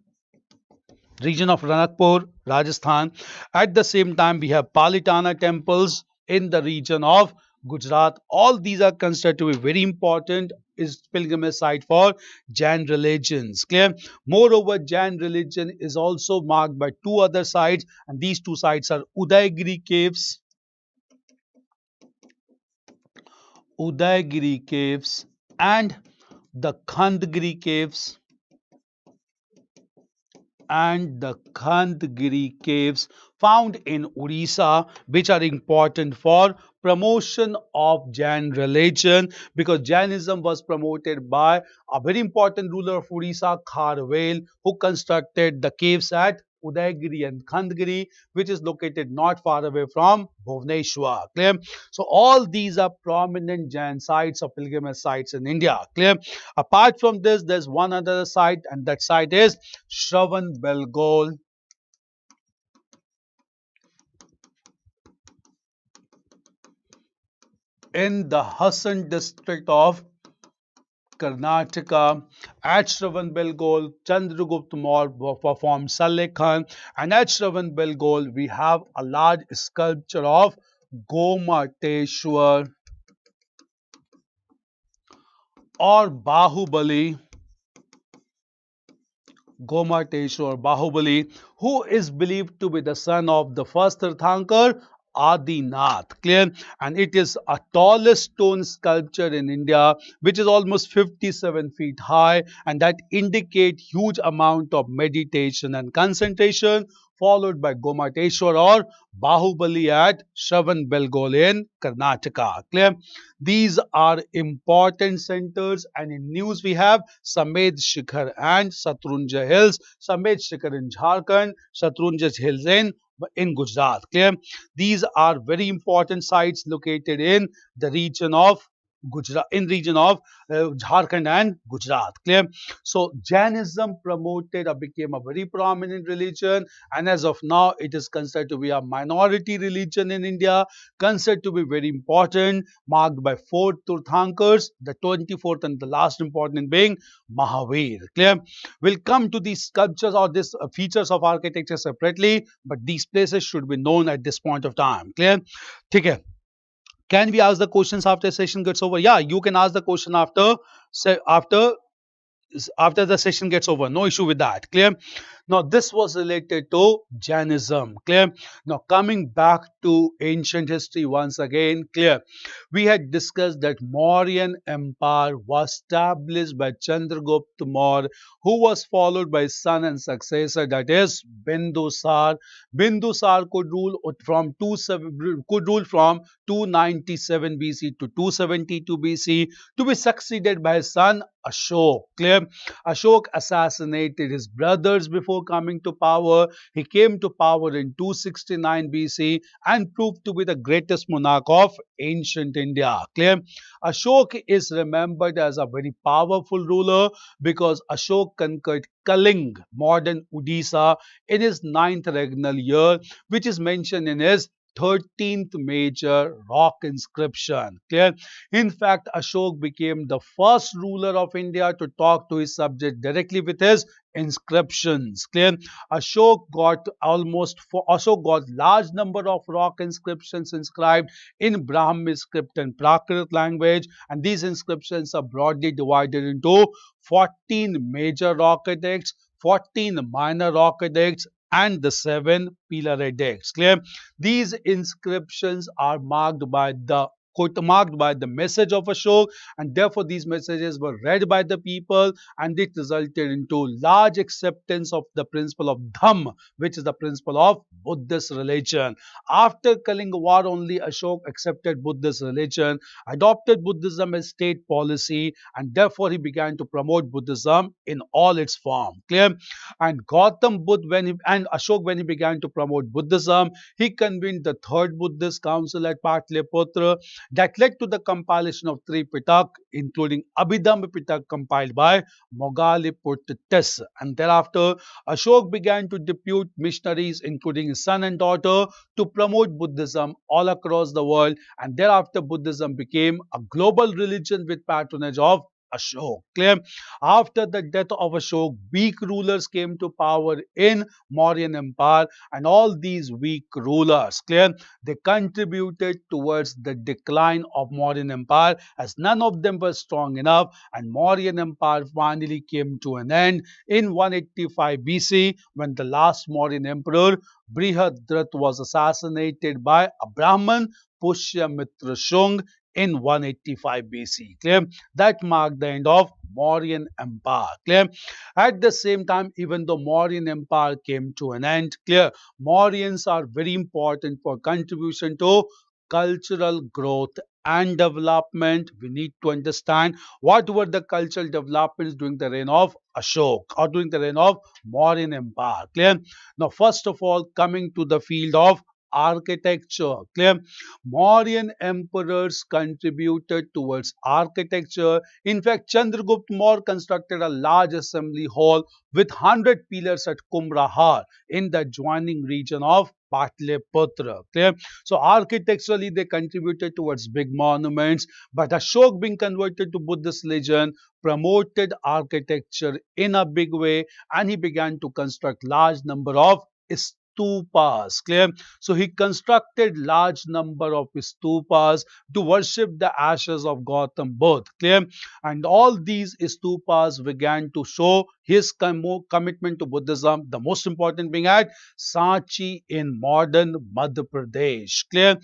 region of Ranakpur, Rajasthan. At the same time, we have Palitana temples in the region of Gujarat. All these are considered to be very important is pilgrimage site for Jain religions. Clear? Moreover, Jain religion is also marked by two other sites, and these two sites are Udaygiri caves and the Khandgiri caves found in Orissa, which are important for promotion of Jain religion, because Jainism was promoted by a very important ruler of Orissa, Kharvel, who constructed the caves at Udaygiri and Khandgiri, which is located not far away from Bhubaneswar. Clear? So all these are prominent Jain sites or pilgrimage sites in India. Clear? Apart from this, there's one other site, and that site is Shravan Belgol in the Hassan district of Karnataka. At Shravan Belgol, Chandragupta Maurya performed Salekhan, and at Shravan Belgol we have a large sculpture of Gomateshwar or Bahubali Gomateshwar Bahubali, who is believed to be the son of the first Tirthankar, Adinath. Clear? And it is a tallest stone sculpture in India, which is almost 57 feet high, and that indicate huge amount of meditation and concentration, followed by Gomateshwar or Bahubali at Shravanbelgol in Karnataka. Clear? These are important centers, and in news we have Samed Shikhar and Satrunja Hills. Samed Shikhar in Jharkhand, Satrunja Hills in Gujarat. Clear? These are very important sites located in the region of Gujarat, in region of Jharkhand and Gujarat. Clear? So Jainism promoted or became a very prominent religion, and as of now, it is considered to be a minority religion in India, considered to be very important, marked by four Tirthankars, the 24th and the last important being Mahavir. Clear? We'll come to these sculptures or these features of architecture separately, but these places should be known at this point of time. Clear? Okay. Can we ask the questions after session gets over? Yeah, you can ask the question after after the session gets over. No issue with that. Clear? Now, this was related to Jainism. Clear? Now, coming back to ancient history once again. Clear? We had discussed that Mauryan Empire was established by Chandragupta Maurya, who was followed by his son and successor, that is Bindusar. Bindusar could rule from 297 BC to 272 BC, to be succeeded by his son Ashok. Clear? Ashok assassinated his brothers before coming to power. He came to power in 269 BC and proved to be the greatest monarch of ancient India. Clear? Ashok is remembered as a very powerful ruler because Ashok conquered Kaling, modern Odisha, in his ninth regnal year, which is mentioned in his 13th major rock inscription. Clear? In fact, Ashok became the first ruler of India to talk to his subject directly with his inscriptions. Clear? Ashok got large number of rock inscriptions inscribed in Brahmi script and Prakrit language, and these inscriptions are broadly divided into 14 major rock edicts, 14 minor rock edicts, and the 7 pillar edicts. Clear? These inscriptions are marked by the message of Ashok, and therefore these messages were read by the people, and it resulted into large acceptance of the principle of Dhamma, which is the principle of Buddhist religion. After Kalinga War, only Ashok accepted Buddhist religion, adopted Buddhism as state policy, and therefore he began to promote Buddhism in all its form. Clear? And Ashok, when he began to promote Buddhism, he convened the third Buddhist council at Patliputra, that led to the compilation of 3 Pitak, including Abhidhamma Pitak compiled by Mogaliputtis. And thereafter, Ashok began to depute missionaries, including his son and daughter, to promote Buddhism all across the world. And thereafter, Buddhism became a global religion with patronage of Ashok. Clear? After the death of Ashok, weak rulers came to power in Mauryan Empire, and all these weak rulers, clear, they contributed towards the decline of Mauryan Empire, as none of them were strong enough, and Mauryan Empire finally came to an end in 185 BC, when the last Mauryan emperor Brihadrat was assassinated by a Brahman, Pushyamitra Shung, in 185 BC. Clear? That marked the end of Mauryan Empire. Clear? At the same time, even though Mauryan Empire came to an end, clear, Mauryans are very important for contribution to cultural growth and development. We need to understand what were the cultural developments during the reign of Ashok or during the reign of Mauryan Empire. Clear? Now, first of all, coming to the field of architecture. Clear? Mauryan emperors contributed towards architecture. In fact, Chandragupta Maurya constructed a large assembly hall with 100 pillars at Kumrahar in the adjoining region of Patliputra. Clear? So architecturally they contributed towards big monuments, but Ashok, being converted to Buddhist religion, promoted architecture in a big way, and he began to construct large number of stupas. Clear? So he constructed large number of stupas to worship the ashes of Gautam Buddha. Clear? And all these stupas began to show his commitment to Buddhism. The most important being at Sanchi in modern Madhya Pradesh. Clear?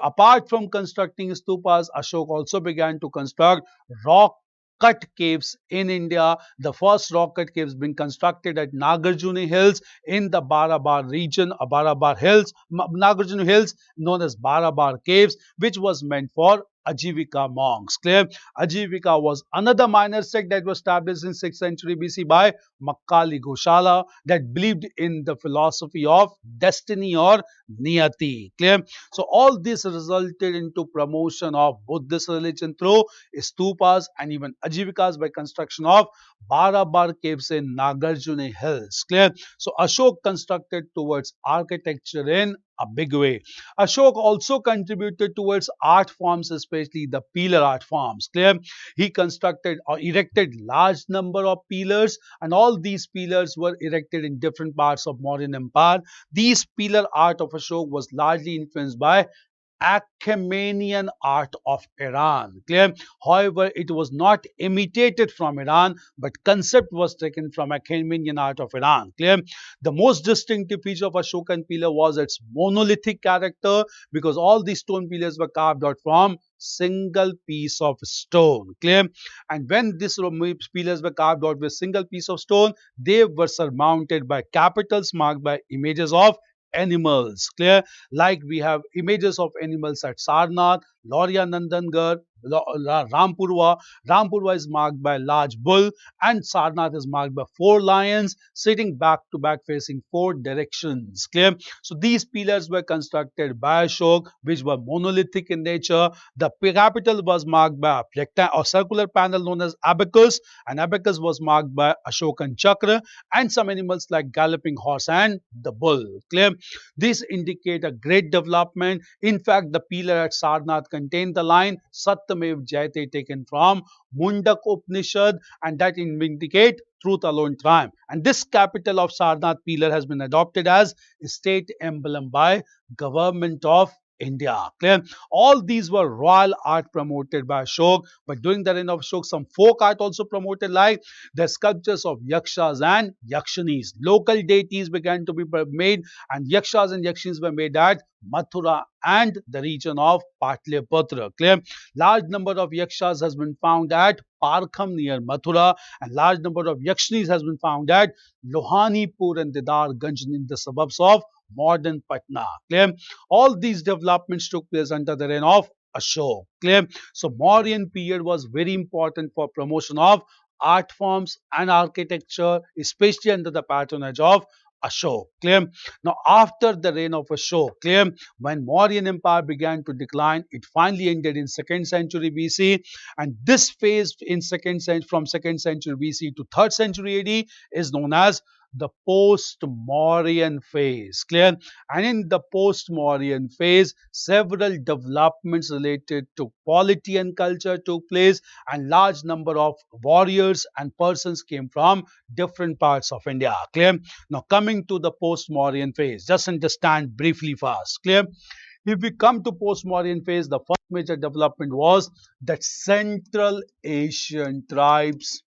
Apart from constructing stupas, Ashok also began to construct rock cut caves in India. The first rock cut caves being constructed at Nagarjuna Hills in the Barabar region, Barabar Hills, Nagarjuna Hills, known as Barabar Caves, which was meant for Ajivika monks. Clear? Ajivika was another minor sect that was established in 6th century BC by Makkali Goshala that believed in the philosophy of destiny or niyati. Clear? So all this resulted into promotion of Buddhist religion through stupas and even ajivikas by construction of Barabar caves in Nagarjuna Hills. Clear? So Ashok constructed towards architecture in a big way. Ashok also contributed towards art forms, especially the pillar art forms. Clear? He constructed or erected large number of pillars, and all these pillars were erected in different parts of Mauryan Empire. These pillar art of Ashok was largely influenced by Achaemenian art of Iran. Clear? However, it was not imitated from Iran, but concept was taken from Achaemenian art of Iran. Clear? The most distinctive feature of Ashokan pillar was its monolithic character, because all these stone pillars were carved out from single piece of stone. Clear? And when these pillars were carved out with single piece of stone, they were surmounted by capitals marked by images of animals. Clear? Like we have images of animals at Sarnath, Loria Nandangarh, Rampurva. Rampurva is marked by a large bull, and Sarnath is marked by 4 lions sitting back to back facing 4 directions. Clear? So these pillars were constructed by Ashok, which were monolithic in nature. The capital was marked by a circular panel known as abacus, and abacus was marked by Ashokan chakra and some animals like galloping horse and the bull. Clear? These indicate a great development. In fact, the pillar at Sarnath contained the line Satyamev Jayate, taken from Mundak Upanishad, and that indicate truth alone triumph. And this capital of Sarnath pillar has been adopted as state emblem by government of India. Clear? All these were royal art promoted by Ashok, but during the reign of Ashok, some folk art also promoted, like the sculptures of yakshas and yakshinis. Local deities began to be made, and yakshas and yakshinis were made at Mathura and the region of Patliputra. Clear? Large number of yakshas has been found at Parkham near Mathura, and large number of yakshinis has been found at Lohanipur and Didarganj in the suburbs of modern Patna. Clear? All these developments took place under the reign of Ashok. Clear? So Mauryan period was very important for promotion of art forms and architecture, especially under the patronage of Ashok. Clear? Now, after the reign of Ashok, clear, when Mauryan Empire began to decline, it finally ended in 2nd century BC, and this phase in from 2nd century BC to 3rd century AD is known as the post-Mauryan phase. Clear? And in the post-Mauryan phase, several developments related to polity and culture took place, and large number of warriors and persons came from different parts of India. Clear? Now, coming to the post-Mauryan phase, just understand briefly fast. Clear? If we come to post-Mauryan phase, the first major development was that Central Asian tribes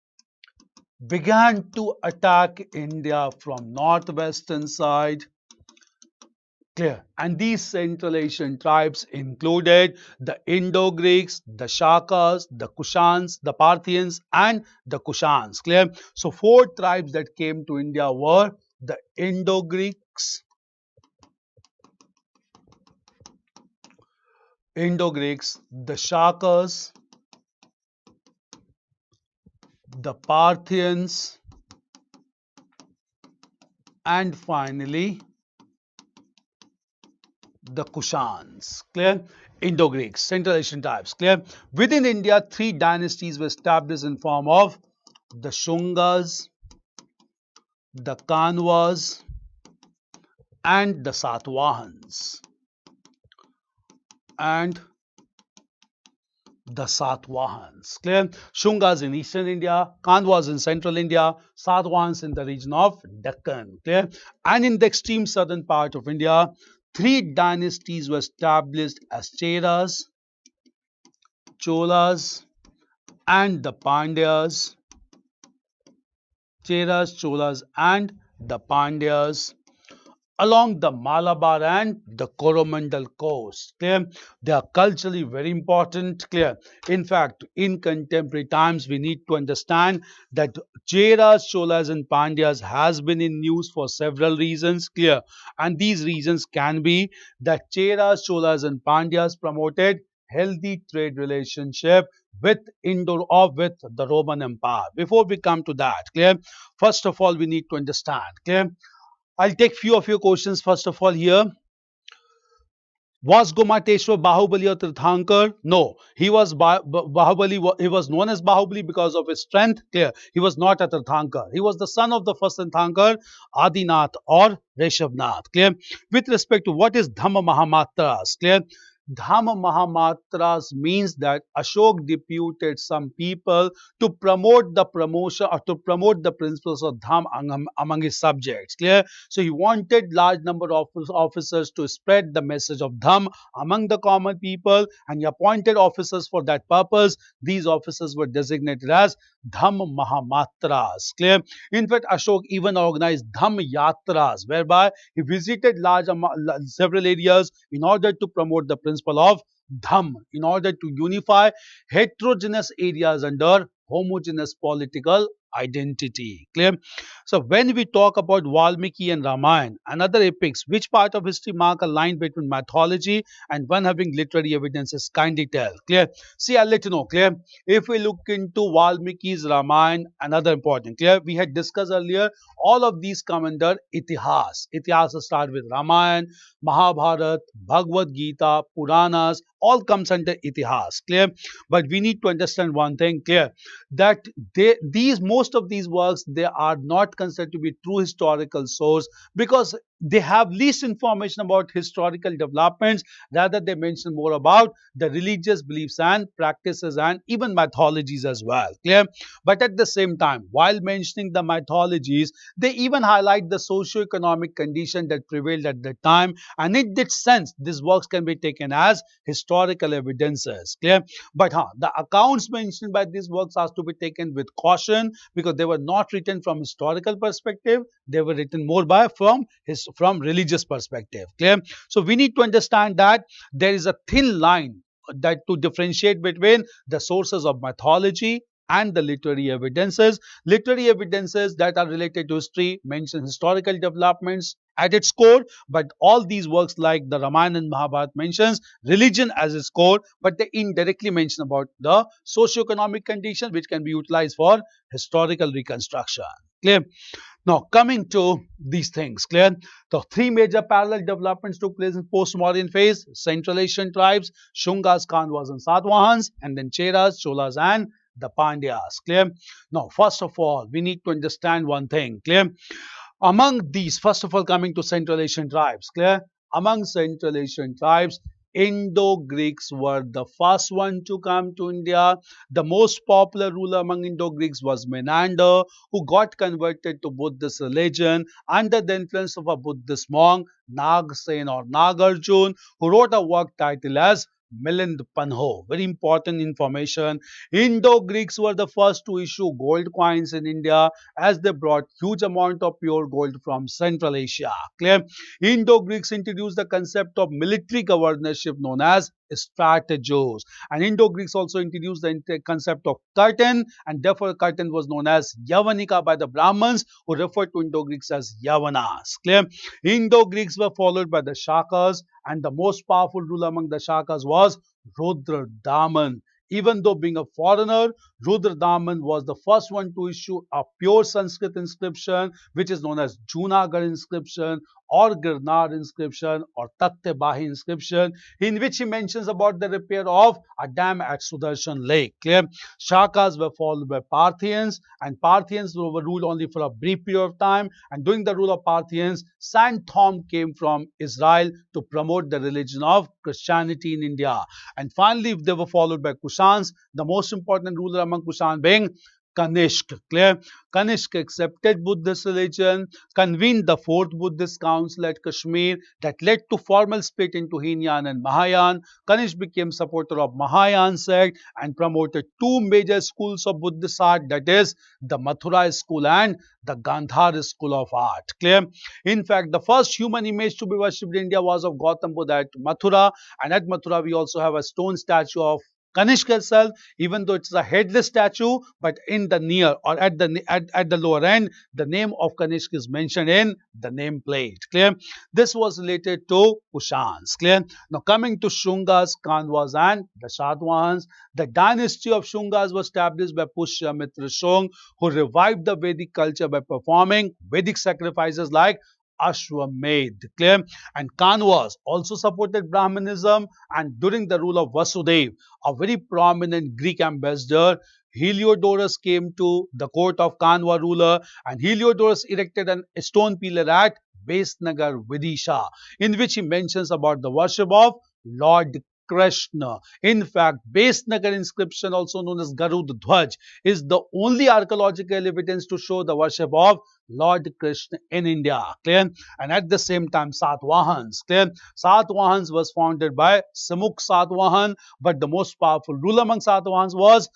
began to attack India from northwestern side. Clear? And these Central Asian tribes included the Indo-Greeks, the Shakas, the Kushans, the Parthians, and the Kushans. Clear? So 4 tribes that came to India were the Indo-Greeks, the Shakas, the Parthians, and finally the Kushans. Clear? Indo-Greeks, Central Asian tribes. Clear? Within India, 3 dynasties were established in form of the Shungas, the Kanwas, and the Satvahans. And The Satvahans. Clear? Shungas in eastern India, Kandwas in central India, Satvahans in the region of Deccan. Clear? And in the extreme southern part of India, three dynasties were established as Cheras, Cholas, and the Pandyas. Cheras, Cholas, and the Pandyas along the Malabar and the Coromandel coast. Clear? They are culturally very important. Clear? In fact, in contemporary times, we need to understand that Cheras, Cholas, and Pandyas has been in news for several reasons. Clear? And these reasons can be that Cheras, Cholas, and Pandyas promoted healthy trade relationship with Indo or with the Roman Empire. Before we come to that, clear? First of all, we need to understand. Clear? I'll take few of your questions first of all here. Was Gomateshwar Bahubali or Tirthankar? No, he was Bahubali. He was known as Bahubali because of his strength. Clear. He was not a Tirthankar. He was the son of the first Tirthankar, Adinath or Reshavnath. Clear. With respect to what is Dhamma Mahamatras? Clear. Dhamma Mahamatras means that Ashok deputed some people to promote the promotion or to promote the principles of Dham among his subjects. Clear? So he wanted large number of officers to spread the message of Dham among the common people, and he appointed officers for that purpose. These officers were designated as Dham Mahamatras. Clear? In fact, Ashok even organized Dham Yatras, whereby he visited several areas in order to promote the principle of Dham, in order to unify heterogeneous areas under homogeneous political identity. Clear? So when we talk about Valmiki and Ramayana and other epics, which part of history mark a line between mythology and one having literary evidences? Kindly tell. Clear? See, I'll let you know. Clear? If we look into Valmiki's Ramayana, another important. Clear? We had discussed earlier, all of these come under Itihas. Itihas start with Ramayana, Mahabharata, Bhagavad Gita, Puranas, all comes under Itihas. Clear? But we need to understand one thing. Clear? That most of these works, they are not considered to be true historical source because they have least information about historical developments. Rather, they mention more about the religious beliefs and practices and even mythologies as well. Clear? But at the same time, while mentioning the mythologies, they even highlight the socio-economic condition that prevailed at the time, and in that sense, these works can be taken as historical evidences. Clear? But the accounts mentioned by these works has to be taken with caution because they were not written from historical perspective. They were written more from religious perspective. Clear? So we need to understand that there is a thin line that to differentiate between the sources of mythology and the literary evidences. Literary evidences that are related to history mention historical developments at its core, but all these works like the Ramayana and Mahabharata mentions religion as its core, but they indirectly mention about the socio-economic condition which can be utilized for historical reconstruction. Clear? Now, coming to these things, clear? The three major parallel developments took place in post-modern phase: Central Asian tribes, Shungas, Kandwas, and Satvahans, and then Cheras, Cholas, and the Pandyas. Clear? Now, first of all, we need to understand one thing. Clear? Among these, first of all, coming to Central Asian tribes. Clear? Among Central Asian tribes, Indo-Greeks were the first one to come to India. The most popular ruler among Indo-Greeks was Menander, who got converted to Buddhist religion under the influence of a Buddhist monk, Nagsen or Nagarjun, who wrote a work titled as Milind Panho. Very important information. Indo-Greeks were the first to issue gold coins in India as they brought huge amount of pure gold from Central Asia. Clear? Indo-Greeks introduced the concept of military governorship known as strategos. And Indo-Greeks also introduced the concept of curtain, and therefore curtain was known as Yavanika by the Brahmins, who referred to Indo-Greeks as Yavanas. Clear? Indo-Greeks were followed by the Shakas, and the most powerful ruler among the Shakas was Rudradaman. Even though being a foreigner, Rudradaman was the first one to issue a pure Sanskrit inscription, which is known as Junagadh inscription, or Girnar inscription or Takht-e-Bahi inscription, in which he mentions about the repair of a dam at Sudarshan Lake. Clear? Shakas were followed by Parthians, and Parthians were ruled only for a brief period of time. And during the rule of Parthians, Saint Thom came from Israel to promote the religion of Christianity in India. And finally, they were followed by Kushans, the most important ruler among Kushan being Kanishk. Clear? Kanishk accepted Buddhist religion, convened the fourth Buddhist council at Kashmir that led to formal split into Hinayan and Mahayan. Kanishk became supporter of Mahayan sect and promoted two major schools of Buddhist art, that is the Mathura school and the Gandhar school of art. Clear? In fact, the first human image to be worshipped in India was of Gautam Buddha at Mathura, and at Mathura we also have a stone statue of Kanishk itself, even though it's a headless statue, but in the near or at the lower end, the name of Kanishk is mentioned in the nameplate. Clear? This was related to Kushans. Clear? Now coming to Shungas, Kanwas and the Satvahans, the dynasty of Shungas was established by Pushyamitra Shung, who revived the Vedic culture by performing Vedic sacrifices like Ashwamedh. Clear? And Kanwas also supported Brahmanism, and during the rule of Vasudev, a very prominent Greek ambassador, Heliodorus, came to the court of Kanwa ruler, and Heliodorus erected a stone pillar at Besnagar, Vidisha, in which he mentions about the worship of Lord Krishna. In fact, Besnagar inscription, also known as Garud Dhwaj, is the only archaeological evidence to show the worship of Lord Krishna in India. Clear? And at the same time, Satvahans. Clear? Satvahans was founded by Samukh Satvahan, but the most powerful ruler among Satvahans was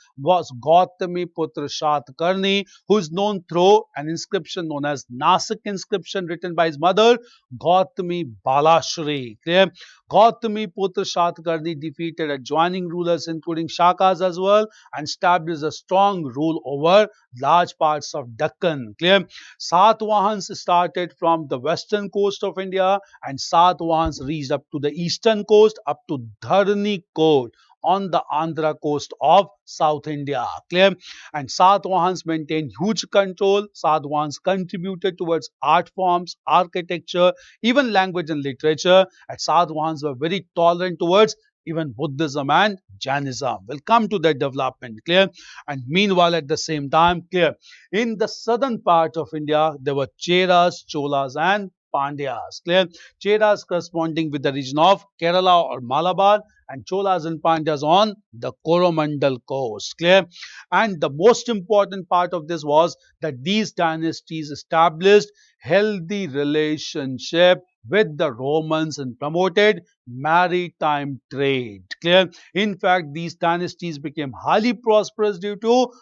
Gautami Putra Shatkarni, who is known through an inscription known as Nasik inscription written by his mother, Gautami Balashri. Clear? Gautami Putra Shatkarni defeated adjoining rulers including Shakas as well and established a strong rule over large parts of Deccan. Clear? Satvahans started from the western coast of India, and Satvahans reached up to the eastern coast, up to Dharni Coast on the Andhra coast of South India. Clear? And Satvahans maintained huge control. Satvahans contributed towards art forms, architecture, even language and literature. And Satvahans were very tolerant towards even Buddhism and Jainism. We'll come to that development. Clear? And meanwhile, at the same time, clear, in the southern part of India, there were Cheras, Cholas and Pandyas. Clear? Cheras corresponding with the region of Kerala or Malabar, and Cholas and Pandyas on the Coromandel coast. Clear? And the most important part of this was that these dynasties established healthy relationship with the Romans and promoted maritime trade. Clear? In fact, these dynasties became highly prosperous due to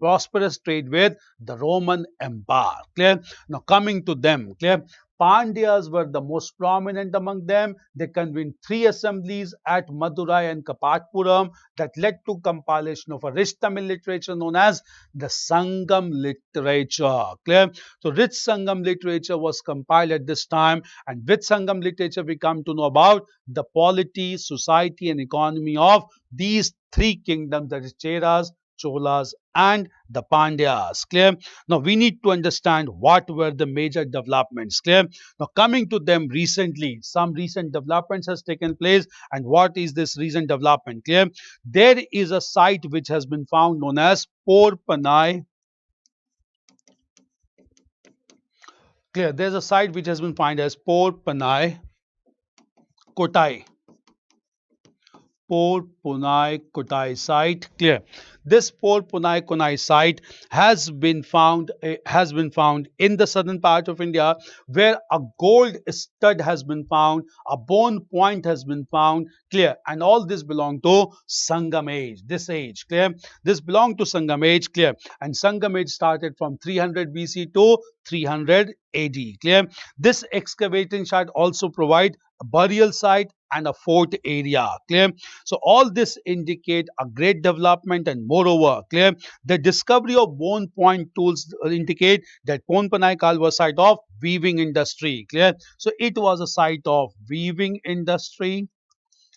prosperous trade with the Roman Empire. Clear? Now coming to them. Clear? Pandyas were the most prominent among them. They convened three assemblies at Madurai and Kapatpuram that led to compilation of a rich Tamil literature known as the Sangam literature. Clear? So rich Sangam literature was compiled at this time, and with Sangam literature we come to know about the polity, society and economy of these three kingdoms, that is Cheras, Cholas and the Pandyas. Clear? Now we need to understand what were the major developments. Clear? Now coming to them recently, some recent developments has taken place, and what is this recent development? Clear? There is a site which has been found known as Porpanai. Clear? There's a site which has been found as Porpanai Kotai. Porpunai Kotai site. Clear? This Porpunai Kotai site has been found in the southern part of India, where a gold stud has been found, a bone point has been found. Clear? And all this belong to Sangam age. This age. Clear? This belonged to Sangam age. Clear? And Sangam age started from 300 BC to 300 AD. Clear? This excavating site also provide a burial site and a fort area. Clear? So all this indicate a great development, and moreover, clear, the discovery of bone point tools indicate that Ponpanai Kal was a site of weaving industry. Clear? So it was a site of weaving industry,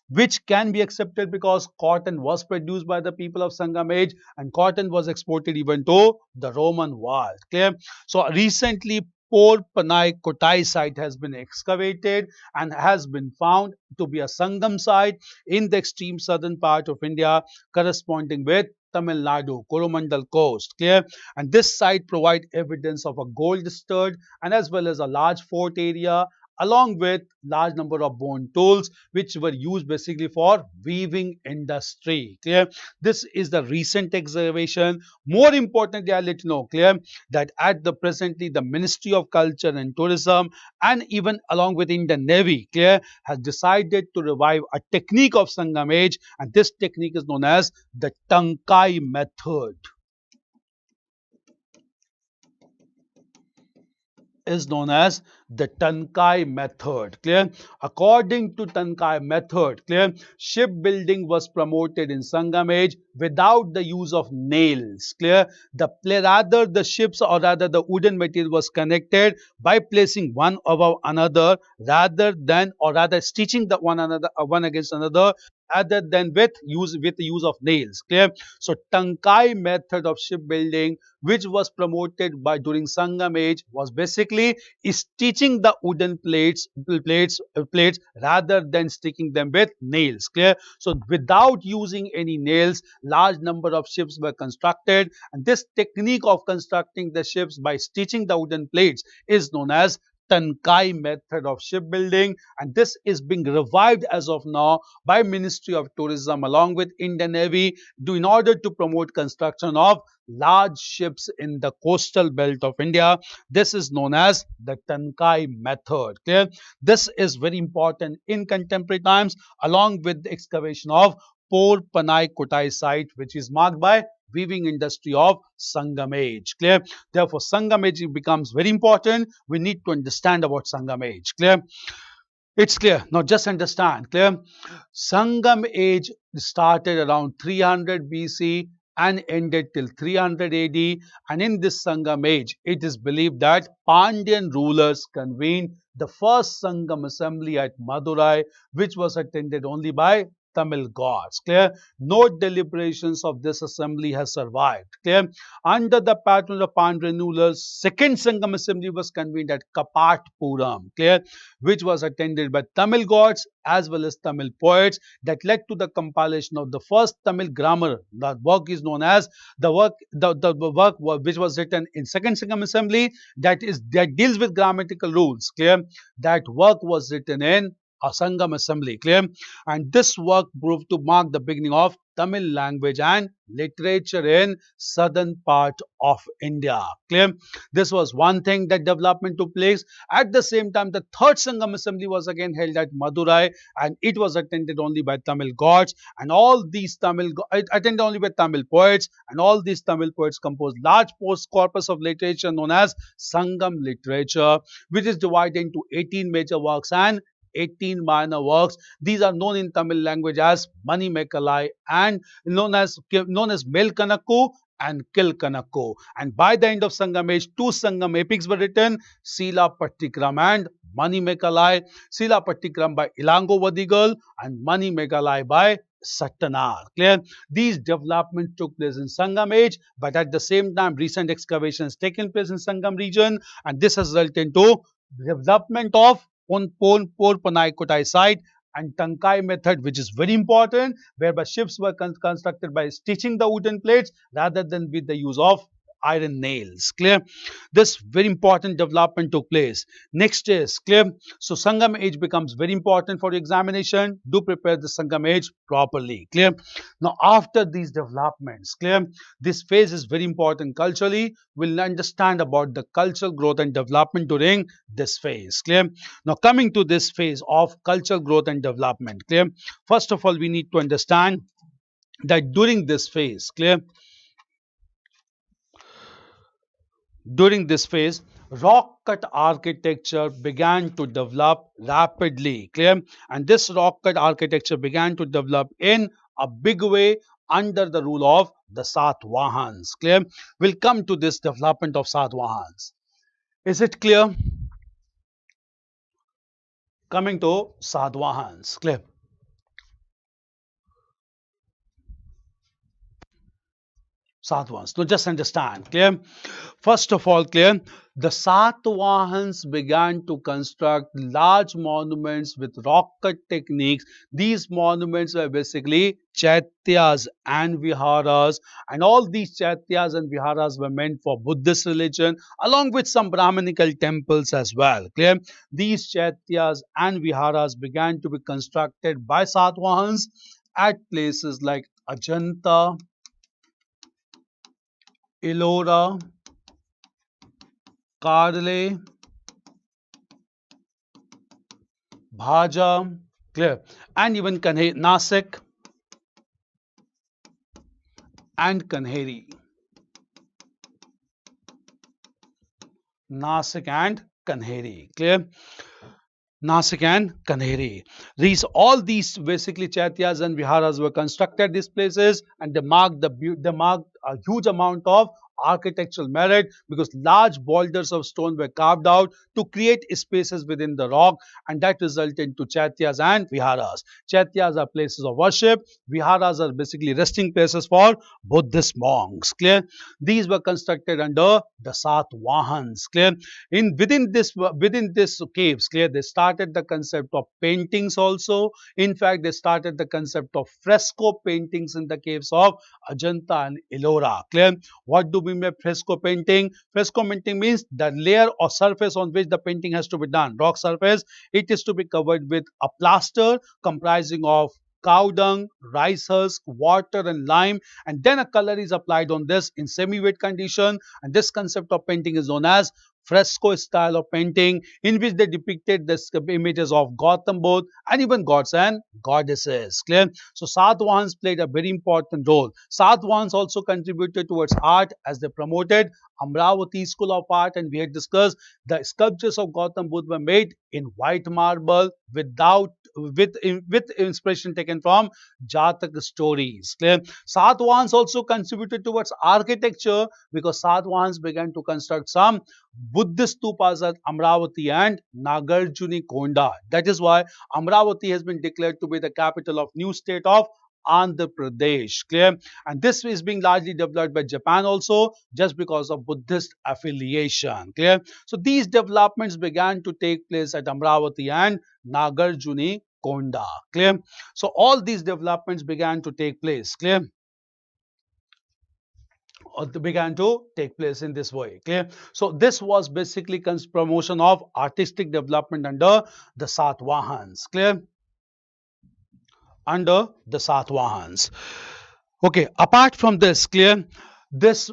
which can be accepted because cotton was produced by the people of Sangam age, and cotton was exported even to the Roman world. Clear? So recently Porpanai Kotai site has been excavated and has been found to be a Sangam site in the extreme southern part of India, corresponding with Tamil Nadu, Coromandel coast. Clear? And this site provide evidence of a gold stud and as well as a large fort area along with large number of bone tools which were used basically for weaving industry. Clear? This is the recent excavation. More importantly, I'll let you know, clear, that at the presently the Ministry of Culture and Tourism and even along with Indian Navy, clear, has decided to revive a technique of Sangam age, and this technique is known as the Tankai method. Is known as the Tankai method. Clear? According to Tankai method, clear, shipbuilding was promoted in Sangam age without the use of nails. Clear? Rather the ships or rather the wooden material was connected by placing one above another rather than or rather stitching the one against another rather than with the use of nails. Clear? So Tankai method of shipbuilding which was promoted by during Sangam age was basically stitching the wooden plates rather than sticking them with nails. Clear? So without using any nails, large number of ships were constructed, and this technique of constructing the ships by stitching the wooden plates is known as Tankai method of shipbuilding, and this is being revived as of now by Ministry of Tourism along with Indian Navy in order to promote construction of large ships in the coastal belt of India. This is known as the Tankai method. Clear? This is very important in contemporary times along with the excavation of Porpanai Kotai site which is marked by weaving industry of Sangam age. Clear? Therefore, Sangam age becomes very important. We need to understand about Sangam age. Clear? It's clear. Now just understand. Clear? Sangam age started around 300 BC and ended till 300 AD. And in this Sangam age, it is believed that Pandyan rulers convened the first Sangam assembly at Madurai, which was attended only by Tamil gods. Clear? No deliberations of this assembly has survived. Clear? Under the patronage of Pandyan rulers, second Sangam assembly was convened at Kapatpuram. Clear? Which was attended by Tamil gods as well as Tamil poets that led to the compilation of the first Tamil grammar. The work is known as the work which was written in second Sangam assembly that deals with grammatical rules. Clear? That work was written in a Sangam assembly. Clear? And this work proved to mark the beginning of Tamil language and literature in southern part of India. Clear? This was one thing that development took place. At the same time, the third Sangam assembly was again held at Madurai and it was attended only by Tamil gods and all these attended only by Tamil poets, and all these Tamil poets composed large corpus of literature known as Sangam literature, which is divided into 18 major works and 18 minor works. These are known in Tamil language as Mani Mekalai and known as Melkanakku and Kilkanakku. And by the end of Sangam age, two Sangam epics were written, Sila Pattikram and Mani Mekalai. Sila Pattikram by Ilango Vadigal and Mani Mekalai by Sattanar. Clear? These developments took place in Sangam age, but at the same time, recent excavations taken place in Sangam region, and this has resulted into development of Porpanai Kotai site and Tankai method, which is very important, whereby ships were constructed by stitching the wooden plates rather than with the use of iron nails. Clear? This very important development took place. Next is clear. So Sangam age becomes very important for examination. Do prepare the Sangam age properly. Clear? Now after these developments, clear, this phase is very important culturally. We'll understand about the cultural growth and development during this phase. Clear? Now coming to this phase of cultural growth and development. Clear? First of all, we need to understand that during this phase, clear, during this phase, rock cut architecture began to develop rapidly. Clear? And this rock cut architecture began to develop in a big way under the rule of the Satvahans. Clear? We'll come to this development of Satvahans. Is it clear? Coming to Satvahans. Clear? Satvahans. So just understand. Clear? First of all, clear, the Satvahans began to construct large monuments with rock cut techniques. These monuments were basically chaityas and viharas, and all these chaityas and viharas were meant for Buddhist religion, along with some Brahminical temples as well. Clear? These chaityas and viharas began to be constructed by Satvahans at places like Ajanta, Ellora, Karle, Bhaja, clear, and even Nasik and Kanheri. Nasik and Kanheri, clear. Nasik and Kanheri. All these basically chaityas and viharas were constructed at these places, and they marked a huge amount of architectural merit because large boulders of stone were carved out to create spaces within the rock, and that resulted into chaityas and viharas. Chaityas are places of worship. Viharas are basically resting places for Buddhist monks. Clear? These were constructed under the Satvahans. Clear? Within this caves, clear, they started the concept of paintings also. In fact, they started the concept of fresco paintings in the caves of Ajanta and Ellora. Clear? What do we mean by fresco painting? Fresco painting means the layer or surface on which the painting has to be done, rock surface. It is to be covered with a plaster comprising of cow dung, rice husk, water and lime, and then a color is applied on this in semi-wet condition, and this concept of painting is known as fresco style of painting, in which they depicted the images of Gautam Buddha and even gods and goddesses. Clear? So Satvahans played a very important role. Satvahans also contributed towards art as they promoted Amravati School of Art, and we had discussed the sculptures of Gautam Buddha were made in white marble with inspiration taken from Jatak stories. Clear? Satvahans also contributed towards architecture because Satvahans began to construct some Buddhist stupas at Amravati and Nagarjuni Konda. That is why Amravati has been declared to be the capital of new state of Andhra Pradesh. Clear? And this is being largely developed by Japan also, just because of Buddhist affiliation. Clear? So these developments began to take place at Amravati and Nagarjuni Konda. Clear? So all these developments began to take place. Clear? Or they began to take place in this way. Clear? So this was basically promotion of artistic development under the Satvahans. Clear? Under the Satvahans. Okay, apart from this, clear, this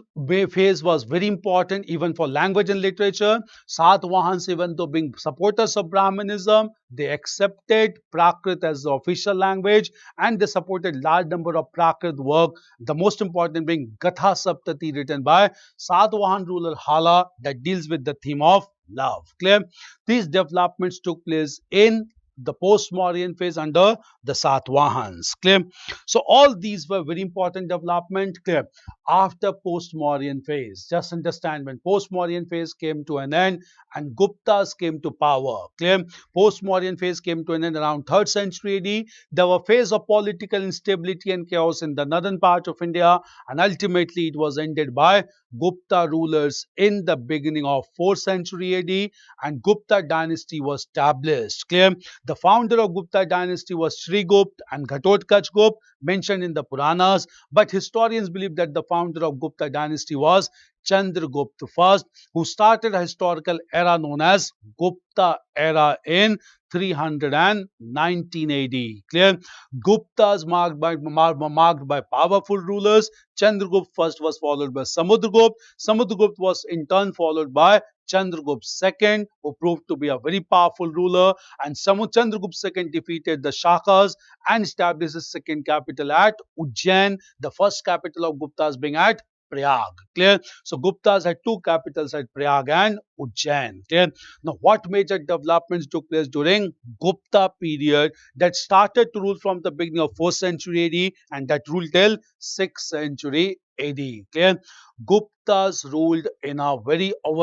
phase was very important even for language and literature. Satvahans, even though being supporters of Brahmanism, they accepted Prakrit as the official language, and they supported large number of Prakrit work, the most important being Gatha Saptati written by Satvahan ruler Hala that deals with the theme of love. Clear? These developments took place in the post-Mauryan phase under the Satvahans. Clear? So all these were very important development. Clear? After post-Mauryan phase, just understand, when post-Mauryan phase came to an end and Guptas came to power. Clear? Post-Mauryan phase came to an end around 3rd century AD. There were phase of political instability and chaos in the northern part of India, and ultimately it was ended by Gupta rulers in the beginning of 4th century AD, and Gupta dynasty was established. Clear? The founder of Gupta dynasty was Sri Gupt and Ghatotkacha Gupt, mentioned in the Puranas, but historians believe that the founder of Gupta dynasty was Chandragupta I, who started a historical era known as Gupta era in 319 AD. Clear? Guptas marked by powerful rulers. Chandragupta first was followed by Samudragupta. Samudragupta was in turn followed by Chandragupta II, who proved to be a very powerful ruler, and Chandragupta II defeated the Shakas and established his second capital at Ujjain, the first capital of Guptas being at Prayag. Clear? So Guptas had two capitals at Prayag and Ujjain. Clear? Now, what major developments took place during Gupta period that started to rule from the beginning of 4th century AD and that ruled till 6th century AD? Clear? Guptas ruled in over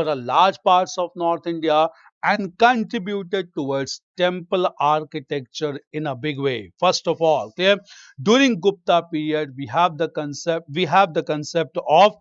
a large parts of North India and contributed towards temple architecture in a big way. First of all, clear, during Gupta period we have the concept of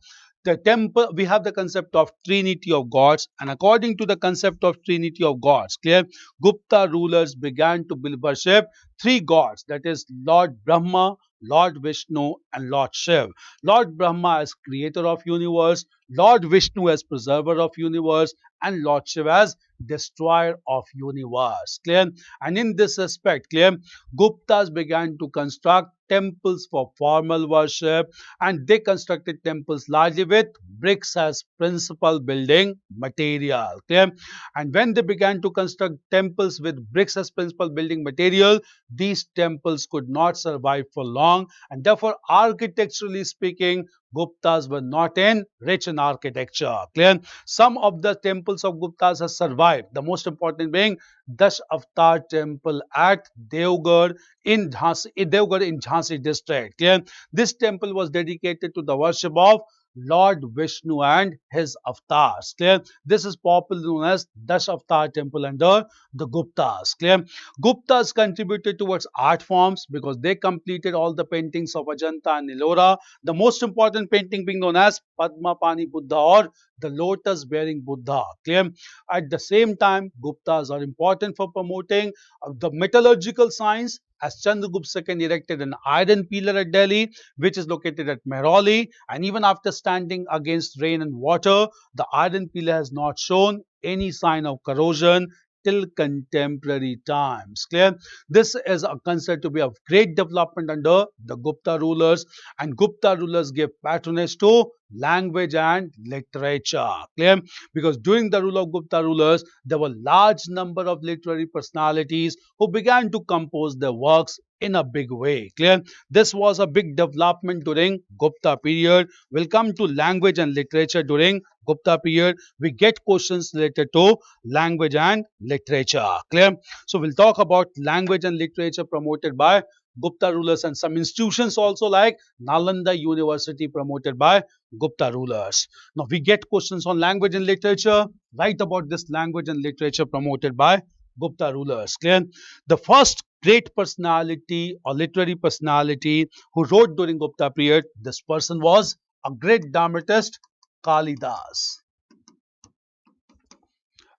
the temple, we have the concept of Trinity of Gods, and according to the concept of Trinity of Gods, clear, Gupta rulers began to worship three gods, that is Lord Brahma, Lord Vishnu, and Lord Shiv. Lord Brahma as creator of universe, Lord Vishnu as preserver of universe, and Lord Shiva as destroyer of universe. Clear? And in this aspect, clear, Guptas began to construct temples for formal worship, and they constructed temples largely with bricks as principal building material. Clear? And when they began to construct temples with bricks as principal building material, these temples could not survive for long, and therefore, architecturally speaking, Guptas were not rich in architecture. Clear? Some of the temples of Guptas have survived. The most important being Dash Avatar temple at Devgarh in Jhansi district. Clear? This temple was dedicated to the worship of Lord Vishnu and his avatars. Clear? This is popularly known as Dash Avatar temple under the Guptas. Clear? Guptas contributed towards art forms because they completed all the paintings of Ajanta and Ellora. The most important painting being known as Padmapani Buddha or the lotus bearing Buddha. Clear? At the same time, Guptas are important for promoting the metallurgical science, as Chandragupta II erected an iron pillar at Delhi, which is located at Mehrauli, and even after standing against rain and water, the iron pillar has not shown any sign of corrosion till contemporary times. Clear? This is considered to be of great development under the Gupta rulers, and Gupta rulers gave patronage to language and literature. Clear? Because during the rule of Gupta rulers, there were large number of literary personalities who began to compose their works in a big way. Clear? This was a big development during Gupta period. We'll come to language and literature during Gupta period. We get questions related to language and literature. Clear? So we'll talk about language and literature promoted by Gupta rulers, and some institutions also like Nalanda University promoted by Gupta rulers. Now we get questions on language and literature. Write about this language and literature promoted by Gupta rulers. Clear? The first great personality or literary personality who wrote during Gupta period, this person was a great dramatist, Kalidas.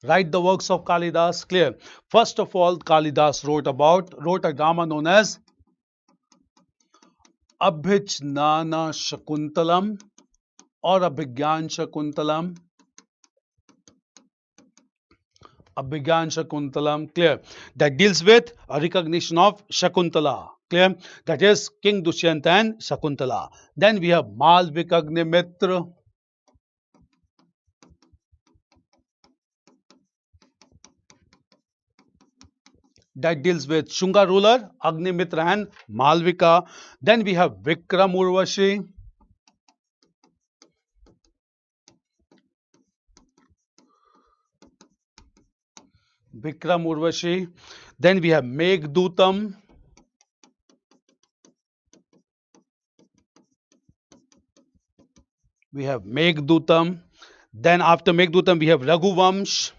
Write the works of Kalidas. Clear? First of all, Kalidas wrote a drama known as Abhijnana Shakuntalam or Abhigyan Shakuntalam. Abhigyan Shakuntalam, clear, that deals with a recognition of Shakuntala. Clear? That is King Dushyant and Shakuntala. Then we have Malvika Agnimitra. That deals with Shunga ruler, Agnimitra and Malvika. Then we have Vikram Urvashi. Vikram Urvashi. Then we have Meghdutam. We have Meghdutam. Then after Meghdutam we have Raghuvamsh.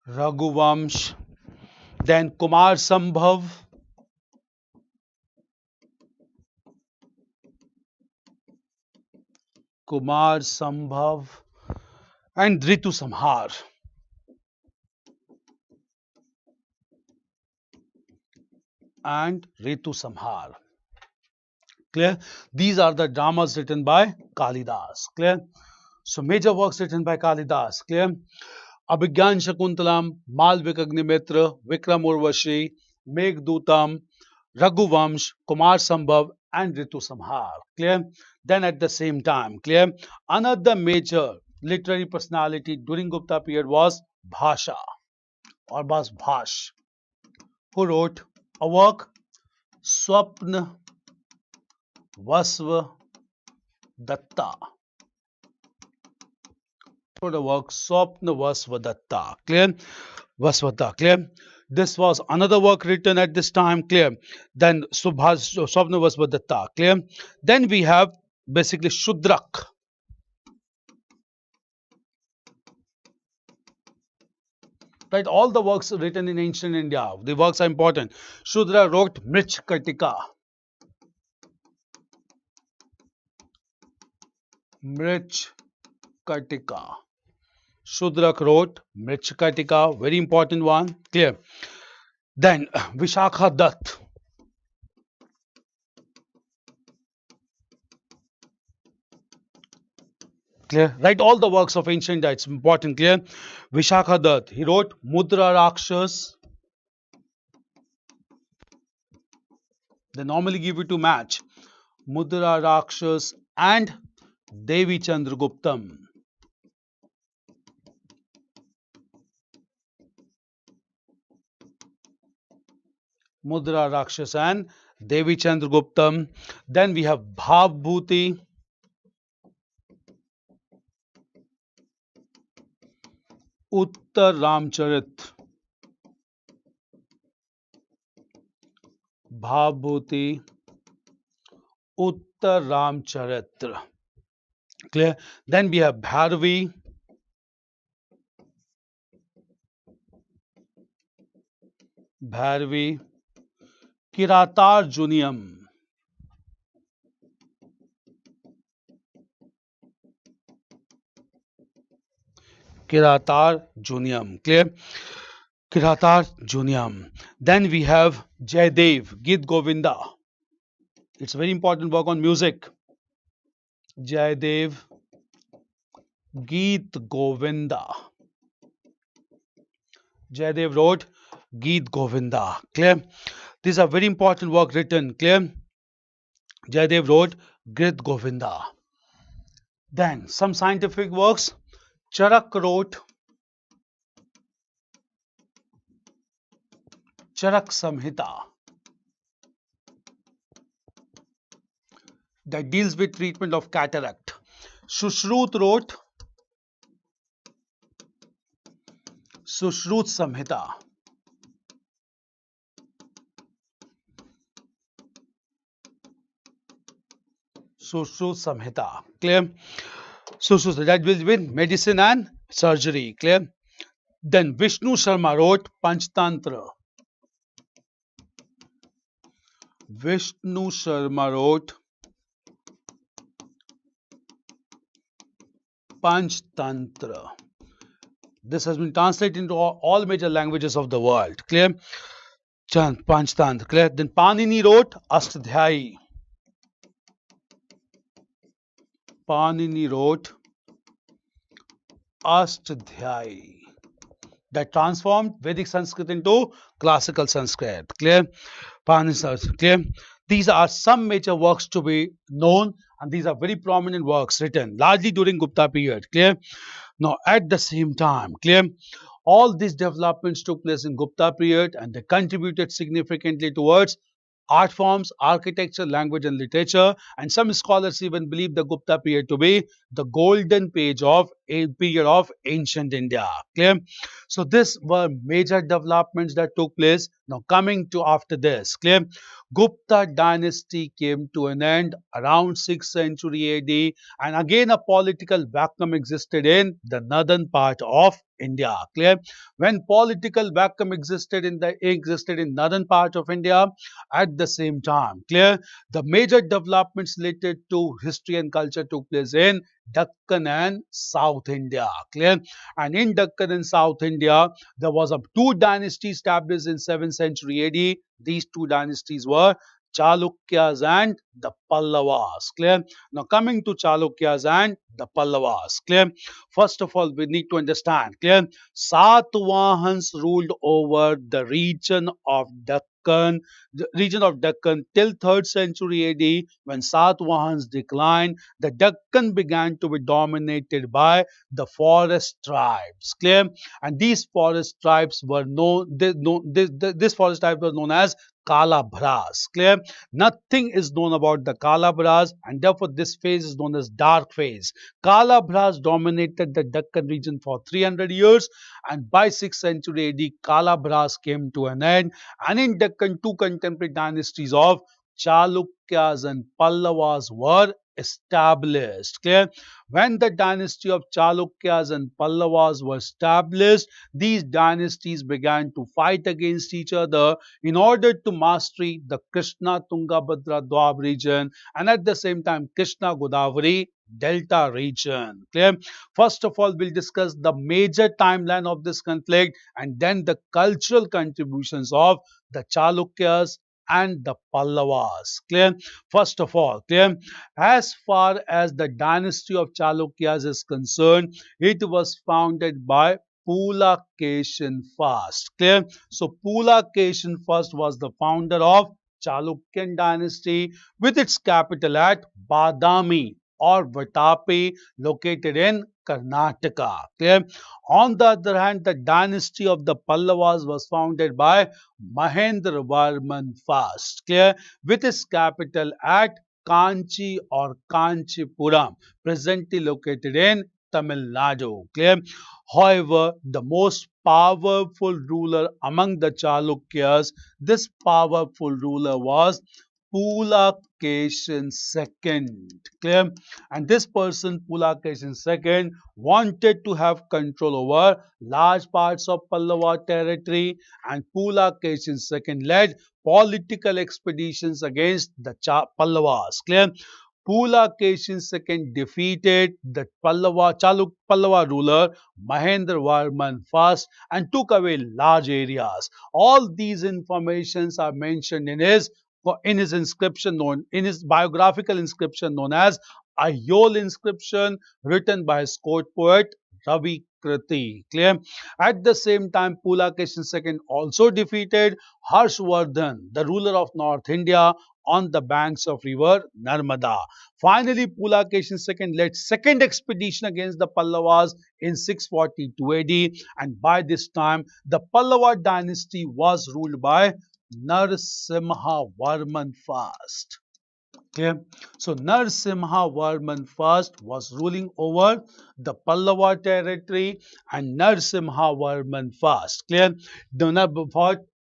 Raghuvamsh. Then Kumar Sambhav. Kumar Sambhav and Ritu Samhar. And Ritu Samhar. Clear? These are the dramas written by Kalidas. Clear? So major works written by Kalidas. Clear? Abhigyan Shakuntalam, Malvika Agnimitra, Vikram Urvashi, Meghdutam, Raghuvamsh, Kumar Sambhav and Ritu Samhar. Clear? Then at the same time, clear, another major literary personality during Gupta period was Bhasha or Bhash, who wrote a work Swapna Vasva Datta. For the work Swapna Vasvadatta. Clear? Vasvadatta. Clear? This was another work written at this time. Clear? Then Swapna Vasvadatta. Clear? Then we have basically Shudrak. Right, all the works written in ancient India, the works are important. Shudra wrote Mrich Katika. Mrich Katika. Shudrak wrote Mrich Katika, very important one. Clear. Then Vishakha Dutt. Clear. Write all the works of ancient India. It's important. Clear. Vishakha Dutt. He wrote Mudra Rakshas. They normally give you to match Mudra Rakshas and Devi Chandraguptam. Mudra Rakshas and Devi Chandraguptam. Then we have Bhavbhuti. Uttar Ramcharit. Bhavbhuti. Uttar Ramcharitra. Clear? Then we have Bhairavi. Bhairavi. Kiratarjuniam. Kiratarjuniam. Clear? Kiratarjuniam. Then we have Jaydev, Git Govinda. It's a very important work on music. Jaydev, Geet Govinda. Jaydev wrote Geet Govinda. Clear? These are very important work written. Clear? Jaydev wrote Geet Govinda. Then some scientific works. Charak wrote Charak Samhita that deals with treatment of cataract. Sushrut wrote Sushrut Samhita. Sushrut Samhita. Clear? Sushrut, that deals with medicine and surgery. Clear? Then Vishnu Sharma wrote Panchtantra. Vishnu Sharma wrote Panchtantra. This has been translated into all major languages of the world. Clear? Panchtantra. Clear? Then Panini wrote Ashtadhyayi. Panini wrote Ashtadhyayi. That transformed Vedic Sanskrit into classical Sanskrit. Clear? Panini. Clear? These are some major works to be known, and these are very prominent works written largely during Gupta period. Clear? Now, at the same time, clear, all these developments took place in Gupta period, and they contributed significantly towards art forms, architecture, language and literature, and some scholars even believe the Gupta period to be the golden period of ancient India. Clear? So these were major developments that took place. Now coming to after this, clear, Gupta dynasty came to an end around 6th century AD, and again a political vacuum existed in the northern part of India. Clear? When political vacuum existed in northern part of India, at the same time, clear, the major developments related to history and culture took place in Deccan and South India. Clear? And in Deccan and South India, there was two dynasties established in 7th century AD. These two dynasties were Chalukyas and the Pallavas. Clear? Now coming to Chalukyas and the Pallavas. Clear? First of all, we need to understand. Clear? Satvahans ruled over the region of Deccan till 3rd century AD. When Satvahans declined, the Deccan began to be dominated by the forest tribes. Clear? And these forest tribes were this forest tribe was known as Kalabhras. Clear? Nothing is known about the Kalabhras, and therefore this phase is known as dark phase. Kalabhras dominated the Deccan region for 300 years, and by 6th century AD, Kalabhras came to an end. And in Deccan, two contemporary dynasties of Chalukyas and Pallavas were established. Clear? When the dynasty of Chalukyas and Pallavas were established, these dynasties began to fight against each other in order to mastery the Krishna Tungabhadra Doab region and at the same time Krishna Godavari Delta region. Clear? First of all, we'll discuss the major timeline of this conflict and then the cultural contributions of the Chalukyas and the Pallavas. Clear? First of all, clear? As far as the dynasty of Chalukyas is concerned, it was founded by Pulakeshin first. Clear? So Pulakeshin first was the founder of Chalukyan dynasty with its capital at Badami or Vatapi located in Karnataka. Clear? On the other hand, the dynasty of the Pallavas was founded by Mahendra Varman first. Clear? With its capital at Kanchi or Kanchipuram, presently located in Tamil Nadu. Clear? However, the most powerful ruler among the Chalukyas, this powerful ruler was Pulakeshin II. Clear? And this person, Pulakeshin II, wanted to have control over large parts of Pallava territory, and Pulakeshin II led political expeditions against the Pallavas. Clear? Pulakeshin II defeated the Pallava ruler Mahendra Varman first and took away large areas. All these informations are mentioned in his inscription known in his biographical inscription known as Ayol inscription written by his court poet Ravi Kriti. Clear? At the same time, Pulakeshin II also defeated Harshvardhan, the ruler of North India, on the banks of river Narmada. Finally, Pulakeshin II led second expedition against the Pallavas in 642 AD, and by this time the Pallava dynasty was ruled by Narasimha Varman first. Okay. So Narasimha Varman first was ruling over the Pallava territory, and Narasimha Varman first, clear,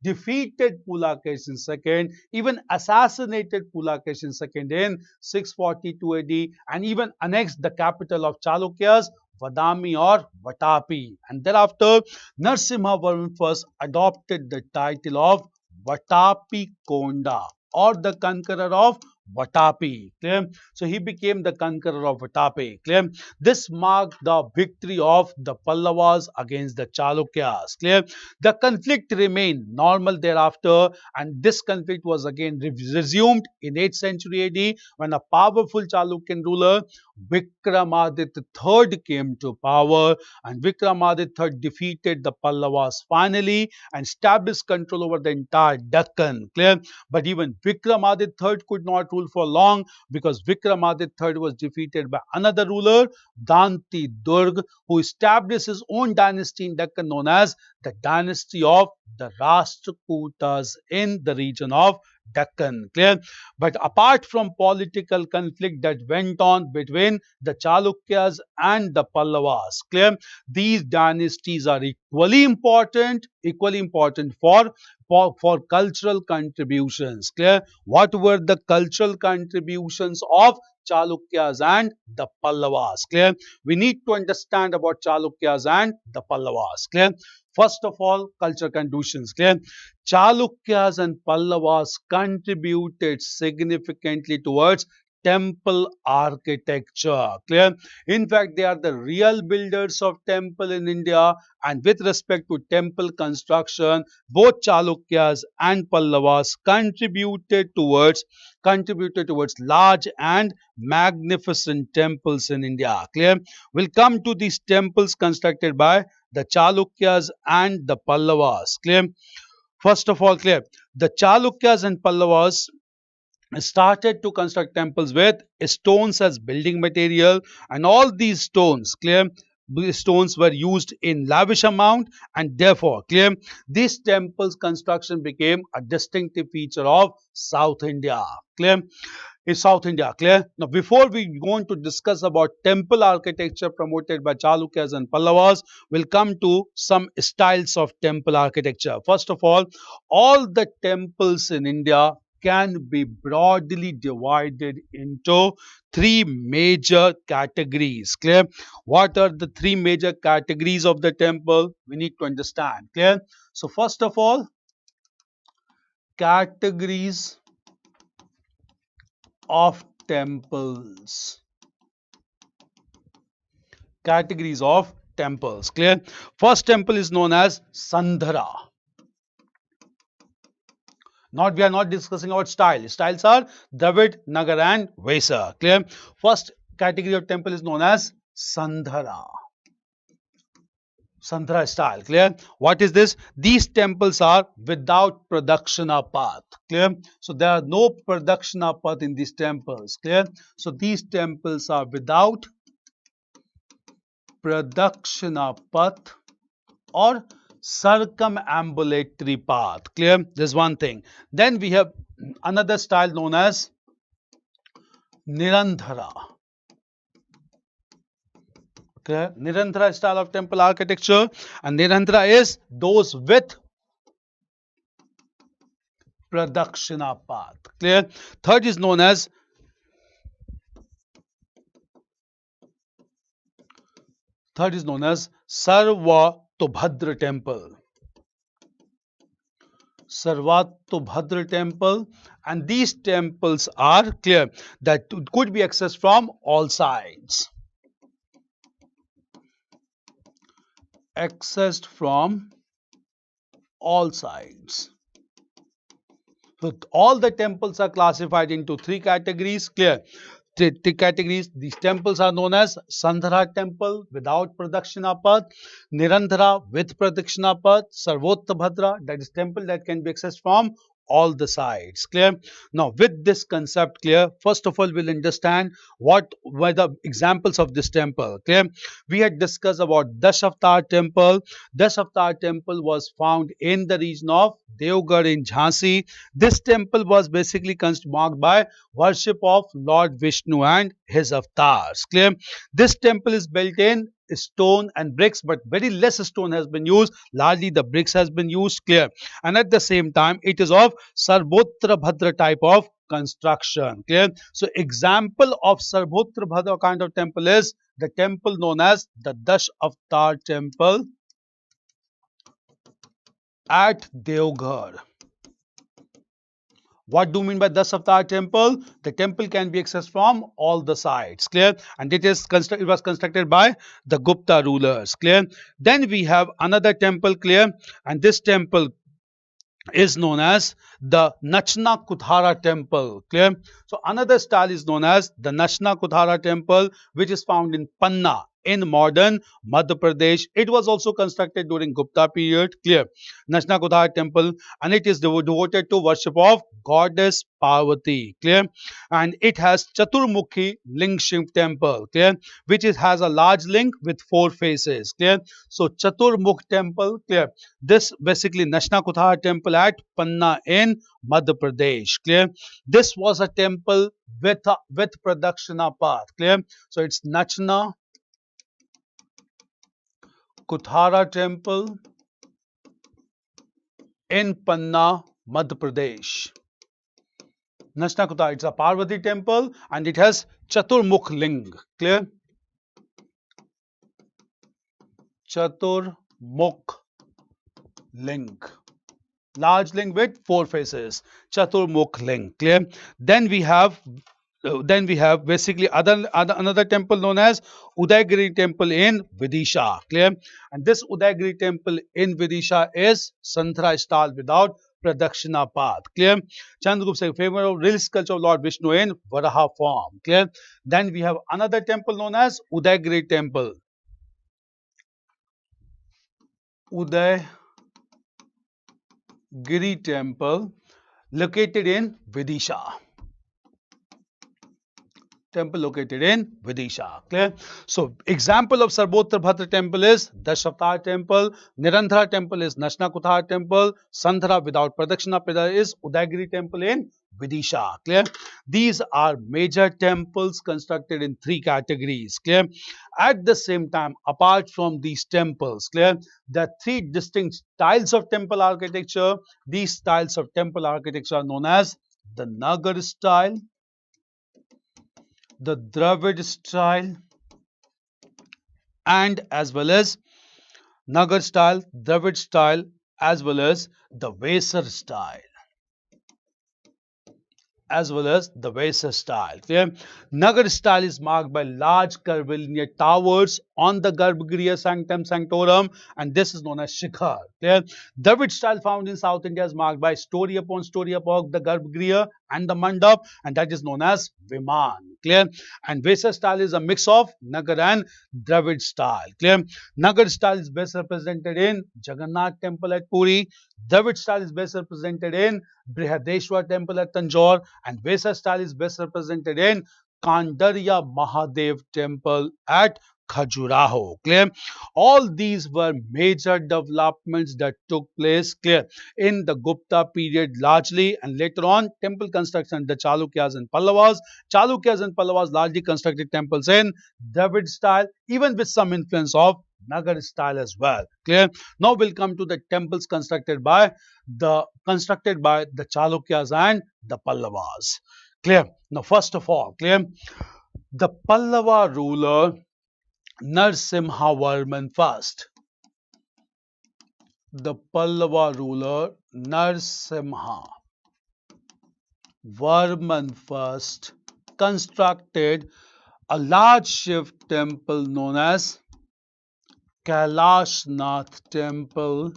defeated Pulakeshin II, even assassinated Pulakeshin II in 642 AD, and even annexed the capital of Chalukyas, Vadami or Vatapi. And thereafter, Narasimha Varman first adopted the title of Vatapi Konda or the conqueror of Vatapi. Clear? So he became the conqueror of Vatapi. Clear? This marked the victory of the Pallavas against the Chalukyas. Clear? The conflict remained normal thereafter, and this conflict was again resumed in 8th century AD when a powerful Chalukyan ruler Vikramaditya III came to power, and Vikramaditya III defeated the Pallavas finally and established control over the entire Deccan. Clear? But even Vikramaditya III could not rule for long because Vikramaditya III was defeated by another ruler, Danti Durg, who established his own dynasty in Deccan known as the dynasty of the Rashtrakutas in the region of Deccan. Clear? But apart from political conflict that went on between the Chalukyas and the Pallavas, clear, these dynasties are equally important for cultural contributions. Clear? What were the cultural contributions of Chalukyas and the Pallavas? Clear? We need to understand about Chalukyas and the Pallavas. Clear? First of all, cultural contributions. Clear? Chalukyas and Pallavas contributed significantly towards temple architecture. Clear? In fact, they are the real builders of temple in India, and with respect to temple construction, both Chalukyas and Pallavas contributed towards large and magnificent temples in India. Clear? We'll come to these temples constructed by the Chalukyas and the Pallavas. Clear? First of all, clear, the Chalukyas and Pallavas started to construct temples with stones as building material, and all these stones, clear, these stones were used in lavish amount, and therefore, clear, this temple's construction became a distinctive feature of South India. Clear? In South India. Clear? Now, before we go on to discuss about temple architecture promoted by Chalukyas and Pallavas, we'll come to some styles of temple architecture. First of all the temples in India can be broadly divided into three major categories. Clear? What are the three major categories of the temple? We need to understand. Clear? So first of all, categories of temples. Categories of temples. Clear? First temple is known as Sandhara. We are not discussing about style. Styles are Dravid, Nagar and Vaisa. Clear? First category of temple is known as Sandhara. Sandhara style. Clear? What is this? These temples are without pradakshina path. Clear? So there are no pradakshina path in these temples. Clear? So these temples are without pradakshina path or circumambulatory path. Clear? There's one thing. Then we have another style known as Nirandhara. Clear? Nirandhara style of temple architecture, and Nirandhara is those with pradakshina path. Clear? Third is known as Sarvatobhadra temple. Sarvatobhadra temple, and these temples are clear that could be accessed from all sides. Accessed from all sides. So all the temples are classified into three categories. Clear? Three categories. These temples are known as Sandhara temple without pradakshina path, Nirandhara with pradakshina path, Sarvatobhadra, that is temple that can be accessed from all the sides. Clear? Now with this concept clear, first of all we'll understand what were the examples of this temple. Clear? We had discussed about Dashavatar temple. Dashavatar temple was found in the region of Devgarh in Jhansi. This temple was basically marked by worship of Lord Vishnu and his avatars. Clear? This temple is built in stone and bricks, but very less stone has been used. Largely the bricks has been used. Clear? And at the same time it is of Sarvotra Bhadra type of construction. Clear? So example of Sarvotra Bhadra kind of temple is the temple known as the Dashavatar temple at Devgarh. What do you mean by Dashavatar temple? The temple can be accessed from all the sides. Clear? And it was constructed by the Gupta rulers. Clear? Then we have another temple. Clear? And this temple is known as the Nachna Kuthara temple. Clear? So another style is known as the Nachna Kuthara temple, which is found in Panna in modern Madhya Pradesh. It was also constructed during Gupta period. Clear? Nachna Kuthara temple, and it is devoted to worship of goddess Parvati. Clear? And it has Chaturmukhi Ling Shiv temple. Clear? Which has a large ling with 4 faces. Clear? So Chaturmukh temple. Clear? This basically Nachna Kuthara temple at Panna in Madhya Pradesh. Clear? This was a temple with pradakshina path. Clear? So it's Nachna Kuthara temple in Panna, Madhya Pradesh. Nachna Kuthara, it's a Parvati temple and it has Chaturmukh ling. Clear? Chaturmukh ling. Large ling with 4 faces. Chaturmukh ling. Clear? Then we have basically another temple known as Udaygiri temple in Vidisha. Clear? And this Udaygiri temple in Vidisha is Sandhara style without pradakshina path. Clear? Chandragupta says favor of real sculpture of Lord Vishnu in Varaha form. Clear? Then we have another temple known as Udaygiri temple. Udaygiri temple located in Vidisha. Temple located in Vidisha. Clear? So example of Sarvotra Bhadra temple is Dashavatar temple, Nirandhara temple is Nachna Kuthara temple, Sandhara without pradakshina is Udaygiri temple in Vidisha. Clear? These are major temples constructed in 3 categories. Clear? At the same time, apart from these temples, clear, there are 3 distinct styles of temple architecture. These styles of temple architecture are known as the Nagar style, the Dravid style, and as well as Nagar style, Dravid style, as well as the Vesar style. As well as the Vesa style. Clear? Nagar style is marked by large curvilinear towers on the Garbhagriha Sanctum Sanctorum, and this is known as Shikhar. Clear? Dravid style found in South India is marked by story upon story above the Garbhagriha and the Mandap, and that is known as Viman. Clear? And Vesa style is a mix of Nagar and Dravid style. Clear? Nagar style is best represented in Jagannath Temple at Puri. Dravid style is best represented in Brihadeshwar Temple at Tanjore, and Vesa style is best represented in Kandarya Mahadev Temple at Khajuraho. Clear? All these were major developments that took place, clear, in the Gupta period largely, and later on temple construction, the Chalukyas and Pallavas. Chalukyas and Pallavas largely constructed temples in Dravid style, even with some influence of Nagar style as well. Clear? Now we'll come to the temples constructed by the Chalukyas and the Pallavas. Clear? Now first of all, clear, the Pallava ruler Narasimha Varman first. The Pallava ruler Narasimha Varman first constructed a large Shiv temple known as Kailashnath temple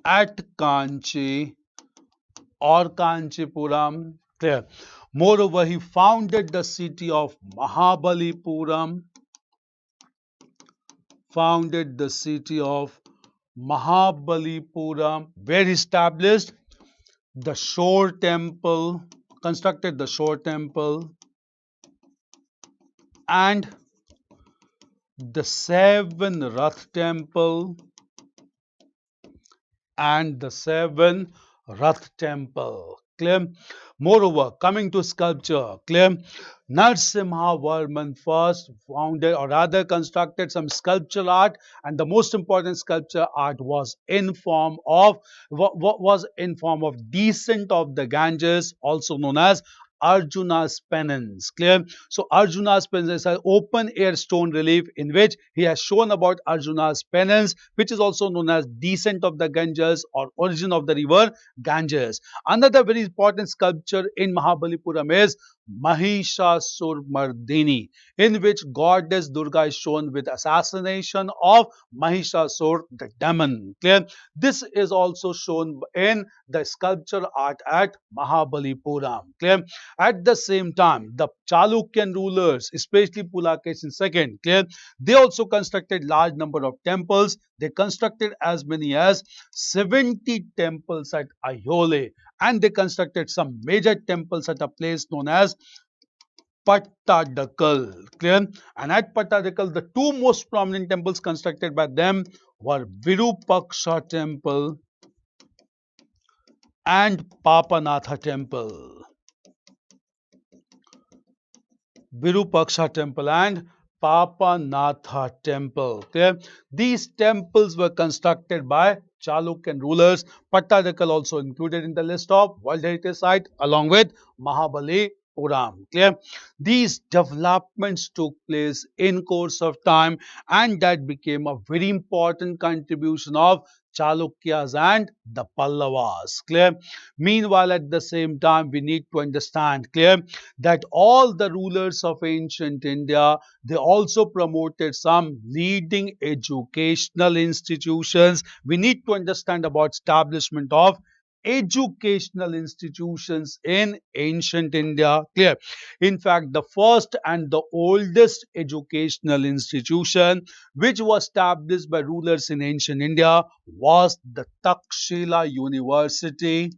at Kanchi or Kanchipuram. Clear? Moreover, he founded the city of Mahabalipuram. Where he established the Shore temple, constructed the Shore temple, and the Seven Rath temple, Clear? Moreover, coming to sculpture, clear, Narasimha Varman first founded or rather constructed some sculpture art, and the most important sculpture art was in form of descent of the Ganges, also known as Arjuna's penance. Clear? So Arjuna's penance is an open air stone relief in which he has shown about Arjuna's penance, which is also known as descent of the Ganges or origin of the river Ganges. Another very important sculpture in Mahabalipuram is Mahishasur in which goddess Durga is shown with assassination of Mahishasur the demon. Clear? This is also shown in the sculpture art at Mahabalipuram. Clear? At the same time, the Chalukyan rulers, especially Pulakesin II, clear, they also constructed large number of temples. They constructed as many as 70 temples at Ayole, and they constructed some major temples at a place known as Pattadakal. Clear? And at Pattadakal, the two most prominent temples constructed by them were Virupaksha temple and Papanatha temple. Virupaksha temple and Papanatha temple. Clear? These temples were constructed by Chalukyan rulers. Pattadakal also included in the list of World Heritage Site along with Mahabalipuram. Clear? These developments took place in course of time, and that became a very important contribution of Chalukyas and the Pallavas. Clear? Meanwhile, at the same time, we need to understand, clear, that all the rulers of ancient India, they also promoted some leading educational institutions. We need to understand about establishment of educational institutions in ancient India. Clear? In fact, the first and the oldest educational institution which was established by rulers in ancient India was the Takshila University.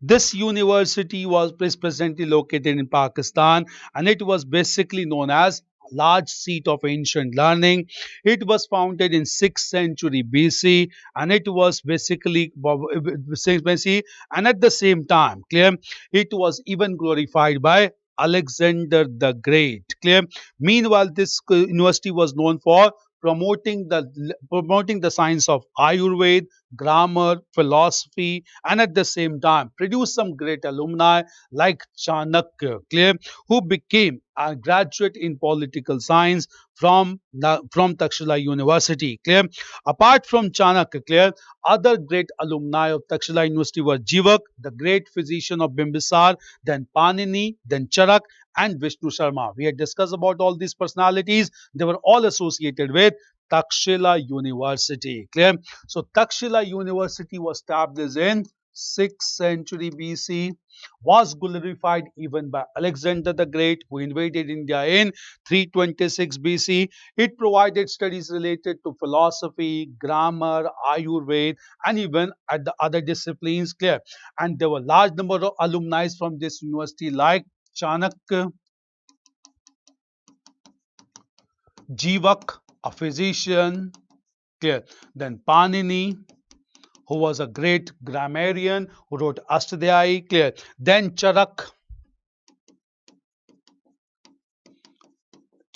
This university was presently located in Pakistan, and it was basically known as large seat of ancient learning. It was founded in 6th century BC, and it was basically BC, and at the same time, clear, it was even glorified by Alexander the Great. Clear? Meanwhile, this university was known for promoting the science of Ayurveda, grammar, philosophy, and at the same time produced some great alumni like Chanakya, clear, who became a graduate in political science from Takshila University. Clear. Apart from Chanakya, clear, other great alumni of Takshila University were Jivak, the great physician of Bimbisar, then Panini, then Charak, and Vishnu Sharma. We had discussed about all these personalities. They were all associated with Takshila University. Clear? So Takshila University was established in 6th century BC, was glorified even by Alexander the Great, who invaded India in 326 BC. It provided studies related to philosophy, grammar, Ayurveda, and even at the other disciplines. Clear? And there were large number of alumni from this university like Chanakya, Jivak, a physician, clear. Then Panini, who was a great grammarian who wrote Ashtadhyayi, clear. Then Charak,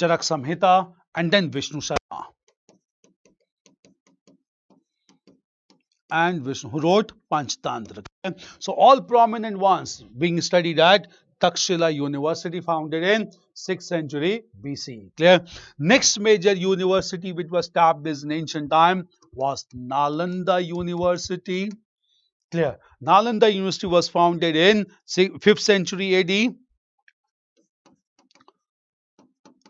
Charak Samhita, and then Vishnu Sharma. And Vishnu, who wrote Panchtantra. Okay? So all prominent ones being studied at Takshila University, founded in 6th century BC. Clear? Next major university which was established in ancient time was Nalanda University. Clear? Nalanda University was founded in 5th century AD,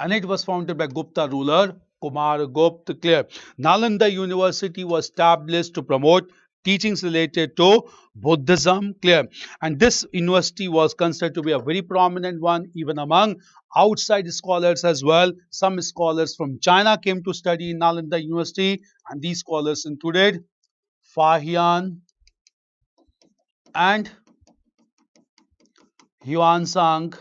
and it was founded by Gupta ruler Kumar Gupta. Clear? Nalanda University was established to promote teachings related to Buddhism. Clear? And this university was considered to be a very prominent one even among outside scholars as well. Some scholars from China came to study in Nalanda University, and these scholars included Fahian and Huansang,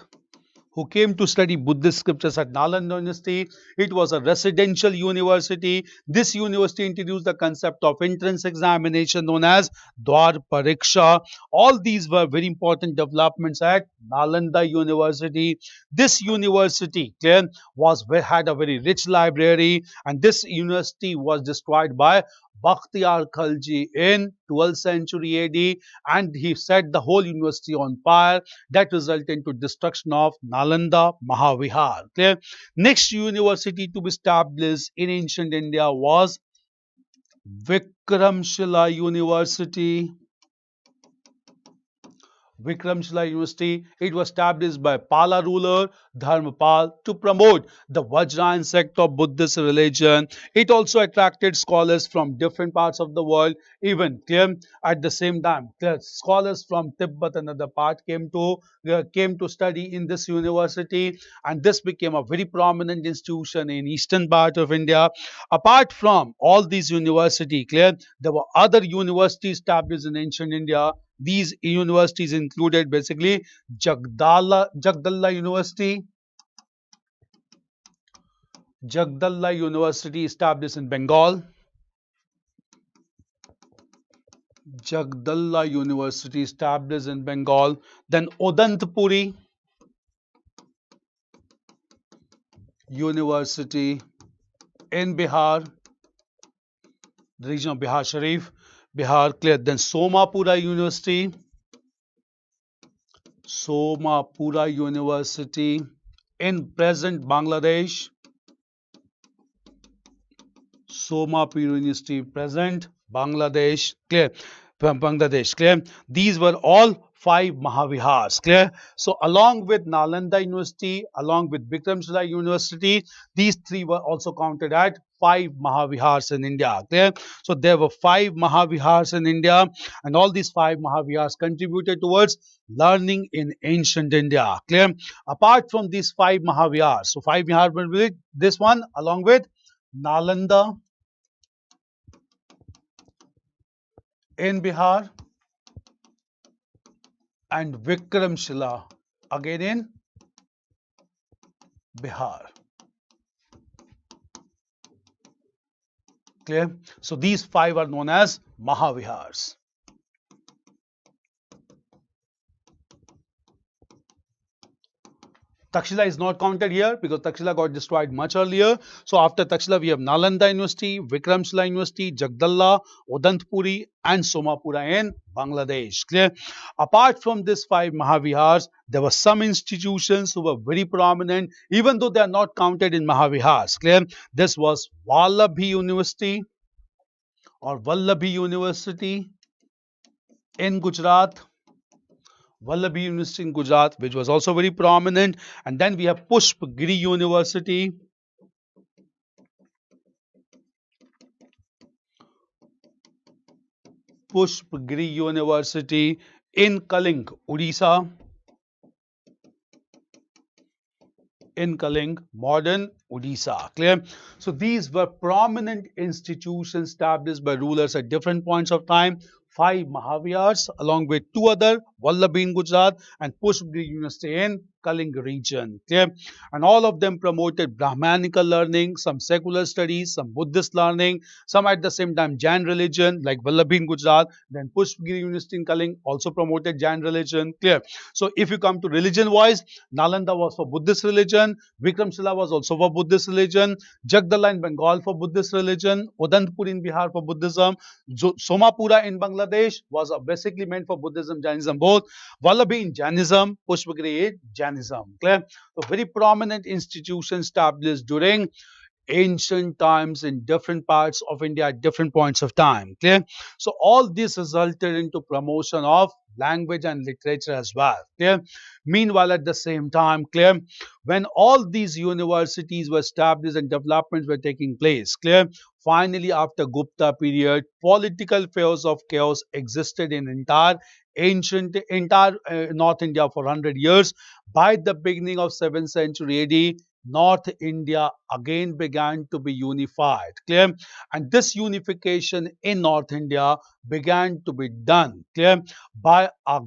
who came to study Buddhist scriptures at Nalanda University. It was a residential university. This university introduced the concept of entrance examination known as Dwar Pariksha. All these were very important developments at Nalanda University. This university clear, had a very rich library, and this university was destroyed by Bakhtiyar Khalji in 12th century AD, and he set the whole university on fire. That resulted into destruction of Nalanda Mahavihar. Clear? Next university to be established in ancient India was Vikramshila University. Vikramshila University. It was established by Pala ruler Dharmapal to promote the Vajrayana sect of Buddhist religion. It also attracted scholars from different parts of the world. Even clear, at the same time, scholars from Tibet and other part came to study in this university, and this became a very prominent institution in eastern part of India. Apart from all these universities, clear, there were other universities established in ancient India. These universities included basically Jagdallah University, established in Bengal. Jagdallah University established in Bengal. Then Odantapuri University in Bihar, the region of Bihar Sharif, Bihar, clear. Then Somapura University in present Bangladesh. Somapura University, present Bangladesh, clear. From Bangladesh, clear. These were all 5 Mahavihars, clear. So along with Nalanda University, along with Vikramshila University, these 3 were also counted at 5 Mahavihars in India, clear. So there were 5 Mahavihars in India, and all these 5 Mahavihars contributed towards learning in ancient India, clear. Apart from these 5 Mahavihars, so 5 Mahavihars with this one along with Nalanda in Bihar and Vikramshila again in Bihar. Clear? So these 5 are known as Mahavihars. Takshila is not counted here because Takshila got destroyed much earlier. So after Takshila, we have Nalanda University, Vikramshila University, Jagdallah, Odantpuri, and Somapura in Bangladesh. Clear? Apart from these five Mahavihars, there were some institutions who were very prominent, even though they are not counted in Mahavihars. Clear? This was Vallabhi University or Vallabhi University in Gujarat. Vallabhi University in Gujarat, which was also very prominent. And then we have Pushpagiri University, Pushpagiri University in Kaling, Odisha. In Kaling, modern Odisha. Clear? So these were prominent institutions established by rulers at different points of time. Five Mahavihars along with two other, Vallabhi in Gujarat and Pushpagiri University in Kaling region. Clear? And all of them promoted Brahmanical learning, some secular studies, some Buddhist learning, some at the same time Jain religion like Vallabhi in Gujarat. Then Pushpagiri University in Kaling also promoted Jain religion. Clear? So if you come to religion wise, Nalanda was for Buddhist religion, Vikramshila was also for Buddhist religion, Jagdallah in Bengal for Buddhist religion, Udantpur in Bihar for Buddhism, Somapura in Bangladesh was basically meant for Buddhism, Jainism both, Vallabhi in Jainism, Pushpagiri in Jainism. Clear? So very prominent institutions established during ancient times in different parts of India at different points of time. Clear? So all this resulted into promotion of language and literature as well. Clear? Meanwhile, at the same time, clear, when all these universities were established and developments were taking place, clear, finally after Gupta period, political fears of chaos existed in entire North India for 100 years. By the beginning of 7th century AD, North India again began to be unified. Clear? And this unification in North India began to be done, clear, by a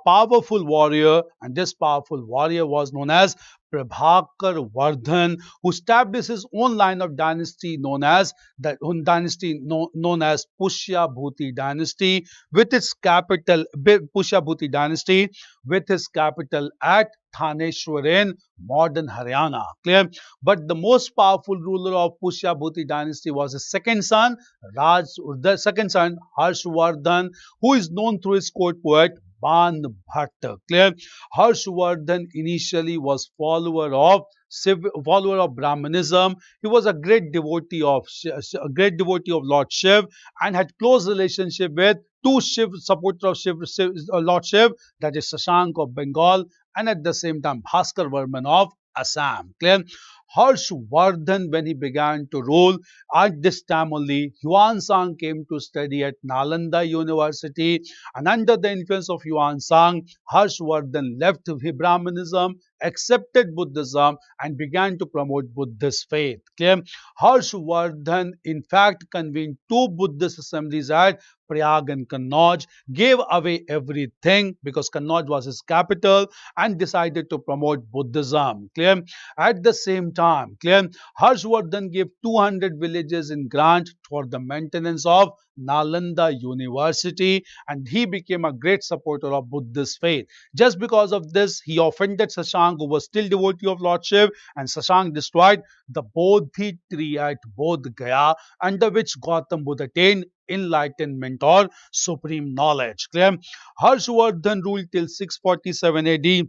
powerful warrior, and this powerful warrior was known as Prabhakar Vardhan, who established his own line of dynasty known as known as Pushya Bhuti dynasty, with its capital Pushya Bhuti dynasty with his capital at Thaneshwar in modern Haryana. Clear? But the most powerful ruler of Pushya Bhuti dynasty was his second son, the second son, Harshvardhan, who is known through his court poet Ban Bhatta. Clear? Harshvardhan initially was follower of Brahmanism. He was a great devotee of Lord Shiv and had close relationship with two supporters of Lord Shiv, that is Shashank of Bengal and at the same time Bhaskar Varman of Assam. Clear? Harshvardhan, when he began to rule, at this time only Yuan Sang came to study at Nalanda University, and under the influence of Yuan Sang, Harshvardhan left Brahmanism, accepted Buddhism, and began to promote Buddhist faith. Clear? Harshvardhan, in fact, convened two Buddhist assemblies at Prayag and Kannauj, gave away everything because Kannauj was his capital, and decided to promote Buddhism. Clear? At the same time, clear, Harshvardhan gave 200 villages in grant for the maintenance of Nalanda University, and he became a great supporter of Buddhist faith. Just because of this, he offended Shashank, who was still devotee of Lord Shiv, and Shashank destroyed the Bodhi tree at Bodh Gaya, under which Gautam Buddha attained enlightenment or supreme knowledge. Clear? Harshvardhan ruled till 647 AD,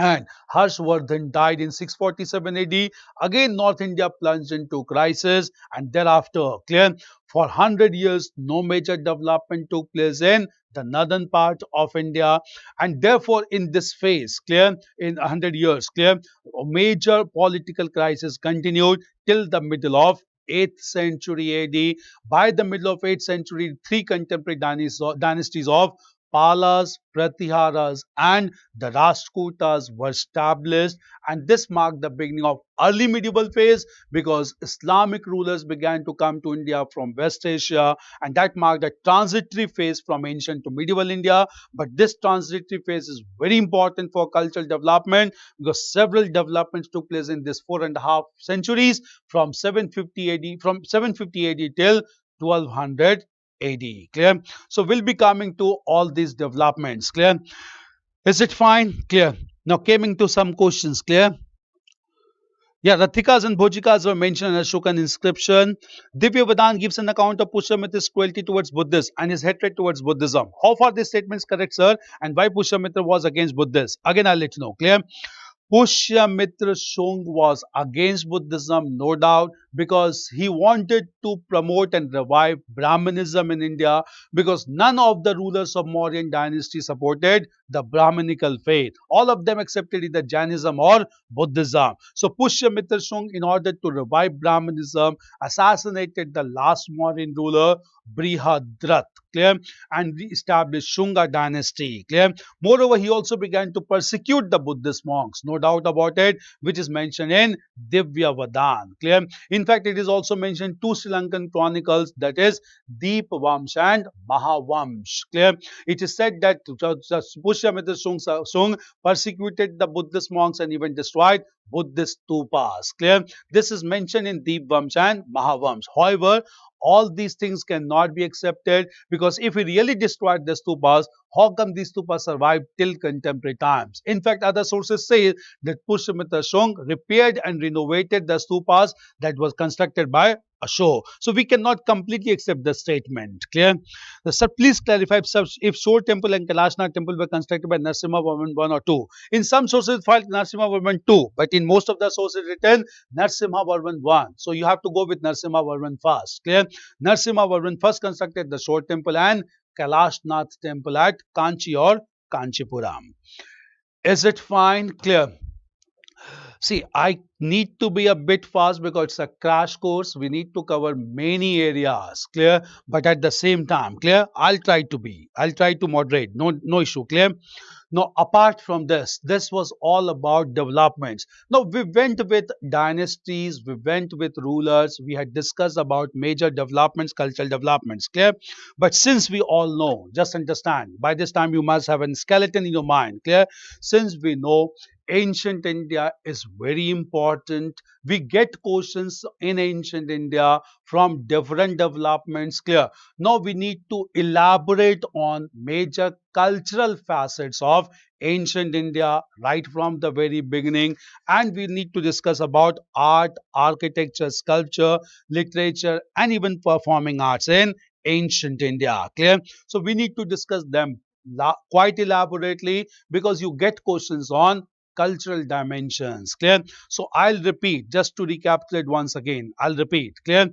and Harshvardhan died in 647 AD. Again, North India plunged into crisis, and thereafter, clear, for 100 years, no major development took place in the northern part of India, and therefore, in this phase, clear, in 100 years, clear, a major political crisis continued till the middle of 8th century AD. By the middle of 8th century, three contemporary dynasties of Palas, Pratiharas, and the Rashtrakutas were established, and this marked the beginning of early medieval phase because Islamic rulers began to come to India from West Asia, and that marked a transitory phase from ancient to medieval India. But this transitory phase is very important for cultural development because several developments took place in this 4.5 centuries from 750 AD till 1200 AD. Clear? So we'll be coming to all these developments. Clear? Is it fine? Clear. Now coming to some questions. Clear. Yeah, Rathikas and Bhojikas were mentioned in Ashokan inscription. Divya gives an account of Pushyamitra's cruelty towards Buddhists and his hatred towards Buddhism. How far this statement is correct, sir? And why Pushyamitra was against Buddhists? Again, I'll let you know. Clear? Pushyamitra Shung was against Buddhism, no doubt, because he wanted to promote and revive Brahmanism in India because none of the rulers of Mauryan dynasty supported the Brahminical faith. All of them accepted either Jainism or Buddhism. So Pushyamitra Shung, in order to revive Brahmanism, assassinated the last Mauryan ruler, Brihadrat, clear, and re-established Shunga dynasty, clear. Moreover, he also began to persecute the Buddhist monks, no doubt about it, which is mentioned in Divya Vadan, clear. In fact, it is also mentioned two Sri Lankan chronicles, that is Deep Vamsh and Mahavamsh, clear. It is said that Pushyamitra Shung persecuted the Buddhist monks and even destroyed Buddhist stupas, clear. This is mentioned in Deep Vamsh and Mahavamsh. However, all these things cannot be accepted because if we really destroyed the stupas, how come these stupas survived till contemporary times? In fact, other sources say that Pushyamitra Shung repaired and renovated the stupas that was constructed by Ashok. So we cannot completely accept the statement. Clear? Sir, please clarify if Shore Temple and Kailashnath Temple were constructed by Narasimha Varman 1 or 2. In some sources, filed Narasimha Varman 2, but in most of the sources written Narasimha Varman 1. So you have to go with Narasimha Varman first. Clear? Narasimha Varman first constructed the Shore Temple and Kailashnath Temple at Kanchi or Kanchipuram. Is it fine? Clear? See, I need to be a bit fast because it's a crash course. We need to cover many areas, clear? But at the same time, clear? I'll try to moderate. No issue, clear? Now, apart from this, this was all about developments. Now, we went with dynasties, we went with rulers, we had discussed about major developments, cultural developments, clear? But since we all know, just understand, by this time you must have a skeleton in your mind, clear? Since we know ancient India is very important, we get questions in ancient India from different developments, clear? Now we need to elaborate on major cultural facets of ancient India right from the very beginning, and we need to discuss about art, architecture, sculpture, literature, and even performing arts in ancient India, clear? So we need to discuss them quite elaborately because you get questions on cultural dimensions, clear? So I'll repeat just to recapitulate once again. I'll repeat, clear?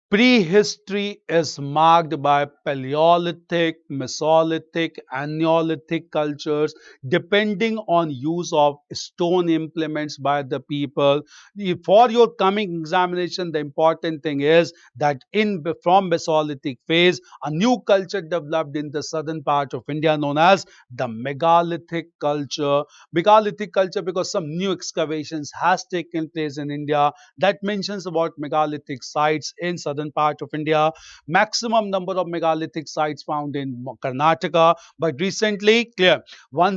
Prehistory is marked by Paleolithic, Mesolithic, and Neolithic cultures, depending on use of stone implements by the people. For your coming examination, the important thing is that from Mesolithic phase, a new culture developed in the southern part of India known as the megalithic culture. Megalithic culture because some new excavations has taken place in India that mentions about megalithic sites in southern part of India. Maximum number of megalithic sites found in Karnataka, but recently, clear,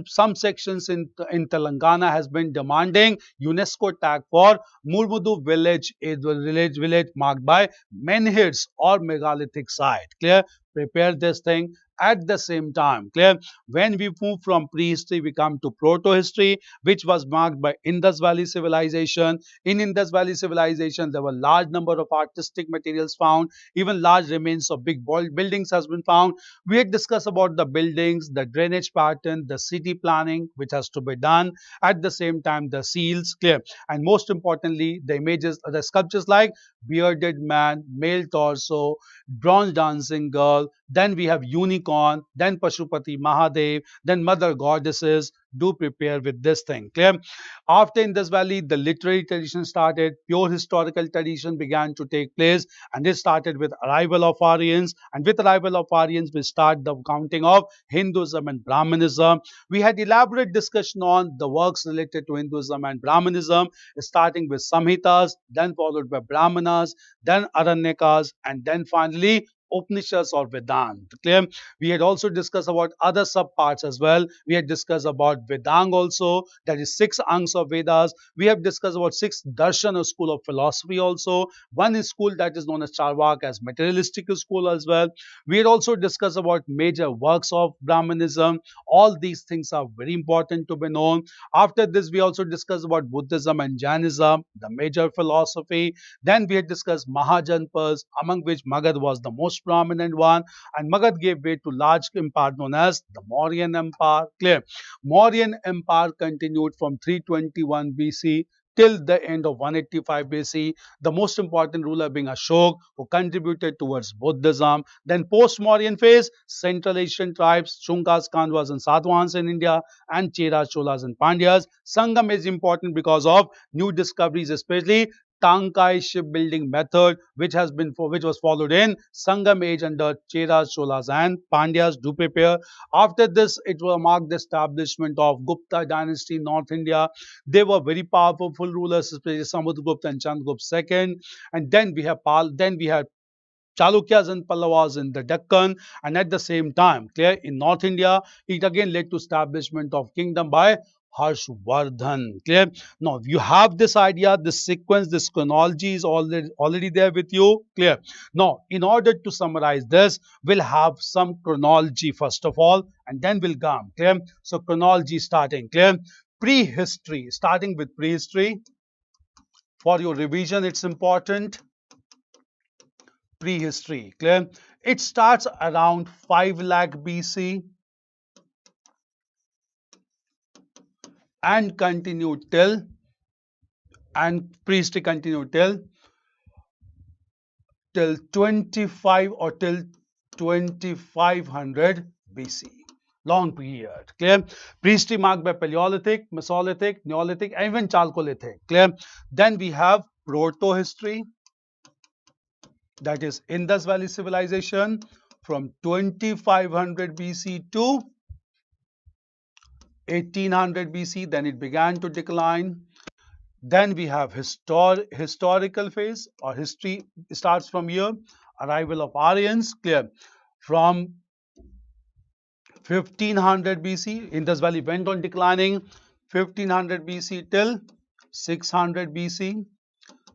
some sections in Telangana has been demanding UNESCO tag for Murmudu village, a village marked by menhirs or megalithic site. Clear? Prepare this thing. At the same time, clear, when we move from prehistory, we come to proto-history, which was marked by Indus Valley civilization. In Indus Valley civilization, there were large number of artistic materials found, even large remains of big buildings has been found. We had discussed about the buildings, the drainage pattern, the city planning, which has to be done. At the same time, the seals, clear, and most importantly, the images, the sculptures like bearded man, male torso, bronze dancing girl, then we have unicorn, then Pashupati Mahadev, then mother goddesses. Do prepare with this thing, clear? After Indus Valley, the literary tradition started, pure historical tradition began to take place, and this started with arrival of Aryans, and with arrival of Aryans, we start the counting of Hinduism and Brahmanism. We had elaborate discussion on the works related to Hinduism and Brahmanism, starting with Samhitas, then followed by Brahmanas, then Aranyakas, and then finally Upanishads or Vedanta. Clear? We had also discussed about other subparts as well. We had discussed about Vedang also, that is 6 angs of Vedas. We have discussed about 6 darshan, a school of philosophy also. One is school that is known as Charvak, as materialistic school as well. We had also discussed about major works of Brahmanism. All these things are very important to be known. After this, we also discussed about Buddhism and Jainism, the major philosophy. Then we had discussed Mahajanpas, among which Magad was the most prominent one, and Magad gave way to large empire known as the Mauryan Empire. Clear? Mauryan Empire continued from 321 BC till the end of 185 BC. The most important ruler being Ashok, who contributed towards Buddhism. Then post-Mauryan phase, Central Asian tribes, Shungas, Kandwas and Satvans in India, and Cheras, Cholas and Pandyas. Sangam is important because of new discoveries, especially Tankai shipbuilding method, which was followed in Sangam age under Cheras, Cholas and Pandyas. Do prepare. After this, it will mark the establishment of Gupta dynasty in North India. They were very powerful rulers, especially Samudragupta and Chandragupta II. And then we have Chalukyas and Pallavas in the Deccan, and at the same time, clear, in North India, it again led to establishment of kingdom by Harshvardhan. Clear? Now you have this idea, this sequence, this chronology is already there with you. Clear? Now, in order to summarize this, we'll have some chronology first of all, and then we'll come. Clear? So chronology starting. Clear? Prehistory, starting with prehistory. For your revision, it's important. Prehistory. Clear? It starts around 5 lakh BC and continued till, and prehistory continued till 25 or till 2500 BC. Long period. Clear? Prehistory marked by Paleolithic, Mesolithic, Neolithic, and even Chalcolithic. Clear? Then we have proto-history, that is Indus Valley civilization from 2500 BC to 1800 BC. Then it began to decline. Then we have historical phase, or history starts from here. Arrival of Aryans. Clear? From 1500 BC, Indus Valley went on declining. 1500 BC till 600 BC.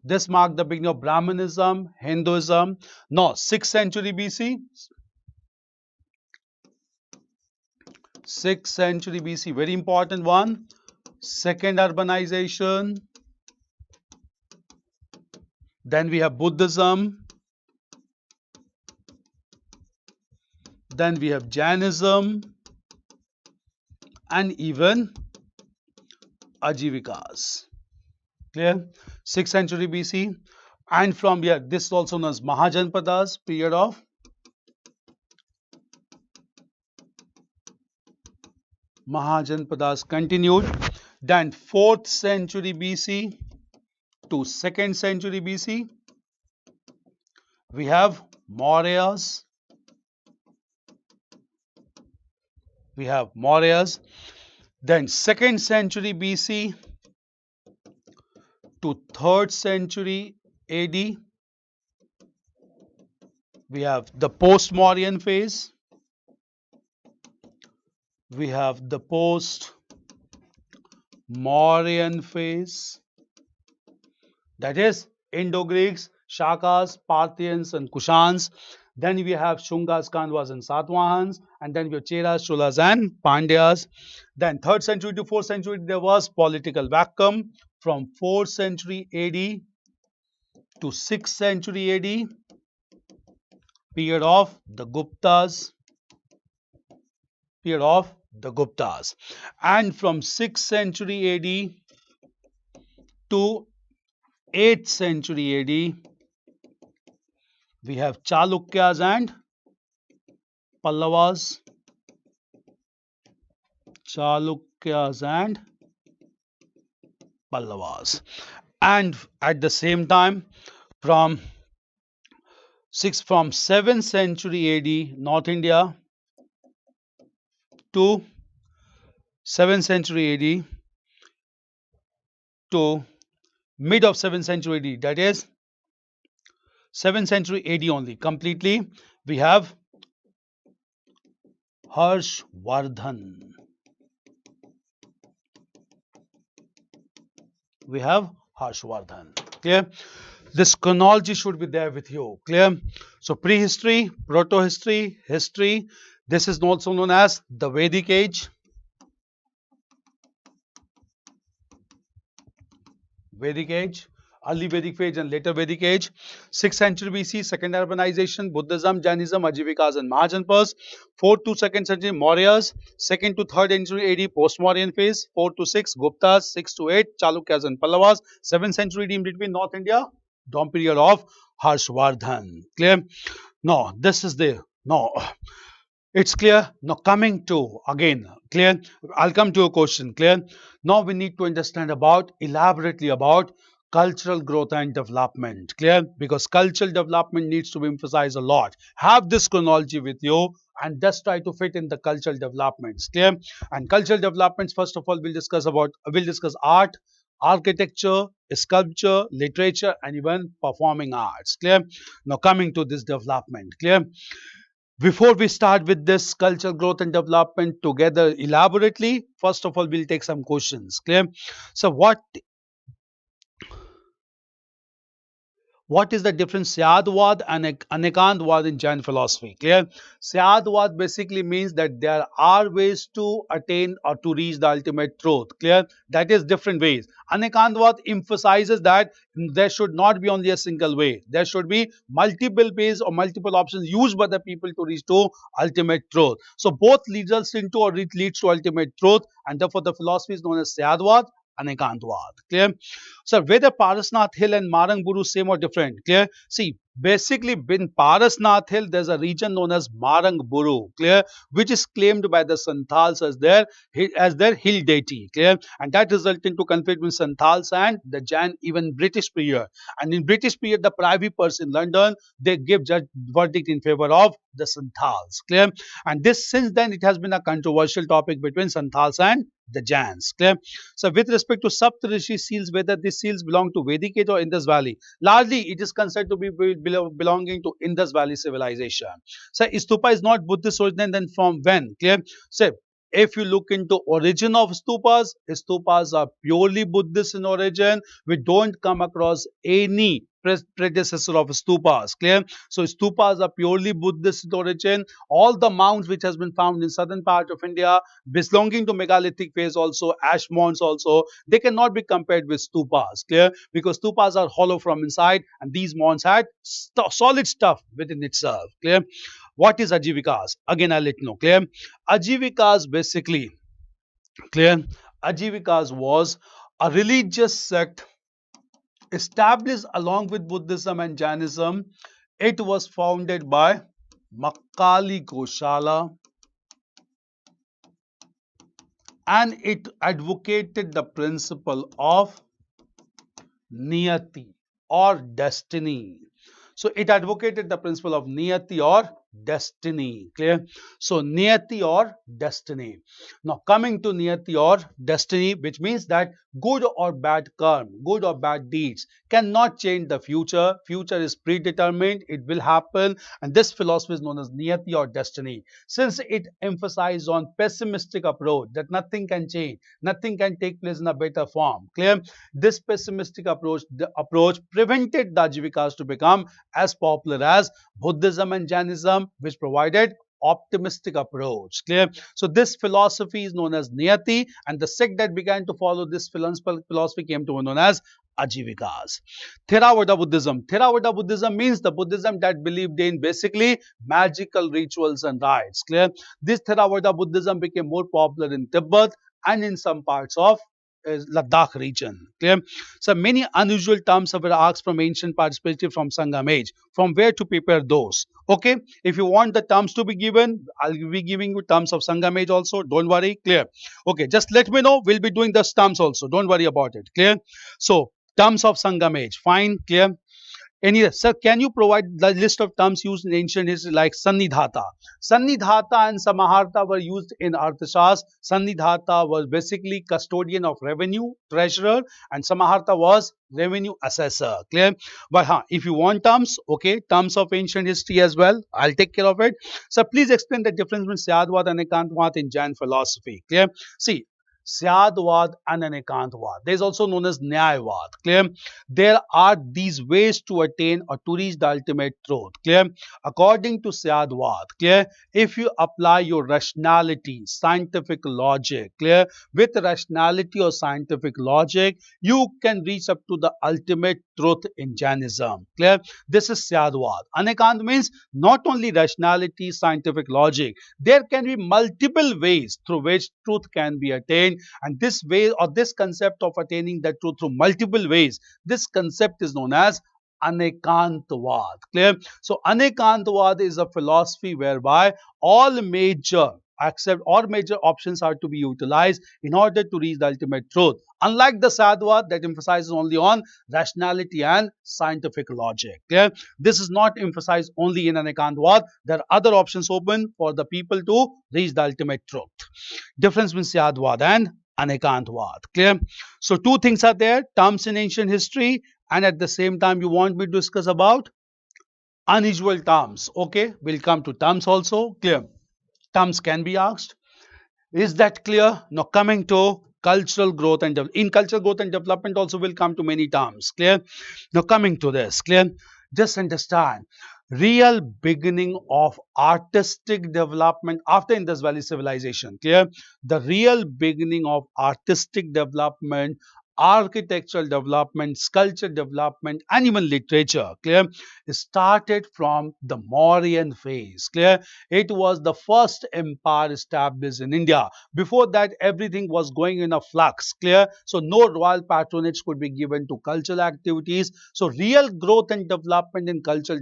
This marked the beginning of Brahmanism, Hinduism. Now, 6th century BC. 6th century BC, very important one. Second urbanization. Then we have Buddhism. Then we have Jainism. And even Ajivikas. Clear? 6th century BC. And from here, this is also known as Mahajanpadas, period of Mahajanpadas continued. Then 4th century BC to 2nd century BC, we have Mauryas. Then 2nd century BC to 3rd century AD, we have the post-Mauryan phase. We have the post-Mauryan phase, that is Indo-Greeks, Shakas, Parthians and Kushans. Then we have Shungas, Kandwas and Satvahans, and then we have Cheras, Cholas and Pandyas. Then 3rd century to 4th century, there was political vacuum. From 4th century AD to 6th century AD, period of the Guptas. And from 6th century AD to 8th century AD, we have Chalukyas and Pallavas. And at the same time, from 7th century AD, North India, to 7th century AD to mid of 7th century AD, that is 7th century AD only, completely. We have Harshvardhan. We have Harshvardhan. Clear? This chronology should be there with you. Clear? So prehistory, proto-history, history. This is also known as the Vedic age. Vedic age, early Vedic age and later Vedic age. 6th century BC, second urbanization, Buddhism, Jainism, Ajivikas and Mahajanpas. 4th to 2nd century Mauryas. 2nd to 3rd century AD, post-Mauryan phase. 4 to 6 Guptas. 6 to 8 Chalukyas and Pallavas. 7th century in between North India, dawn period of Harshvardhan. Clear? No, this is the, no. It's clear. Now coming to again, clear. I'll come to a question. Clear. Now we need to understand about elaborately about cultural growth and development. Clear, because cultural development needs to be emphasized a lot. Have this chronology with you and just try to fit in the cultural developments. Clear. And cultural developments, first of all, we'll discuss art, architecture, sculpture, literature, and even performing arts. Clear. Now coming to this development. Clear. Before we start with this cultural growth and development together elaborately, first of all, we'll take some questions. Clear? So, what is the difference Syadwad and Anekantwad in Jain philosophy? Clear? Syadwad basically means that there are ways to attain or to reach the ultimate truth. Clear? That is different ways. Anekantwad emphasizes that there should not be only a single way. There should be multiple ways or multiple options used by the people to reach to ultimate truth. So both leads us into or leads to ultimate truth, and therefore the philosophy is known as Syadwad, Anekantwad. Clear? So whether Parasnath Hill and Marangburu same or different? Clear? See, basically in Parasnath Hill there's a region known as Marangburu. Clear? Which is claimed by the Santals as their hill deity. Clear? And that resulted into conflict with Santals and the Jain, even British period. And in British period, the Privy Purse in London, they give verdict in favor of the Santals. Clear? And this, since then, it has been a controversial topic between Santals and the Jains. Clear? So with respect to Saptarishi seals, whether these seals belong to Vedic age or Indus Valley, largely it is considered to be belonging to Indus Valley civilization. So stupa is not Buddhist origin, then from when? Clear? So if you look into origin of stupas are purely Buddhist in origin. We don't come across any predecessor of stupas. Clear? So stupas are purely Buddhist in origin. All the mounds which has been found in southern part of India belonging to megalithic phase, also ash mounds also, they cannot be compared with stupas. Clear? Because stupas are hollow from inside and these mounds had solid stuff within itself. Clear? What is Ajivikas? Again, I'll let you know. Clear? Ajivikas basically, clear? Ajivikas was a religious sect established along with Buddhism and Jainism. It was founded by Makkali Goshala and it advocated the principle of niyati or destiny. So it advocated the principle of niyati or destiny. Clear? So niyati or destiny. Now coming to niyati or destiny, which means that good or bad karma, good or bad deeds cannot change the future. Future is predetermined, it will happen, and this philosophy is known as niyati or destiny. Since it emphasized on pessimistic approach that nothing can change, nothing can take place in a better form. Clear? This pessimistic approach prevented the Ajivikas to become as popular as Buddhism and Jainism, which provided optimistic approach. Clear? So this philosophy is known as Niyati, and the sect that began to follow this philosophy came to be known as Ajivikas. Theravada Buddhism. Theravada Buddhism means the Buddhism that believed in basically magical rituals and rites. Clear? This Theravada Buddhism became more popular in Tibet and in some parts of Ladakh region. Clear? So many unusual terms were asked from ancient participants from Sangam age. From where to prepare those? Okay. If you want the terms to be given, I'll be giving you terms of Sangam age also. Don't worry. Clear? Okay. Just let me know. We'll be doing those terms also. Don't worry about it. Clear? So terms of Sangam age. Fine. Clear? Any sir, can you provide the list of terms used in ancient history like Sannidhata? Sannidhata and Samaharta were used in Arthashastra. Sannidhata was basically custodian of revenue, treasurer, and Samaharta was revenue assessor. Clear? But if you want terms, okay, terms of ancient history as well, I'll take care of it. So please explain the difference between Syadvad and Ekantvad in Jain philosophy. Clear? See, Syadvad and an Ekantvad. There is also known as Nyayavad. Clear? There are these ways to attain or to reach the ultimate truth. Clear? According to Syadvad, clear? If you apply your rationality, scientific logic, clear? With rationality or scientific logic, you can reach up to the ultimate truth in Jainism. Clear? This is Syadvad. Anekant means not only rationality, scientific logic. There can be multiple ways through which truth can be attained, and this way or this concept of attaining the truth through multiple ways, this concept is known as Anekantvad. Clear? So Anekantvad is a philosophy whereby all major major options are to be utilized in order to reach the ultimate truth. Unlike the Sadvad that emphasizes only on rationality and scientific logic. Clear? This is not emphasized only in Anekantvad. There are other options open for the people to reach the ultimate truth. Difference between Syadvad and Anekantvad. Clear? So two things are there, terms in ancient history, and at the same time you want me to discuss about unusual terms. Okay, we'll come to terms also. Clear? Terms can be asked. Is that clear? Now coming to cultural growth and in cultural growth and development also will come to many terms. Clear? Now coming to this. Clear? Just understand, real beginning of artistic development after Indus Valley civilization. Clear? The real beginning of artistic development, architectural development, sculpture development, and even literature. Clear? Started from the Mauryan phase. Clear? It was the first empire established in India. Before that, everything was going in a flux. Clear? So no royal patronage could be given to cultural activities. So real growth and development in cultural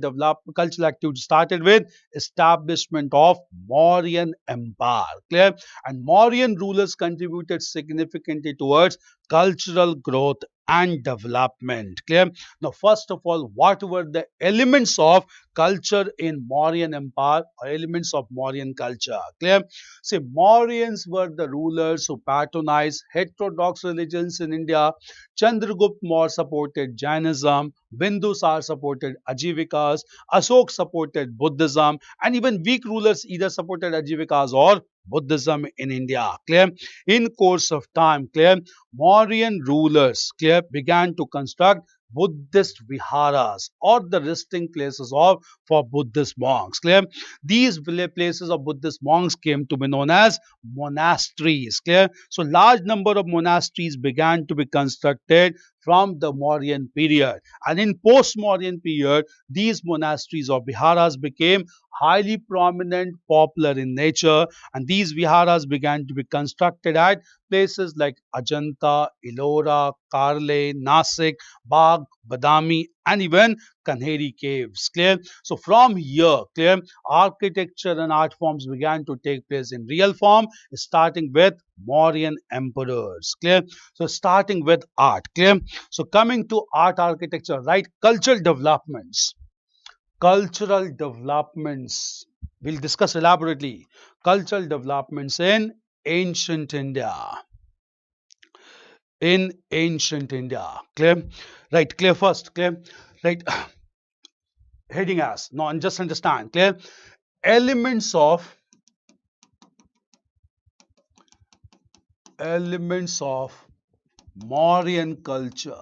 activity started with establishment of Mauryan empire. Clear? And Mauryan rulers contributed significantly towards cultural growth and development. Clear? Now, first of all, what were the elements of culture in Mauryan Empire or elements of Mauryan culture? Clear? See, Mauryans were the rulers who patronized heterodox religions in India. Chandragupta Maurya supported Jainism, Bindusar supported Ajivikas, Ashok supported Buddhism, and even weak rulers either supported Ajivikas or Buddhism in India. Clear? In course of time, clear, Mauryan rulers, clear, began to construct Buddhist viharas or the resting places of for Buddhist monks. Clear? These places of Buddhist monks came to be known as monasteries. Clear? So large number of monasteries began to be constructed from the Mauryan period, and in post-Mauryan period, these monasteries or viharas became highly prominent, popular in nature, and these viharas began to be constructed at places like Ajanta, Ellora, Karle, Nasik, Bagh, Badami, and even Kanheri caves. Clear? So from here, clear, architecture and art forms began to take place in real form, starting with Mauryan emperors. Clear? So starting with art. Clear? So coming to art, architecture, right? Cultural developments. Cultural developments. We'll discuss elaborately. Cultural developments in ancient India. In ancient India. Clear? Right. Clear first. Clear? Right. Heading as. No, and just understand. Clear? Elements of Mauryan culture.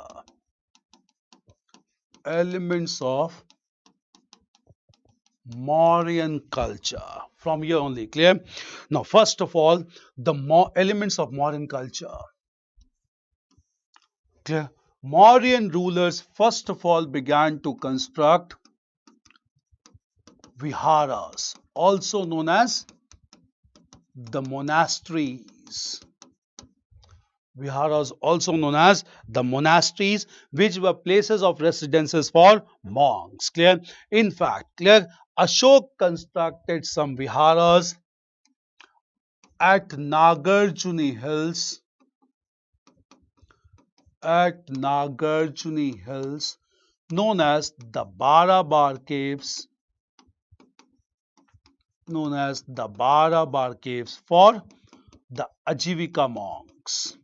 Elements of Mauryan culture. From here only. Clear? Now, first of all, the elements of Mauryan culture. Clear? Mauryan rulers first of all began to construct viharas, also known as the monasteries. Viharas, also known as the monasteries, which were places of residences for monks. Clear? In fact, clear, Ashok constructed some viharas at Nagarjuni Hills. known as the Barabar caves, known as the Barabar caves for the Ajivika monks.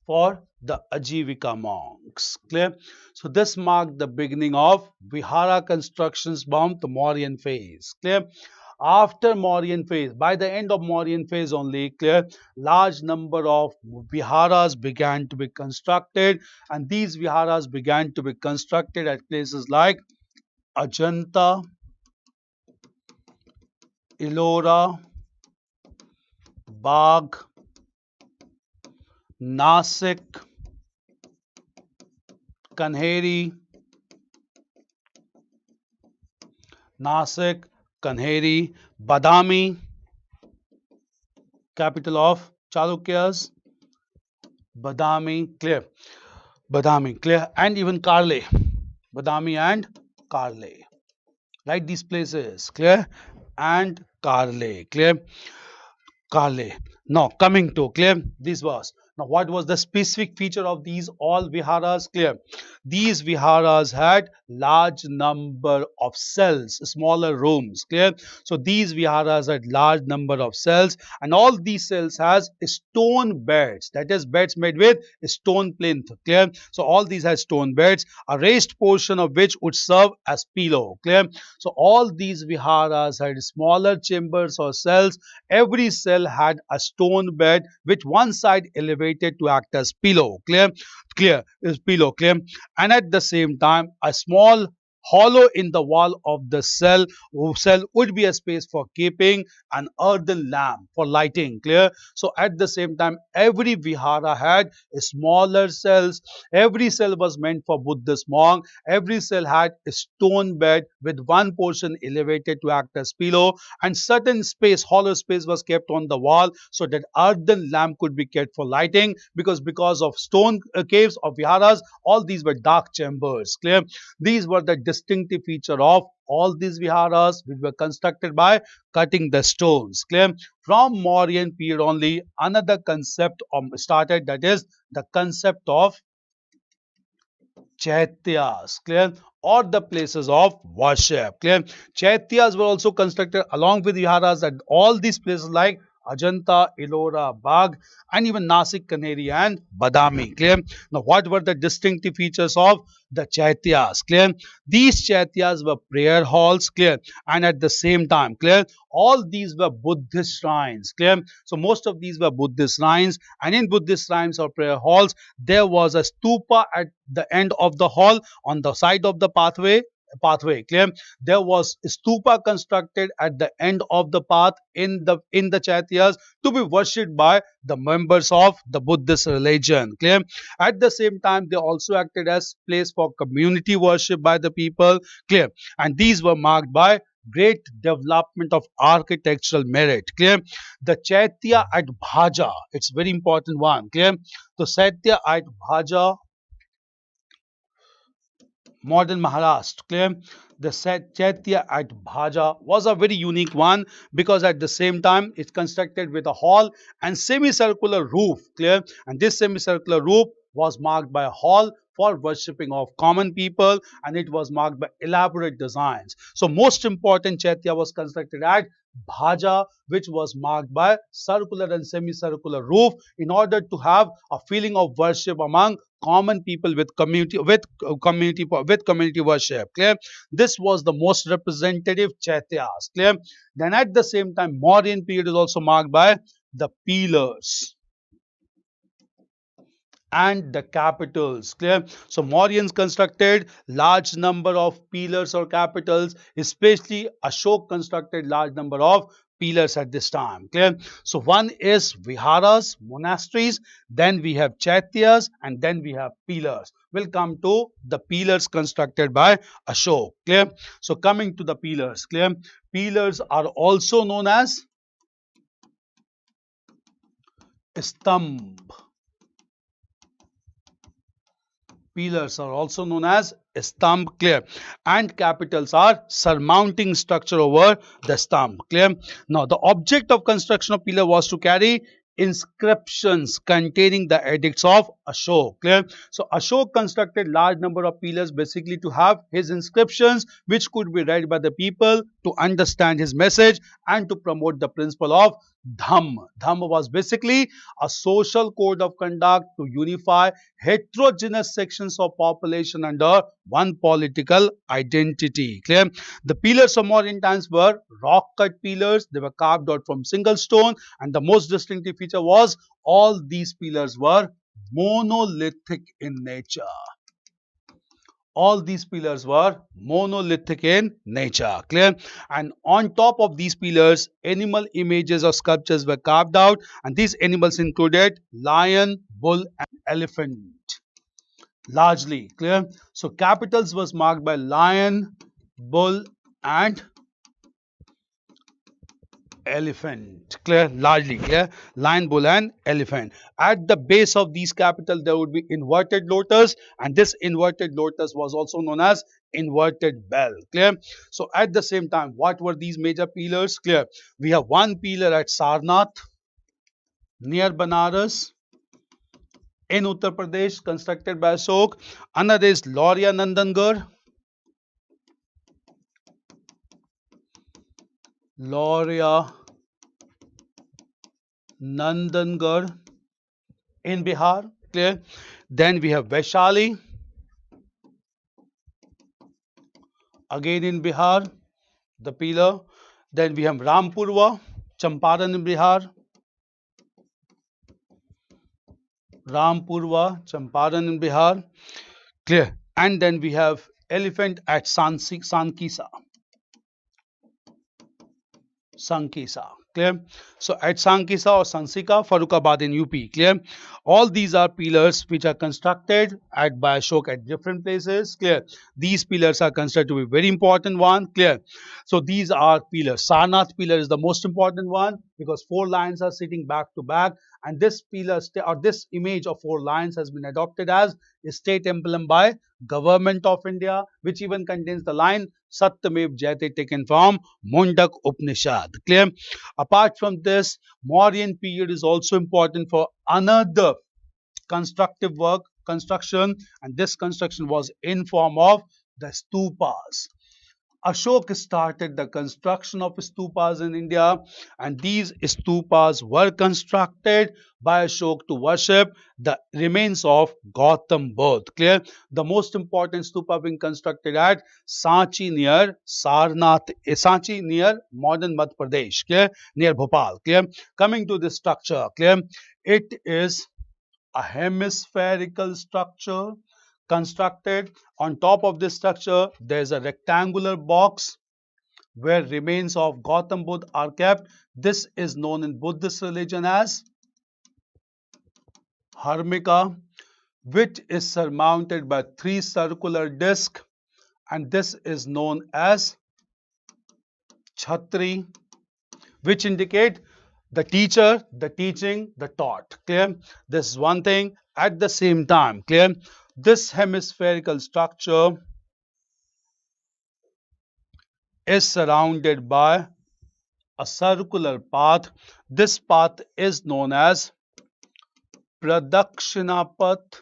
For the Ajivika monks. Clear? So this marked the beginning of Vihara constructions from the Mauryan phase. Clear? After Mauryan phase, by the end of Mauryan phase only, clear, large number of viharas began to be constructed, and these viharas began to be constructed at places like Ajanta, Ellora, Bagh, Nasik, Kanheri, Nasik, Kanheri, Badami, capital of Chalukyas, Badami, clear, Badami, clear, and even Karle, Badami and Karle. Write these places, clear, and Karle, clear, Karle. Now coming to clear, this was. Now what was the specific feature of these all viharas? Clear. These viharas had large number of cells, smaller rooms. Clear. So these viharas had large number of cells, and all these cells has stone beds. That is beds made with stone plinth. Clear. So all these had stone beds, a raised portion of which would serve as pillow. Clear. So all these viharas had smaller chambers or cells. Every cell had a stone bed with one side elevated to act as pillow. Clear? Clear is pillow. Clear? And at the same time, a small hollow in the wall of the cell would be a space for keeping an earthen lamp for lighting. Clear? So at the same time, every vihara had smaller cells. Every cell was meant for Buddhist monk. Every cell had a stone bed with one portion elevated to act as pillow, and certain space, hollow space, was kept on the wall so that earthen lamp could be kept for lighting, because of stone caves of viharas, all these were dark chambers. Clear? These were the distinctive feature of all these viharas, which were constructed by cutting the stones. Clear? From Mauryan period only, another concept started, that is the concept of Chaityas. Clear? Or the places of worship. Clear? Chaityas were also constructed along with viharas at all these places like Ajanta, Ellora, Bagh, and even Nasik, Kanheri, and Badami. Clear? Now, what were the distinctive features of the Chaityas? Clear? These Chaityas were prayer halls. Clear? And at the same time, clear, all these were Buddhist shrines. Clear? So most of these were Buddhist shrines, and in Buddhist shrines or prayer halls, there was a stupa at the end of the hall on the side of the pathway. Clear? There was stupa constructed at the end of the path in the chaityas to be worshipped by the members of the Buddhist religion. Clear? At the same time, they also acted as place for community worship by the people. Clear? And these were marked by great development of architectural merit. Clear? The chaitya at Bhaja, it's very important one. Clear? The chaitya at Bhaja, modern Maharashtra. Clear? The Chaitya at Bhaja was a very unique one, because at the same time it's constructed with a hall and semicircular roof. Clear? And this semicircular roof was marked by a hall for worshipping of common people, and it was marked by elaborate designs. So most important, Chaitya was constructed at Bhaja, which was marked by circular and semicircular roof in order to have a feeling of worship among common people with community worship. Clear? This was the most representative Chaityas. Clear? Then at the same time, Mauryan period is also marked by the pillars and the capitals. Clear? So Mauryans constructed large number of pillars or capitals, especially Ashok constructed large number of pillars at this time. Clear? So one is viharas, monasteries, then we have chaityas, and then we have pillars. We'll come to the pillars constructed by Ashok. Clear? So coming to the pillars. Clear? Pillars are also known as stambh. Pillars are also known as stambh. Clear? And capitals are surmounting structure over the stambh. Clear? Now the object of construction of pillar was to carry inscriptions containing the edicts of Ashok. Clear? So Ashok constructed large number of pillars basically to have his inscriptions which could be read by the people to understand his message and to promote the principle of Dhamma. Dhamma was basically a social code of conduct to unify heterogeneous sections of population under one political identity. Clear? The pillars of modern times were rock cut pillars. They were carved out from single stone, and the most distinctive feature was all these pillars were monolithic in nature. All these pillars were monolithic in nature. Clear? And on top of these pillars, animal images or sculptures were carved out, and these animals included lion, bull, and elephant. Largely. Clear? So capitals was marked by lion, bull, and elephant. Clear? Largely. Clear? Lion, bull, and elephant. At the base of these capitals there would be inverted lotus, and this inverted lotus was also known as inverted bell. Clear? So at the same time, what were these major pillars? Clear? We have one pillar at Sarnath near Banaras in Uttar Pradesh, constructed by Ashok. Another is Lauria Nandangarh. Lauria Nandangarh in Bihar. Clear? Then we have Vaishali, again in Bihar, the pillar. Then we have Rampurva, Champaran in Bihar. Rampurva, Champaran in Bihar. Clear? And then we have elephant at Sankisa. Sankisa. Clear? So at Sankisa or Sansika, Farrukhabad in UP. Clear? All these are pillars which are constructed by Ashok at different places. Clear? These pillars are considered to be very important one. Clear? So these are pillars. Sarnath pillar is the most important one because 4 lions are sitting back to back, and this pillar or this image of 4 lions has been adopted as a state emblem by Government of India, which even contains the line Satyamev Jayate, taken from Mundak Upanishad. Clear? Apart from this, Mauryan period is also important for another constructive work, construction, and this construction was in form of the stupas. Ashok started the construction of stupas in India, and these stupas were constructed by Ashok to worship the remains of Gautam Buddha. Clear? The most important stupa being constructed at Sanchi near Sarnath, Sanchi near modern Madhya Pradesh. Clear? Near Bhopal. Clear? Coming to this structure. Clear? It is a hemispherical structure constructed. On top of this structure, there is a rectangular box where remains of Gautam Buddha are kept. This is known in Buddhist religion as Harmika, which is surmounted by 3 circular discs, and this is known as Chhatri, which indicate the teacher, the teaching, the taught. Clear? This is one thing. At the same time, clear? This hemispherical structure is surrounded by a circular path. This path is known as Pradakshinapath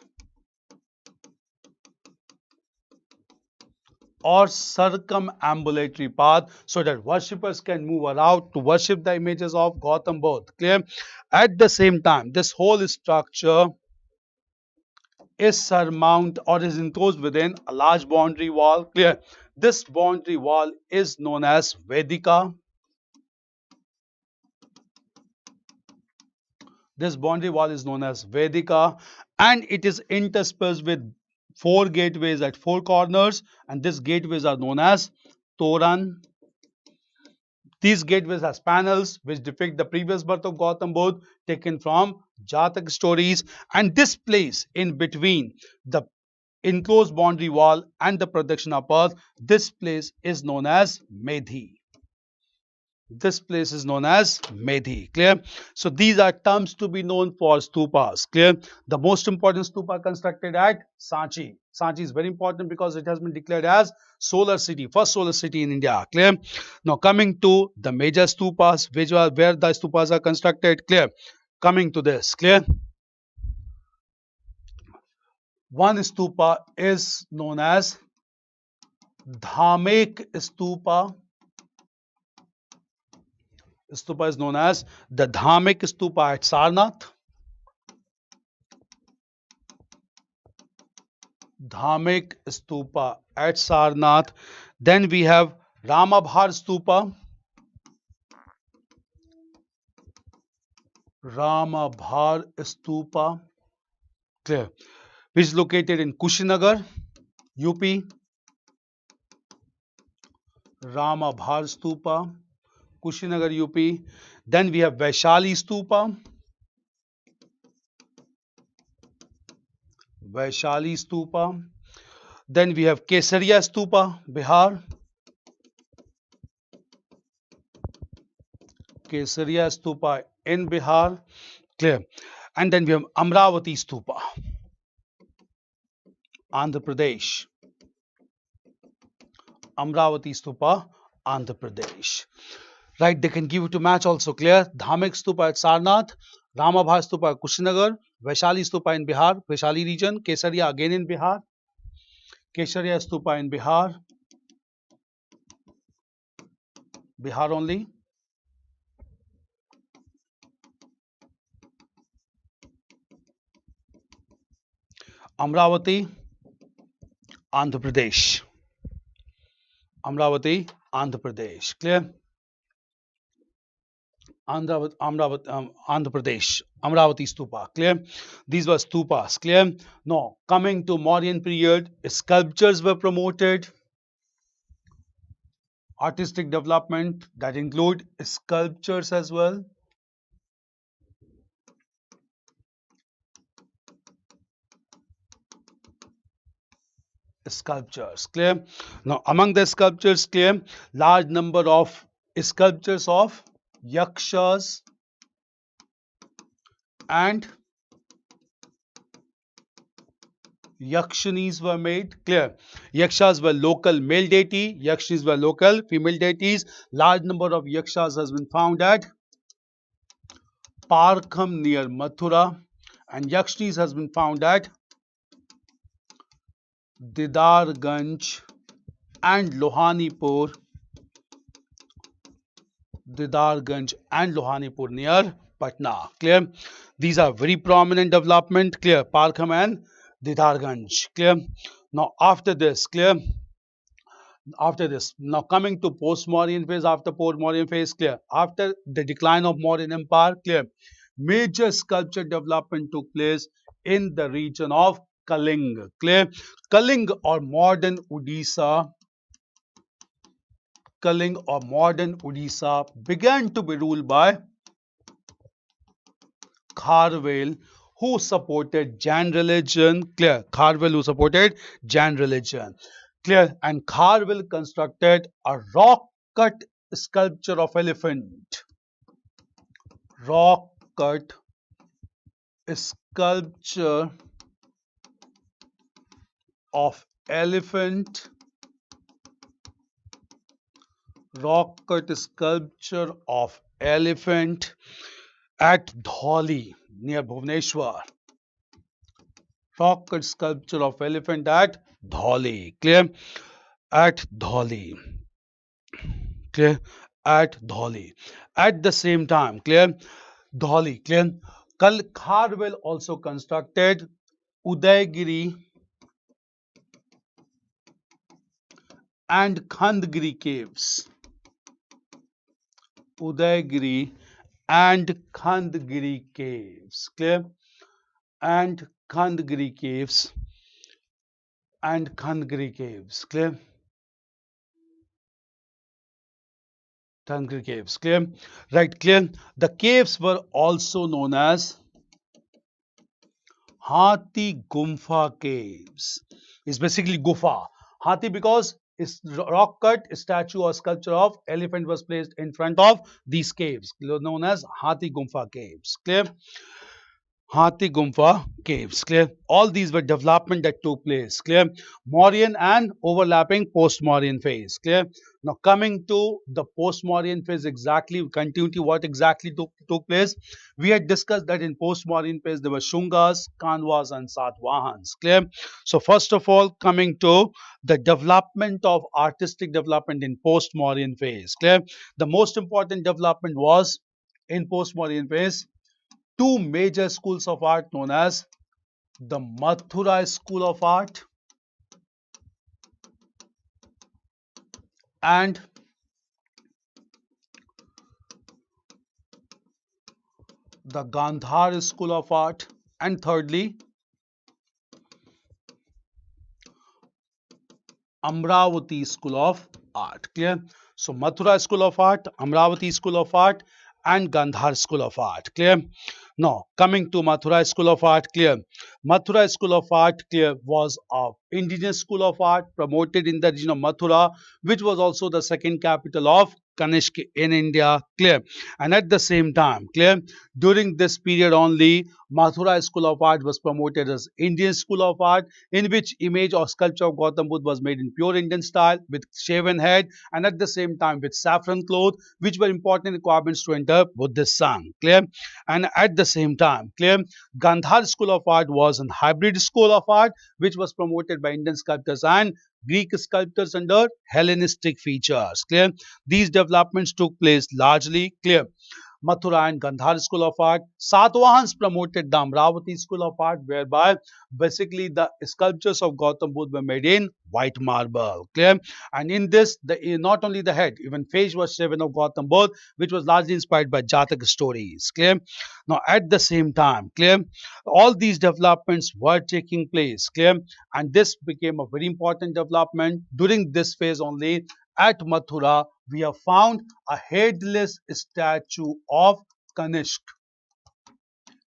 or circumambulatory path, so that worshippers can move around to worship the images of Gautam Buddha. Clear? At the same time, this whole structure is surmounted or is enclosed within a large boundary wall. Clear? This boundary wall is known as Vedika. This boundary wall is known as Vedika, and it is interspersed with 4 gateways at 4 corners, and these gateways are known as Toran. These gateways has panels which depict the previous birth of Gautam Buddha taken from Jatak stories, and this place in between the enclosed boundary wall and the Pradakshina path, this place is known as Medhi. This place is known as Medhi. Clear? So these are terms to be known for stupas. Clear? The most important stupa constructed at Sanchi. Sanchi is very important because it has been declared as solar city, first solar city in India. Clear? Now coming to the major stupas, where the stupas are constructed. Clear? Coming to this. Clear? One stupa is known as Dhamek stupa. Stupa is known as the Dhamek stupa at Sarnath. Dhamek stupa at Sarnath. Then we have Ramabhar stupa. Ramabhar stupa. Clear. Which is located in Kushinagar, UP. Ramabhar stupa, Kushinagar, UP. Then we have Vaishali stupa. Vaishali stupa. Then we have Kesaria stupa, Bihar. Kesaria stupa in Bihar. Clear. And then we have Amravati stupa, Andhra Pradesh. Amravati stupa, Andhra Pradesh. Right, they can give it to match also. Clear. Dhamek stupa at Sarnath, Ramabhar stupa at Kushinagar, Vaishali stupa in Bihar, Vaishali region, Kesaria again in Bihar, Kesaria stupa in Bihar, Bihar only. Amravati, Andhra Pradesh. Amravati, Andhra Pradesh. Clear? Andhra Pradesh. Amravati Stupa. Clear? These were stupas. Clear? Now, coming to Mauryan period, sculptures were promoted. Artistic development that include sculptures as well. Sculptures. Clear? Now, among the sculptures, clear, large number of sculptures of yakshas and yakshanis were made. Clear? Yakshas were local male deity, yakshanis were local female deities. Large number of yakshas has been found at Parkham near Mathura, and yakshanis has been found at Didarganj and Lohanipur. Didarganj and Lohanipur near Patna. Clear? These are very prominent development. Clear? Parkham and Didarganj. Clear? Now after this, clear? After this, now coming to post-Mauryan phase, after post-Mauryan phase, clear? After the decline of Mauryan Empire, clear? Major sculpture development took place in the region of Kaling. Clear? Kaling or modern Odisha, Kaling or modern Odisha began to be ruled by Kharwel, who supported Jain religion. Clear? Kharwel who supported Jain religion. Clear? And Kharwel constructed a rock cut sculpture of elephant. Rock cut sculpture of elephant. Rock cut sculpture of elephant at Dholi near Bhubaneswar. Rock cut sculpture of elephant at Dholi. Clear? At Dholi. Clear? At Dholi. At the same time, clear? Dholi. Clear? Kharwel also constructed Udaygiri and Khandgiri caves. Udaygiri and Khandgiri caves. Clear? And Khandgiri caves. And Khandgiri caves. Clear? Khandgiri caves. Clear? Right, clear? The caves were also known as Hathi Gumfa caves. It's basically Gufa. Hathi because it's rock cut statue or sculpture of elephant was placed in front of these caves, known as Hathi Gumfa caves. Clear? Hathi Gumfa caves. Clear. All these were development that took place. Clear. Mauryan and overlapping post-Mauryan phase. Clear. Now coming to the post-Mauryan phase, exactly continuity, what exactly took place. We had discussed that in post-Mauryan phase there were Shungas, Kanwas, and Satvahans. Clear. So first of all, coming to the development of artistic development in post-Mauryan phase. Clear. The most important development was in post-Mauryan phase two major schools of art known as the Mathura School of Art and the Gandhar School of Art, and thirdly Amravati School of Art. Clear? So Mathura School of Art, Amravati School of Art, and Gandhar School of Art. Clear? Now coming to Mathura School of Art. Clear? Mathura School of Art, clear, was a indigenous school of art promoted in the region of Mathura, which was also the second capital of Kanishk in India. Clear? And at the same time, clear, during this period only, Mathura School of Art was promoted as Indian School of Art, in which image or sculpture of Gautam Buddha was made in pure Indian style with shaven head and at the same time with saffron cloth, which were important requirements to enter Buddhist Sangh. Clear? And at the same time, clear, Gandhar School of Art was a hybrid school of art which was promoted by Indian sculptors and Greek sculptors under Hellenistic features. Clear? These developments took place largely, clear, Mathura and Gandhar School of Art. Satvahans promoted the Amravati School of Art, whereby basically the sculptures of Gautam Buddha were made in white marble. Clear? And in this, not only the head, even face was shaven of Gautam Buddha, which was largely inspired by Jatak stories. Clear? Now, at the same time, clear, all these developments were taking place. Clear? And this became a very important development during this phase only. At Mathura, we have found a headless statue of Kanishk,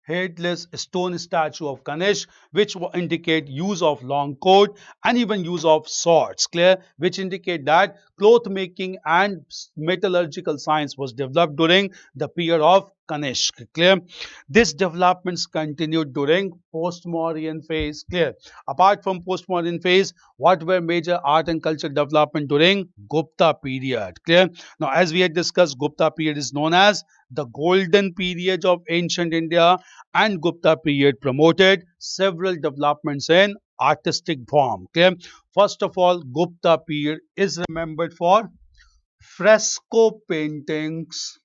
headless stone statue of Ganesh, which indicate use of long coat and even use of swords, clear, which indicate that cloth making and metallurgical science was developed during the period of Kanishk, clear. This developments continued during post-Mauryan phase, clear. Apart from post-Mauryan phase, what were major art and culture development during Gupta period, clear. Now, as we had discussed, Gupta period is known as the golden period of ancient India, and Gupta period promoted several developments in artistic form. Okay? First of all, Gupta period is remembered for fresco paintings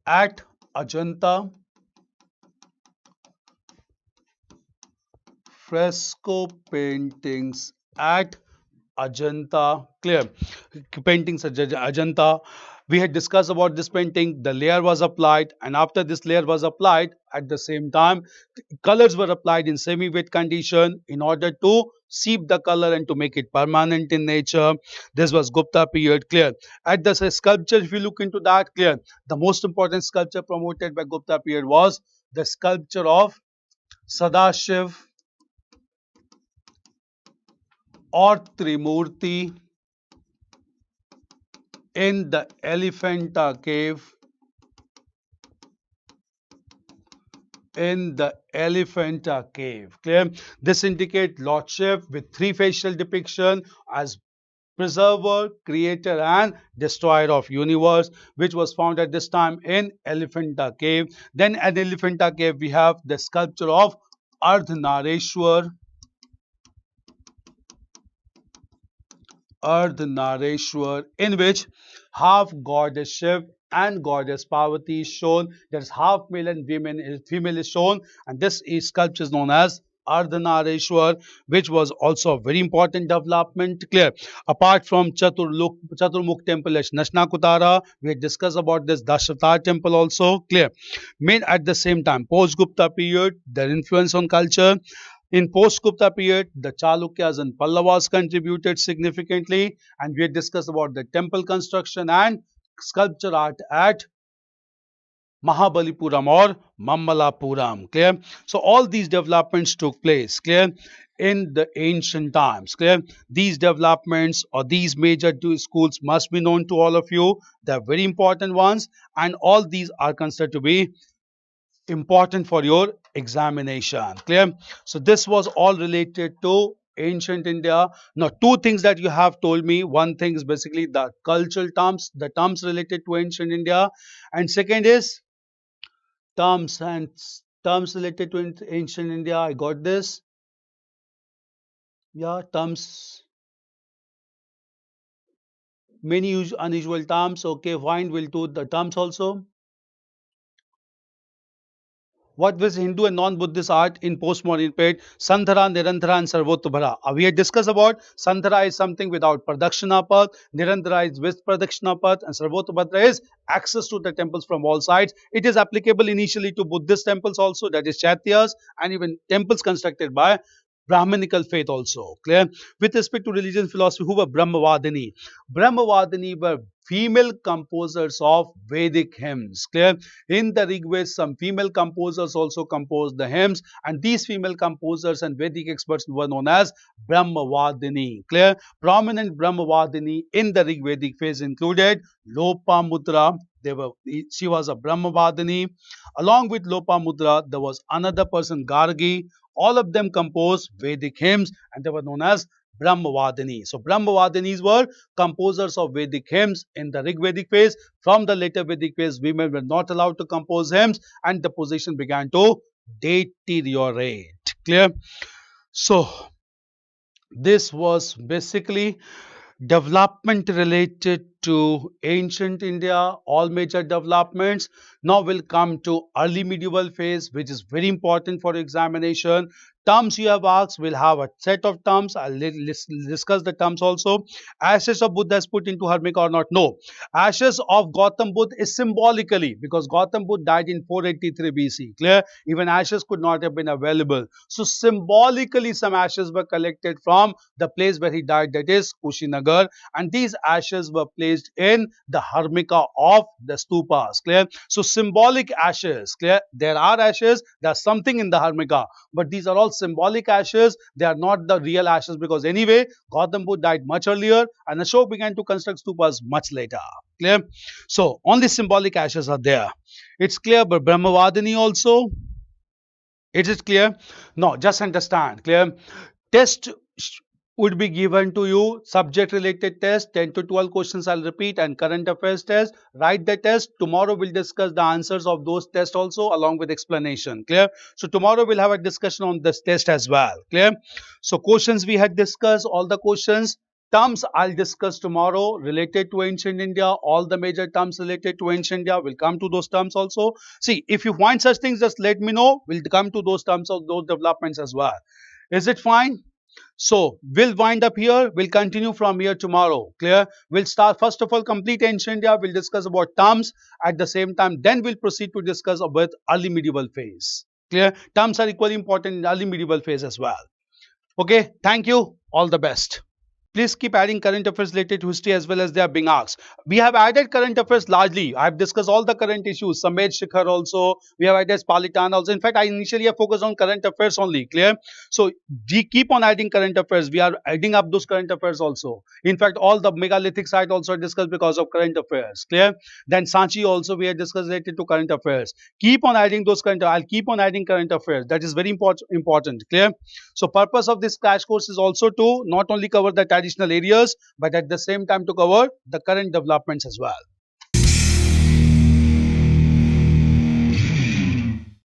at Ajanta, fresco paintings at Ajanta, clear, paintings at Ajanta. We had discussed about this painting, the layer was applied, and after this layer was applied, at the same time, colors were applied in semi-wet condition in order to seep the color and to make it permanent in nature. This was Gupta period, clear. At the sculpture, if you look into that, clear, the most important sculpture promoted by Gupta period was the sculpture of Sadashiv or Trimurti in the Elephanta cave, in the Elephanta cave. Clear? This indicates lordship with three facial depiction as preserver, creator and destroyer of universe, which was found at this time in Elephanta cave. Then at Elephanta cave we have the sculpture of Ardhanareshwar, in which half goddess Shiv and goddess Parvati is shown. There is half male and female is shown, and this is sculpture is known as Ardhanareshwar, which was also a very important development. Clear. Apart from Chaturmukh temple at Nashnakutara, we discussed about this Dashratar temple also. Clear. Made at the same time, post Gupta period, their influence on culture. In post-Gupta period, the Chalukyas and Pallavas contributed significantly, and we had discussed about the temple construction and sculpture art at Mahabalipuram or Mammalapuram. Clear? So all these developments took place, clear, in the ancient times. Clear? These developments or these major two schools must be known to all of you. They are very important ones, and all these are considered to be important for your examination. Clear? So this was all related to ancient India. Now, two things that you have told me. One thing is basically the cultural terms, the terms related to ancient India, and second is terms and terms related to ancient India. I got this. Yeah, terms, many unusual terms. Okay, fine. We'll do the terms also. What was Hindu and non-Buddhist art in postmodern period? Sandhara, Nirantara and Sarvotobhara. We had discussed about Sandhara is something without Pradakshina path, Nirantara is with Pradakshina path, and Sarvotobhara is access to the temples from all sides. It is applicable initially to Buddhist temples also, that is Chaityas, and even temples constructed by Brahminical faith also. Clear? With respect to religion philosophy, who were Brahmavadini? Brahmavadini were female composers of Vedic hymns. Clear? In the Rig Veda, some female composers also composed the hymns, and these female composers and Vedic experts were known as Brahmavadini. Clear? Prominent Brahmavadini in the Rig Vedic phase included Lopamudra. She was a Brahmavadini. Along with Lopamudra, there was another person, Gargi. All of them composed Vedic hymns, and they were known as Brahmavadini. So Brahmavadinis were composers of Vedic hymns in the Rig Vedic phase. From the later Vedic phase, women were not allowed to compose hymns, and the position began to deteriorate. Clear? So this was basically development related to ancient India, all major developments. Now we'll come to early medieval phase, which is very important for examination. Terms you have asked, we'll have a set of terms. I'll discuss the terms also. Ashes of Buddha is put into Hermic or not? No. Ashes of Gautam Buddha is symbolically, because Gautam Buddha died in 483 BC. Clear? Even ashes could not have been available. So symbolically some ashes were collected from the place where he died, that is Kushinagar, and these ashes were placed in the Hermica of the stupas. Clear? So symbolic ashes. Clear? There are ashes, there's something in the Hermica, but these are all symbolic ashes. They are not the real ashes, because anyway Gautam Buddha died much earlier and Ashok began to construct stupas much later. Clear? So only symbolic ashes are there. It's clear. But Brahmavadini also, it is clear? No, just understand. Clear? Test would be given to you, subject related test, 10 to 12 questions I'll repeat, and current affairs test. Write the test. Tomorrow we'll discuss the answers of those tests also along with explanation. Clear? So tomorrow we'll have a discussion on this test as well. Clear? So questions we had discussed, all the questions. Terms I'll discuss tomorrow related to ancient India, all the major terms related to ancient India. We'll come to those terms also. See, if you find such things, just let me know. We'll come to those terms of those developments as well. Is it fine? So we'll wind up here. We'll continue from here tomorrow. Clear? We'll start first of all complete ancient India. We'll discuss about terms at the same time. Then we'll proceed to discuss about early medieval phase. Clear? Terms are equally important in early medieval phase as well. Okay. Thank you. All the best. Please keep adding current affairs related to history as well as they are being asked. We have added current affairs largely. I have discussed all the current issues. Samed Shikhar also. We have added Palitan also. In fact, I initially have focused on current affairs only. Clear? So, we keep on adding current affairs. We are adding up those current affairs also. In fact, all the megalithic site also discussed because of current affairs. Clear? Then Sanchi also we have discussed related to current affairs. Keep on adding those current affairs. I'll keep on adding current affairs. That is very important. Clear? So, purpose of this crash course is also to not only cover the traditional areas, but at the same time to cover the current developments as well.